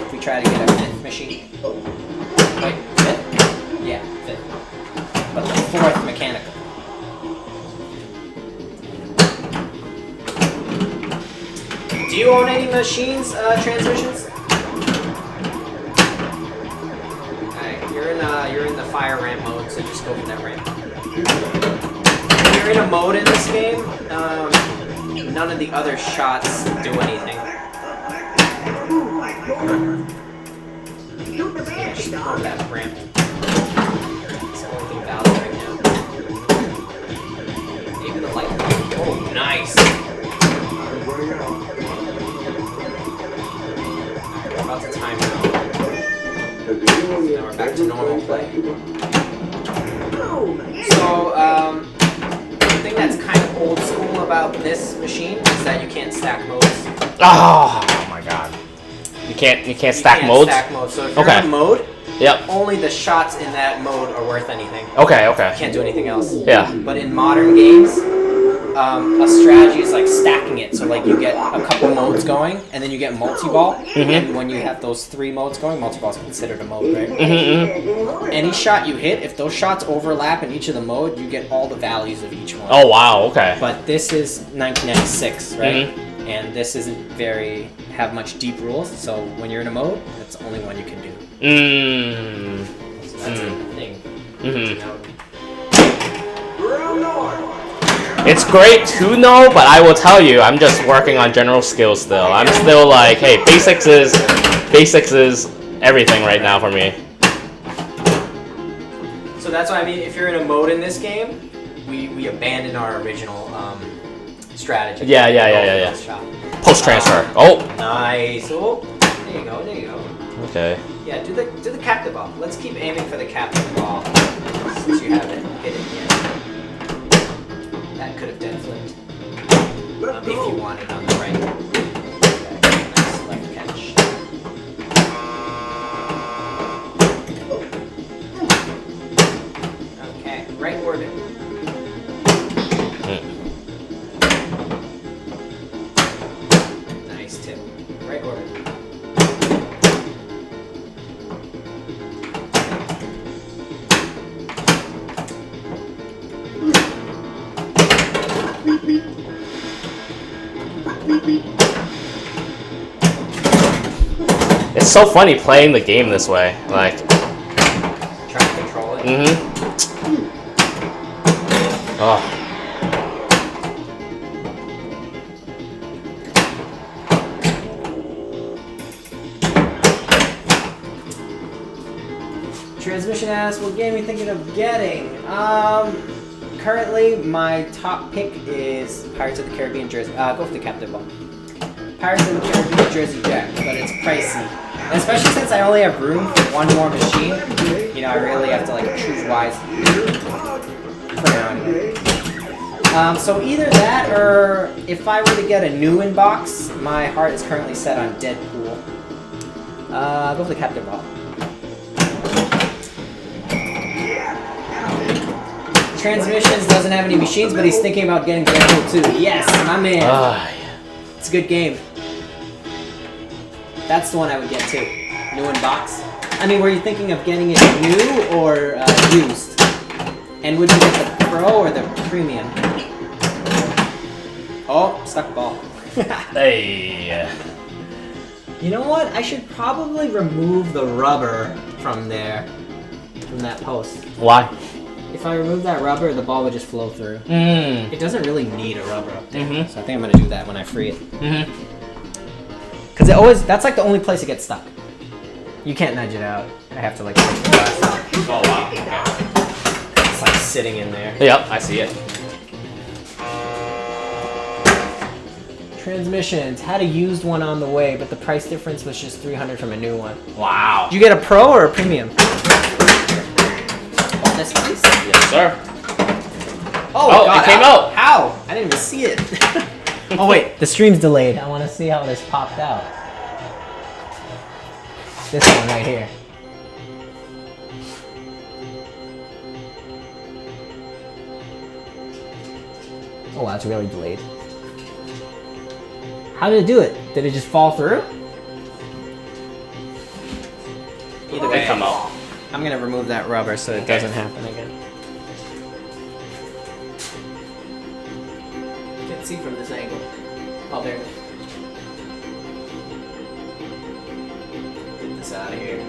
if we try to get a 5th machine. Wait, 5th? Yeah, 5th. But the 4th mechanical. Do you own any machines, transmissions? Alright, you're in the fire ramp mode, so just go for that ramp. If you're in a mode in this game, none of the other shots do anything. Yeah, just go for that ramp. It's the only thing valid right now. Even the light. Oh, nice! We're about to time it out. Now we're back to normal play. So, the thing that's kind of old school about this machine is that you can't stack modes.
Oh my god. You can't stack modes?
Stack modes. So if you're in a mode, only the shots in that mode are worth anything.
Okay.
You can't do anything else.
Yeah.
But in modern games, a strategy is like stacking it. So like you get a couple modes going, and then you get multi-ball. And when you have those 3 modes going, multi-ball is considered a mode, right? Any shot you hit, if those shots overlap in each of the mode, you get all the values of each one.
Oh wow, okay.
But this is 1996, right? And this isn't have much deep rules. So when you're in a mode, that's the only one you can do. So that's the thing.
It's great to know, but I will tell you, I'm just working on general skills still. I'm still like, hey, basics is everything right now for me.
So that's why I mean, if you're in a mode in this game, we abandon our original strategy.
Yeah. Post transfer. Oh.
Nice. Oh, there you go.
Okay.
Yeah, do the captain ball. Let's keep aiming for the captain ball since you haven't hit it yet. That could have dead flipped. If you want it on the right. Nice left catch. Okay, right orbit. Nice tip. Right orbit.
It's so funny playing the game this way. Like,
Try to control it.
Oh.
Transmission asks, what game are you thinking of getting? Currently, my top pick is Pirates of the Caribbean Jersey. Go for the captain ball. Pirates of the Caribbean Jersey Jack, but it's pricey. And especially since I only have room for one more machine, you know, I really have to like choose wisely. For now, anyway. So either that, or if I were to get a new inbox, my heart is currently set on Deadpool. Go for the captain ball. Transmissions doesn't have any machines, but he's thinking about getting Deadpool 2. Yes, my man. It's a good game. That's the one I would get too. New in box. I mean, were you thinking of getting it new or used? And would you get the Pro or the Premium? Oh, stuck ball.
Hey.
You know what? I should probably remove the rubber from there, from that post.
Why?
If I remove that rubber, the ball would just flow through.
Mm.
It doesn't really need a rubber up there,
Mhm.
so I think I'm gonna do that when I free it.
Mm-hmm.
Cause it always, that's like the only place it gets stuck. You can't nudge it out. I have to like take the glass out.
Oh wow. Okay.
It's like sitting in there.
Yep, I see it.
Transmissions, had a used one on the way, but the price difference was just $300 from a new one.
Wow.
Did you get a Pro or a Premium? Oh, that's nice.
Yes, sir.
Oh,
Oh,
God,
it came out.
How? I didn't even see it. Oh wait, the stream's delayed. I want to see how this popped out. This one right here. Oh, wow, it's really delayed. How did it do it? Did it just fall through? Either
They come out.
I'm gonna remove that rubber so it doesn't happen again. Can't see from this angle. Oh, there it is. Get this out of here.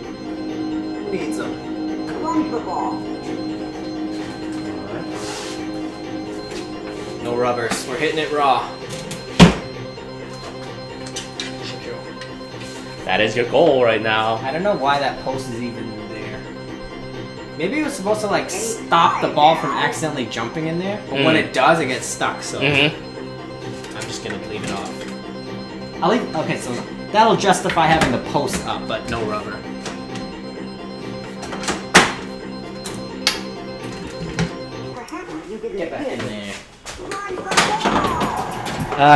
Need some. No rubbers. We're hitting it raw.
That is your goal right now.
I don't know why that post is even there. Maybe it was supposed to like stop the ball from accidentally jumping in there, but when it does, it gets stuck. So
Mm-hmm.
I'm just gonna leave it off. I'll leave. Okay, so that'll justify having the post up, but no rubber. Get back in there.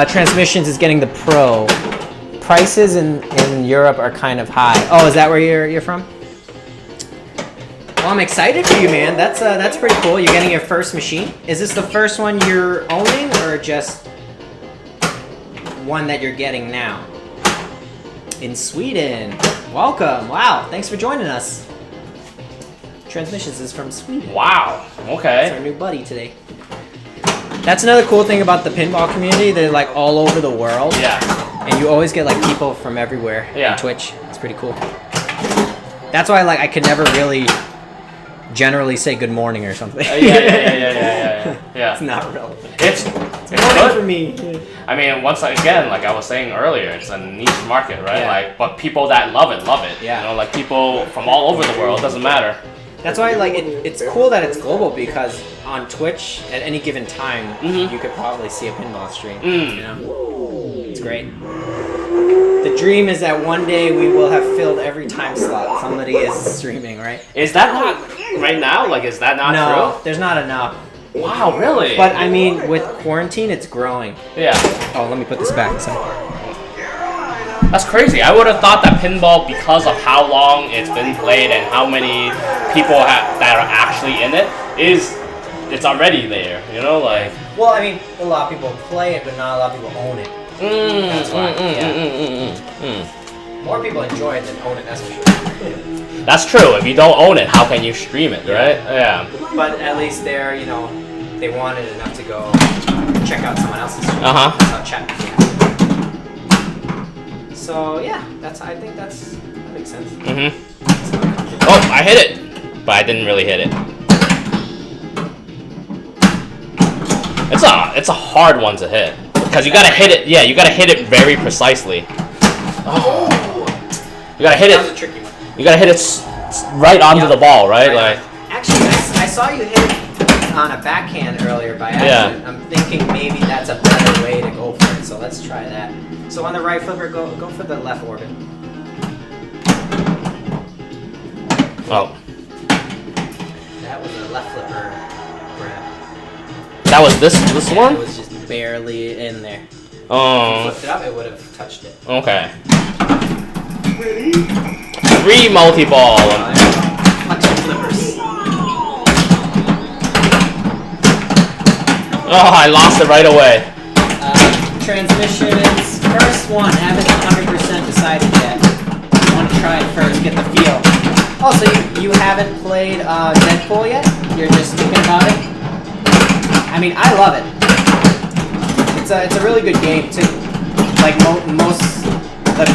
Transmissions is getting the Pro. Prices in Europe are kind of high. Oh, is that where you're from? Well, I'm excited for you, man. That's pretty cool. You're getting your first machine. Is this the first one you're owning, or just one that you're getting now? In Sweden. Welcome. Wow. Thanks for joining us. Transmissions is from Sweden.
Wow.
That's our
Okay.
new buddy today. That's another cool thing about the pinball community. They're like all over the world.
Yeah.
And you always get like people from everywhere
Yeah.
on Twitch. It's pretty cool. That's why like I could never really generally say good morning or something.
Yeah.
It's not relevant.
It's
Morning
good.
for me.
I mean, once again, like I was saying earlier, it's a niche market, right?
Yeah.
Like, but people that love it.
Yeah.
You know, like people from all over the world. Doesn't matter.
That's why like it's cool that it's global, because on Twitch at any given time you could probably see a pinball stream. You know? It's great. The dream is that one day we will have filled every time slot. Somebody is streaming, right?
Is that not right now? Like, is that not
No, there's not enough.
true? Wow, really?
But I mean, with quarantine, it's growing.
yeah,
Oh, let me put this back. So.
that's crazy. I would have thought that pinball, because of how long it's been played and how many people that are actually in it, it's already there. You know, like.
Well, I mean, a lot of people play it, but not a lot of people own it. That's why. More people enjoy it than own it. That's for sure.
That's true. If you don't own it, how can you stream it, right? Yeah.
But at least they're, you know, they want it enough to go check out someone else's stream.
Uh-huh.
That's how chat began. So yeah, I think that makes sense.
Mm-hmm. Oh, I hit it, but I didn't really hit it. It's a hard one to hit, because you gotta hit it. Yeah, you gotta hit it very precisely. Oh. You gotta hit
That was a
it.
tricky one.
You gotta hit it right onto the ball, right? Like.
Actually, I saw you hit it on a backhand earlier by accident.
Yeah.
I'm thinking maybe that's a better way to go for it. So let's try that. So on the right flipper, go for the left orbit.
Oh,
That was a left flipper grab.
that was this
Yeah,
one.
it was just barely in there. If you
Oh,
flipped it up, it would have touched it.
okay. 3 multi-ball.
Flexion flippers.
Oh, I lost it right away.
Transmissions, first one, haven't 100% decided yet. I want to try it first, get the feel. Oh, so you haven't played Deadpool yet? you're just thinking about it. I mean, I love it. It's a really good game too. Like most the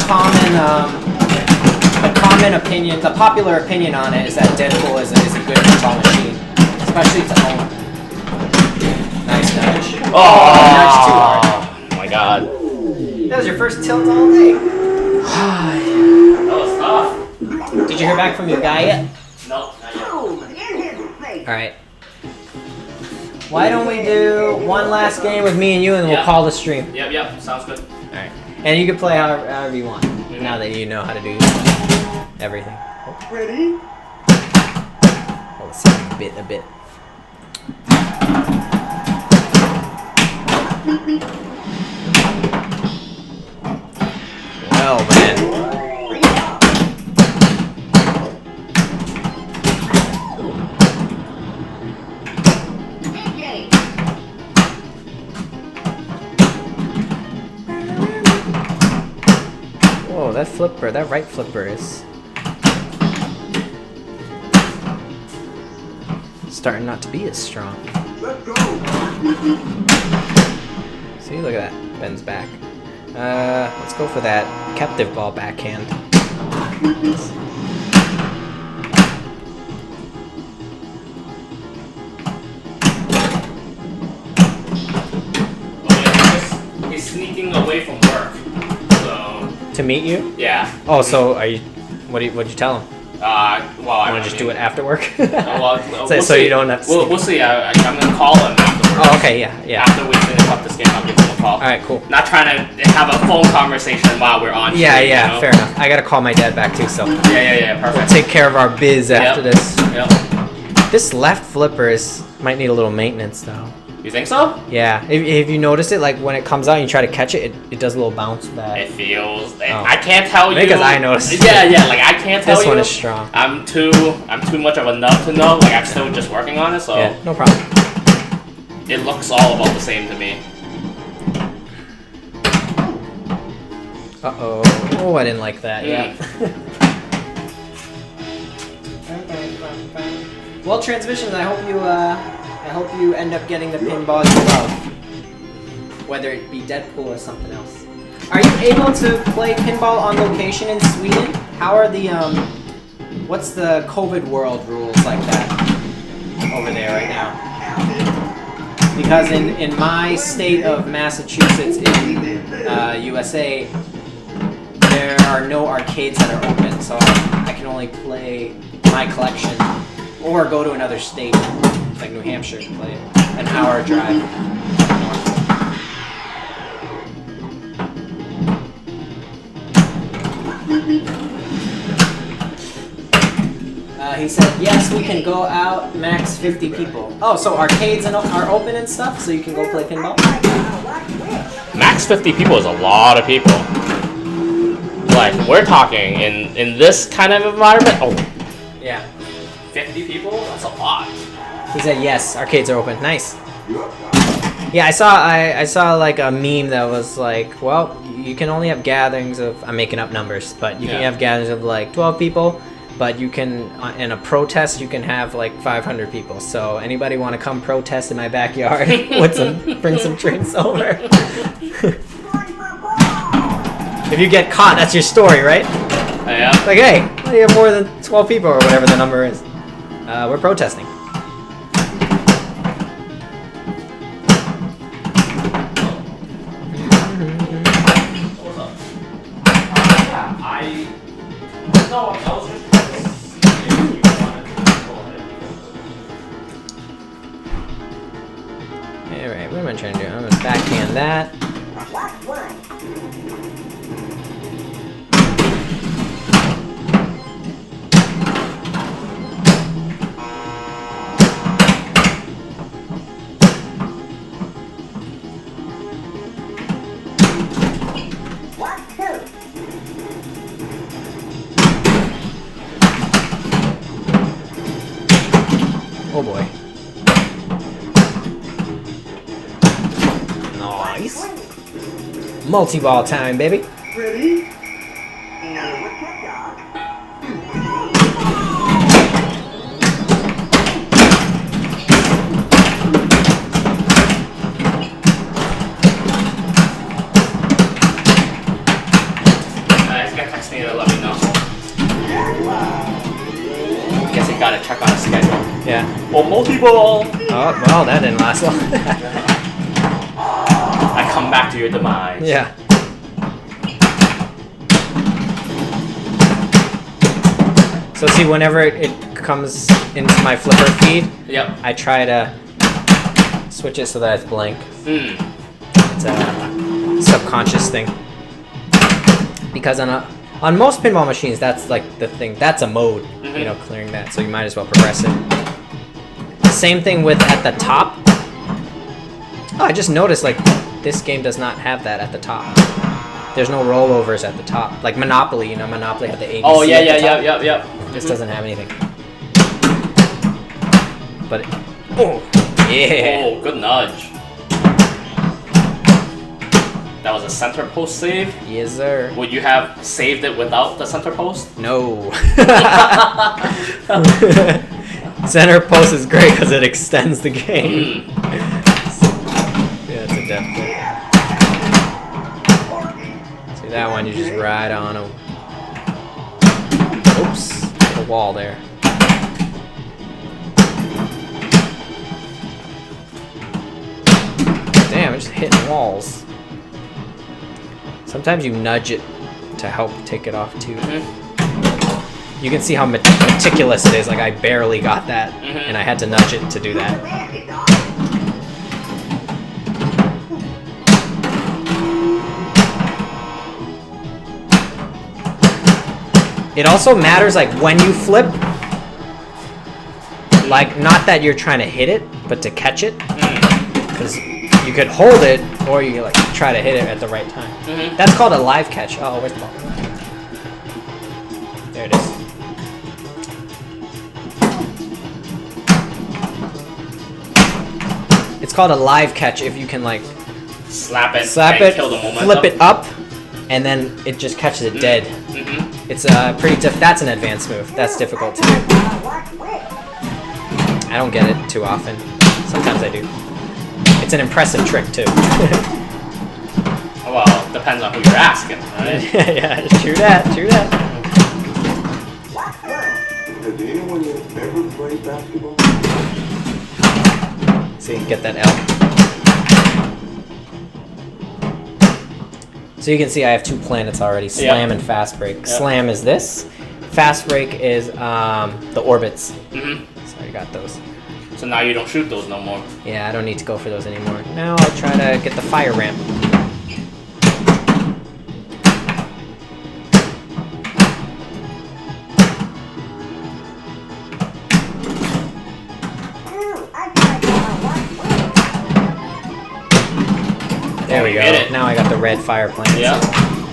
common opinion, the popular opinion on it is that Deadpool is a good pinball machine, especially to own. Nice nudge. Nudge too hard.
Oh my god.
That was your first tilt all day.
That was tough.
Did you hear back from your guy yet?
No, not yet.
All right. Why don't we do one last game with me and you, and we'll
Yeah.
call the stream.
Yep, sounds good.
All right. And you can play however you want. Now that you know how to do everything.
Ready?
Oh, let's see a bit. Well, man. Whoa, that flipper, that right flipper is starting not to be as strong.
Let's go.
See, look at that. Bends back. Let's go for that captive ball backhand.
He's sneaking away from work. So
To meet you?
yeah.
Oh, so are you? What'd you tell him?
Well, I
Want to just do it after work?
Well,
so
see.
you don't have to.
We'll see. I'm gonna call him afterwards.
Oh, okay, yeah.
After we finish up this game, I'll give him a call.
All right, cool.
Not trying to have a phone conversation while we're on.
Yeah,
stream,
yeah,
you know?
fair enough. I gotta call my dad back too, so
Yeah,
we'll
perfect.
take care of our biz after this.
Yep.
This left flipper might need a little maintenance though.
You think so?
Yeah, if you notice it, like when it comes out and you try to catch it, it does a little bounce back.
It feels.
Oh.
I can't tell you.
Because I noticed.
Yeah. Like I can't tell
This
you.
one is strong.
I'm too much of a nut to know. Like I'm still just working on it, so
Yeah, no problem.
it looks all about the same to me.
Uh-oh. Oh, I didn't like that. Yeah. Well, Transmissions, I hope you end up getting the pinball you love. Whether it be Deadpool or something else. Are you able to play pinball on location in Sweden? How are the what's the COVID world rules like that over there right now? Because in my state of Massachusetts in USA, there are no arcades that are open, so I can only play my collection or go to another state, like New Hampshire, to play an hour drive north. He said, yes, we can go out, max 50 people. Oh, so arcades are open and stuff, so you can go play pinball?
Max 50 people is a lot of people. Like we're talking in this kind of environment. Oh,
Yeah.
50 people? That's a lot.
He said, yes, arcades are open. Nice. Yeah, I saw like a meme that was like, well, you can only have gatherings of, I'm making up numbers, but you can
Yeah.
have gatherings of like 12 people, but you can, in a protest, you can have like 500 people. So anybody want to come protest in my backyard with bring some drinks over? If you get caught, that's your story, right?
Yeah.
Like, hey, why do you have more than 12 people or whatever the number is? We're protesting. Alright, what am I trying to do? I'm gonna backhand that. Oh boy. Nice. Multi-ball time, baby.
Ready?
gotta check on a schedule.
Yeah.
Well, multi-ball.
Oh, well, that didn't last long.
I come back to your demise.
Yeah. So see, whenever it comes into my flipper feed,
Yep.
I try to switch it so that it's blank. It's a subconscious thing. Because on most pinball machines, that's like the thing. That's a mode, you know, clearing that. So you might as well progress it. Same thing with at the top. Oh, I just noticed like this game does not have that at the top. There's no rollovers at the top. Like Monopoly, you know, Monopoly had the ABC.
Oh yeah,
at the top.
yep.
This doesn't have anything. But oh yeah.
Oh, good nudge. That was a center post save.
Yes, sir.
Would you have saved it without the center post?
No. Center post is great because it extends the game. Yeah, it's a depth thing. See that one, you just ride on them. Oops, hit a wall there. Damn, it's just hitting walls. Sometimes you nudge it to help take it off too. You can see how meticulous it is. Like I barely got that, and I had to nudge it to do that. It also matters like when you flip. Like not that you're trying to hit it, but to catch it. Because you could hold it, or you like try to hit it at the right time. That's called a live catch. Oh, where's the ball? There it is. It's called a live catch if you can like
Slap it, kill the momentum.
flip it up, and then it just catches it dead. It's pretty that's an advanced move. That's difficult to do. I don't get it too often. Sometimes I do. It's an impressive trick too.
Well, depends on who you're asking, right?
Yeah, true that, true that.
Has anyone ever played basketball?
See, get that L. So you can see I have two planets already, Slam and Fast Break.
Yep.
Slam is this. Fast Break is the orbits. So I got those.
So now you don't shoot those no more.
Yeah, I don't need to go for those anymore. Now I'll try to get the fire ramp. There we go. Now I got the red fire planet.
Yeah.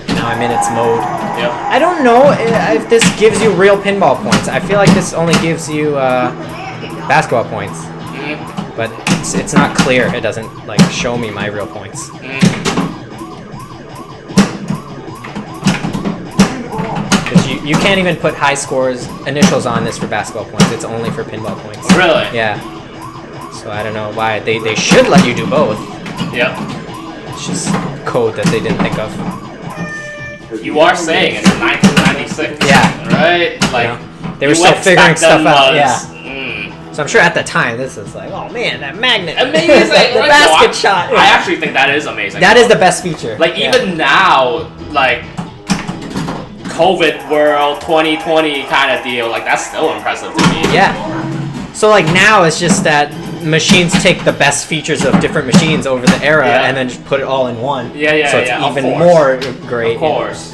Now I'm in its mode.
Yep.
I don't know if this gives you real pinball points. I feel like this only gives you basketball points. But it's not clear. It doesn't like show me my real points. Because you can't even put high scores initials on this for basketball points. It's only for pinball points.
Really?
Yeah. So I don't know why they should let you do both.
Yep.
It's just code that they didn't think of.
You are saying it's 1996.
Yeah.
Right? Like
You know, they were still
UX
figuring
back then
stuff out.
was,
Yeah. So I'm sure at the time this is like, oh man, that magnet,
Amazing.
the
Right?
basket
No,
shot.
I actually think that is amazing.
That is the best feature.
Like even now, like COVID world 2020 kind of deal, like that's still impressive to me.
Yeah. So like now it's just that machines take the best features of different machines over the era and then just put it all in one.
Yeah,
So it's
of
even
course.
more great.
Of course.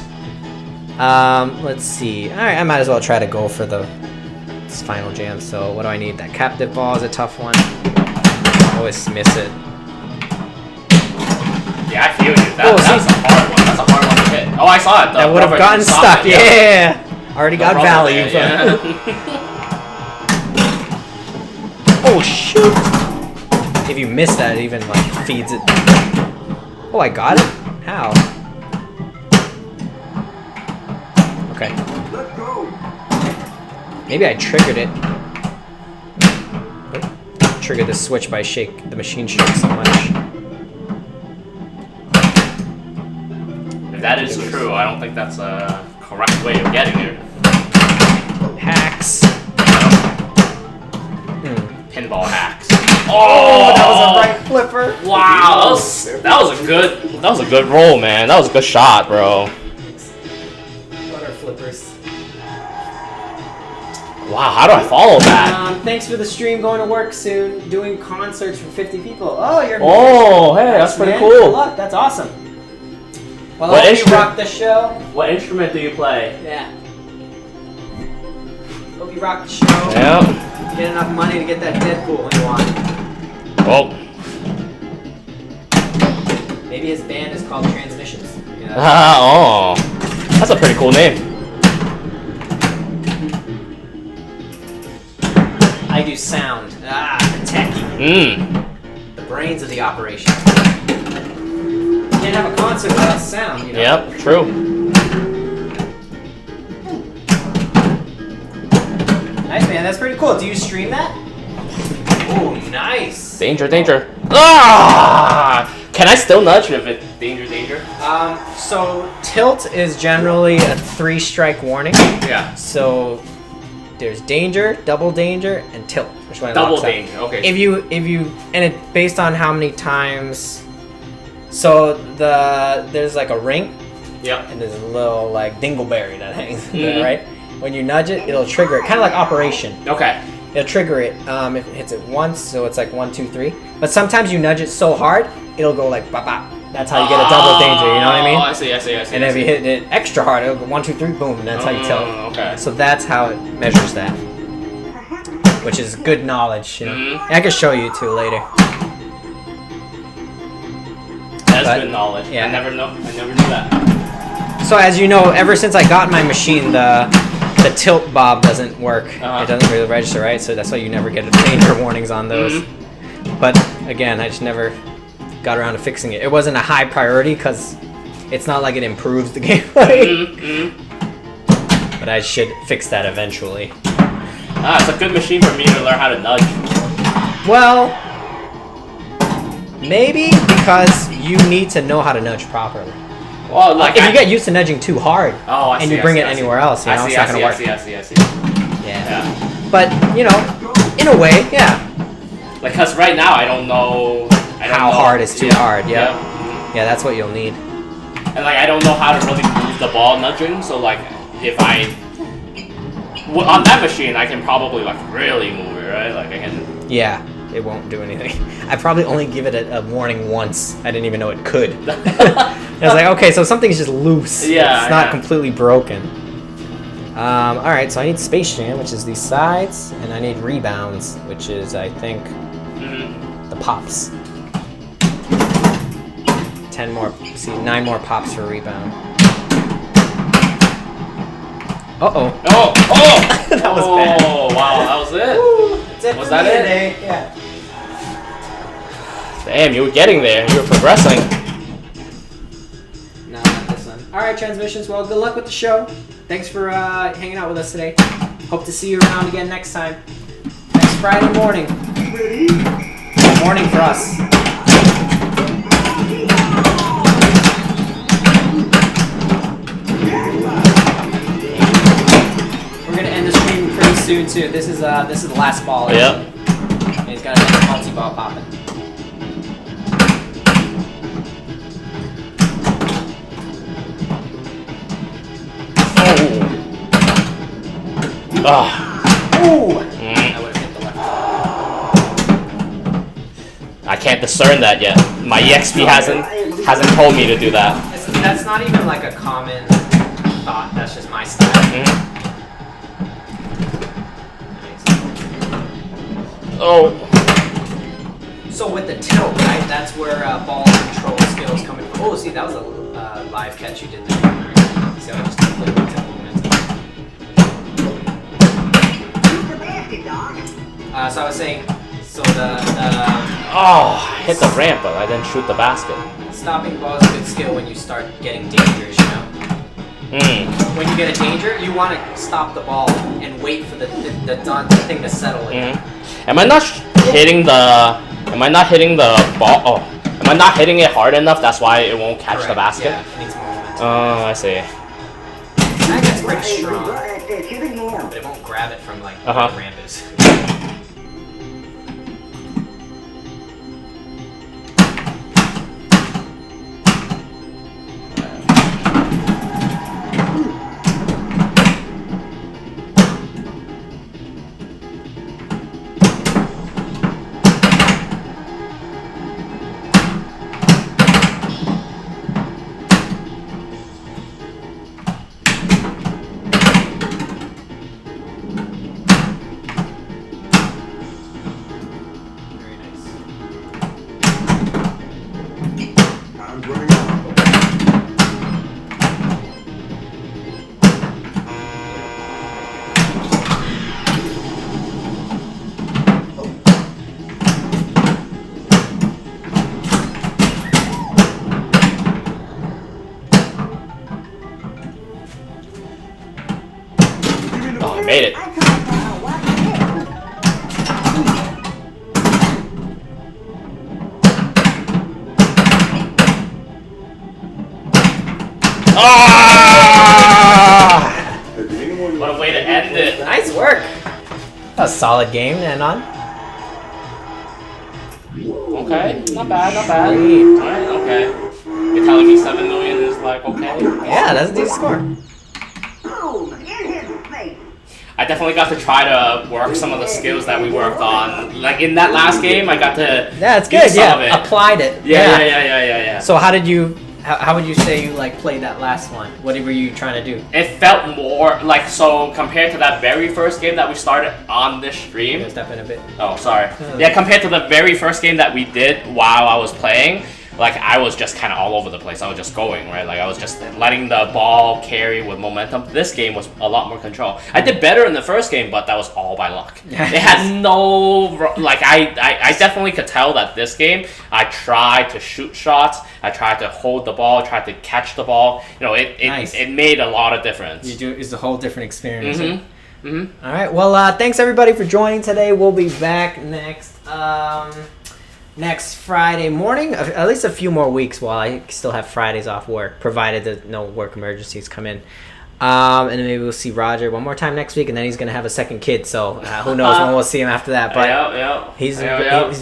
Let's see. All right, I might as well try to go for this final jam. So what do I need? That captive ball is a tough one. I always miss it.
Yeah, I feel you. That's
Oh,
a hard one. That's a hard one to hit. Oh, I saw it.
That would have gotten stuck. Yeah. Already got value.
Yeah.
Oh shoot! If you miss that, it even like feeds it. Oh, I got it? How? Okay.
Let's go.
Maybe I triggered it. Triggered the switch by the machine shake so much.
If that is true, I don't think that's a correct way of getting there.
Hacks. Oh, that was a right flipper.
Wow, that was a good roll, man. That was a good shot, bro.
Butter flippers.
Wow, how do I follow that?
Thanks for the stream. Going to work soon. Doing concerts for 50 people. Oh, you're.
Oh, hey, that's pretty
man.
cool.
Good luck. That's awesome. Well, I hope you rock the show.
What instrument do you play?
Yeah. Hope you rock the show.
Yep.
Get enough money to get that Deadpool when you want.
Oh.
Maybe his band is called Transmissions. Yeah.
Oh. That's a pretty cool name.
I do sound. The techie. The brains of the operation. You can't have a concert without sound, you know?
Yep, true.
Nice, man. That's pretty cool. Do you stream that? Oh, nice.
Danger, danger. Ah! Can I still nudge if it's danger, danger?
So tilt is generally a 3-strike warning.
Yeah.
So there's danger, double danger, and tilt. Which one?
Double
locks up.
danger. Okay.
If you and it based on how many times. So there's like a ring.
Yep.
And there's a little like dingleberry that hangs there, right? When you nudge it, it'll trigger it, kind of like Operation.
Okay.
It'll trigger it if it hits it once, so it's like 1, 2, 3. But sometimes you nudge it so hard, it'll go like bop bop. That's how you get a double danger. You know what I mean?
Oh, I see.
And if you hit it extra hard, it'll go 1, 2, 3, boom, and that's how you tell.
Okay.
So that's how it measures that, which is good knowledge. You know, I can show you too later.
That's good knowledge.
Yeah.
I never knew that.
So as you know, ever since I got my machine, the tilt bob doesn't work. It doesn't really register, right? So that's why you never get danger warnings on those. But again, I just never got around to fixing it. It wasn't a high priority because it's not like it improves the gameplay. But I should fix that eventually.
It's a good machine for me to learn how to nudge.
Well, maybe because you need to know how to nudge properly.
Well, like
if you get used to nudging too hard,
and
you bring it anywhere else, you know, it's not gonna work.
I see.
Yeah. But you know, in a way, yeah.
Like, cause right now I don't know
how hard is too hard. Yeah.
Yep.
Yeah, that's what you'll need.
And like I don't know how to really move the ball nudging, so like if on that machine I can probably like really move it, right? Like I can.
Yeah. It won't do anything. I probably only give it a warning once. I didn't even know it could. I was like, okay, so something's just loose.
Yeah,
it's not completely broken. All right, so I need Space Jam, which is these sides, and I need rebounds, which is, I think, the pops. 10 more. See, 9 more pops for rebound. Uh-oh.
Oh!
That was bad.
Oh, wow, that was it?
Woo, that's it
Was
for
that
me
it?
today. Yeah.
Damn, you were getting there. You were progressing.
No, not this one. All right, Transmissions. Well, good luck with the show. Thanks for hanging out with us today. Hope to see you around again next time. Next Friday morning. Morning for us. We're gonna end the stream pretty soon too. This is the last ball.
Yep.
And he's got a multi-ball popping. Ooh! I would have hit the left.
I can't discern that yet. My EXP hasn't told me to do that.
That's not even like a common thought. That's just my style.
Oh.
So with the tilt, right? That's where ball control skills come in. Oh, see, that was a live catch you did there. See how I just played with tilt momentum. So I was saying, so
Oh, I hit the ramp, but I didn't shoot the basket.
stopping the ball is a good skill when you start getting dangers, you know? When you get a danger, you want to stop the ball and wait for the thing to settle in.
Am I not hitting the ball? Oh, am I not hitting it hard enough? That's why it won't catch the basket?
Yeah, it needs more momentum.
Oh, I see.
That gets pretty strong, but it won't grab it from like where the ramp is.
Ah!
Did anyone
What a way to end it.
Nice work. A solid game, Anon.
Okay, not bad, not bad.
Sweet.
Alright, okay. You're telling me 7 million is like okay?
Yeah, that's a decent score.
I definitely got to try to work some of the skills that we worked on. Like in that last game, I got to
Yeah, it's
use
good.
some of it.
Yeah, applied it.
Yeah.
So how did you? How would you say you like played that last one? What were you trying to do?
It felt more like, so compared to that very first game that we started on this stream.
Go step in a bit.
Oh, sorry. Yeah, compared to the very first game that we did while I was playing, like I was just kind of all over the place. I was just going, right? Like I was just letting the ball carry with momentum. This game was a lot more control. I did better in the first game, but that was all by luck. It had no, like I definitely could tell that this game, I tried to shoot shots. I tried to hold the ball, tried to catch the ball. You know, it made a lot of difference.
It's a whole different experience.
Mm-hmm.
All right. Well, thanks everybody for joining today. We'll be back next Friday morning, at least a few more weeks while I still have Fridays off work, provided that no work emergencies come in. And then maybe we'll see Roger one more time next week, and then he's going to have a second kid, so who knows when we'll see him after that. But he's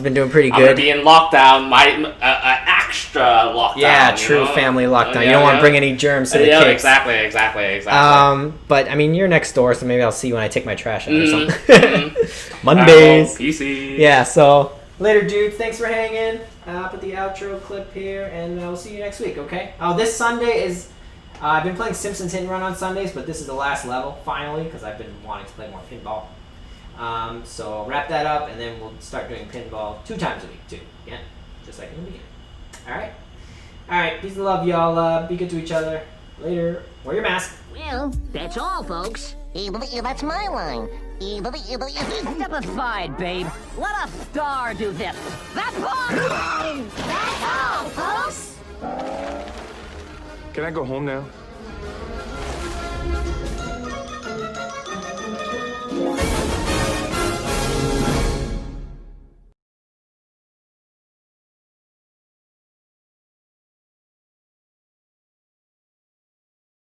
been doing pretty good.
I'm going to be in lockdown, extra lockdown.
Yeah, true family lockdown. You don't want to bring any germs to the kids.
Exactly.
But, I mean, you're next door, so maybe I'll see you when I take my trash out or something.
Right,
Mondays.
well, PC.
Yeah, so later, dude. Thanks for hanging. I'll put the outro clip here, and we'll see you next week, okay? Oh, this Sunday is... I've been playing Simpsons Hit and Run on Sundays, but this is the last level, finally, because I've been wanting to play more pinball. So I'll wrap that up, and then we'll start doing pinball 2 times a week, too. Yeah, just like in the beginning. Alright? Alright, peace and love, y'all. Be good to each other. Later. Wear your mask.
Well, that's all, folks. That's my line. Step aside, babe. Let a star do this. That's all! That's all, folks!
Can I go home now?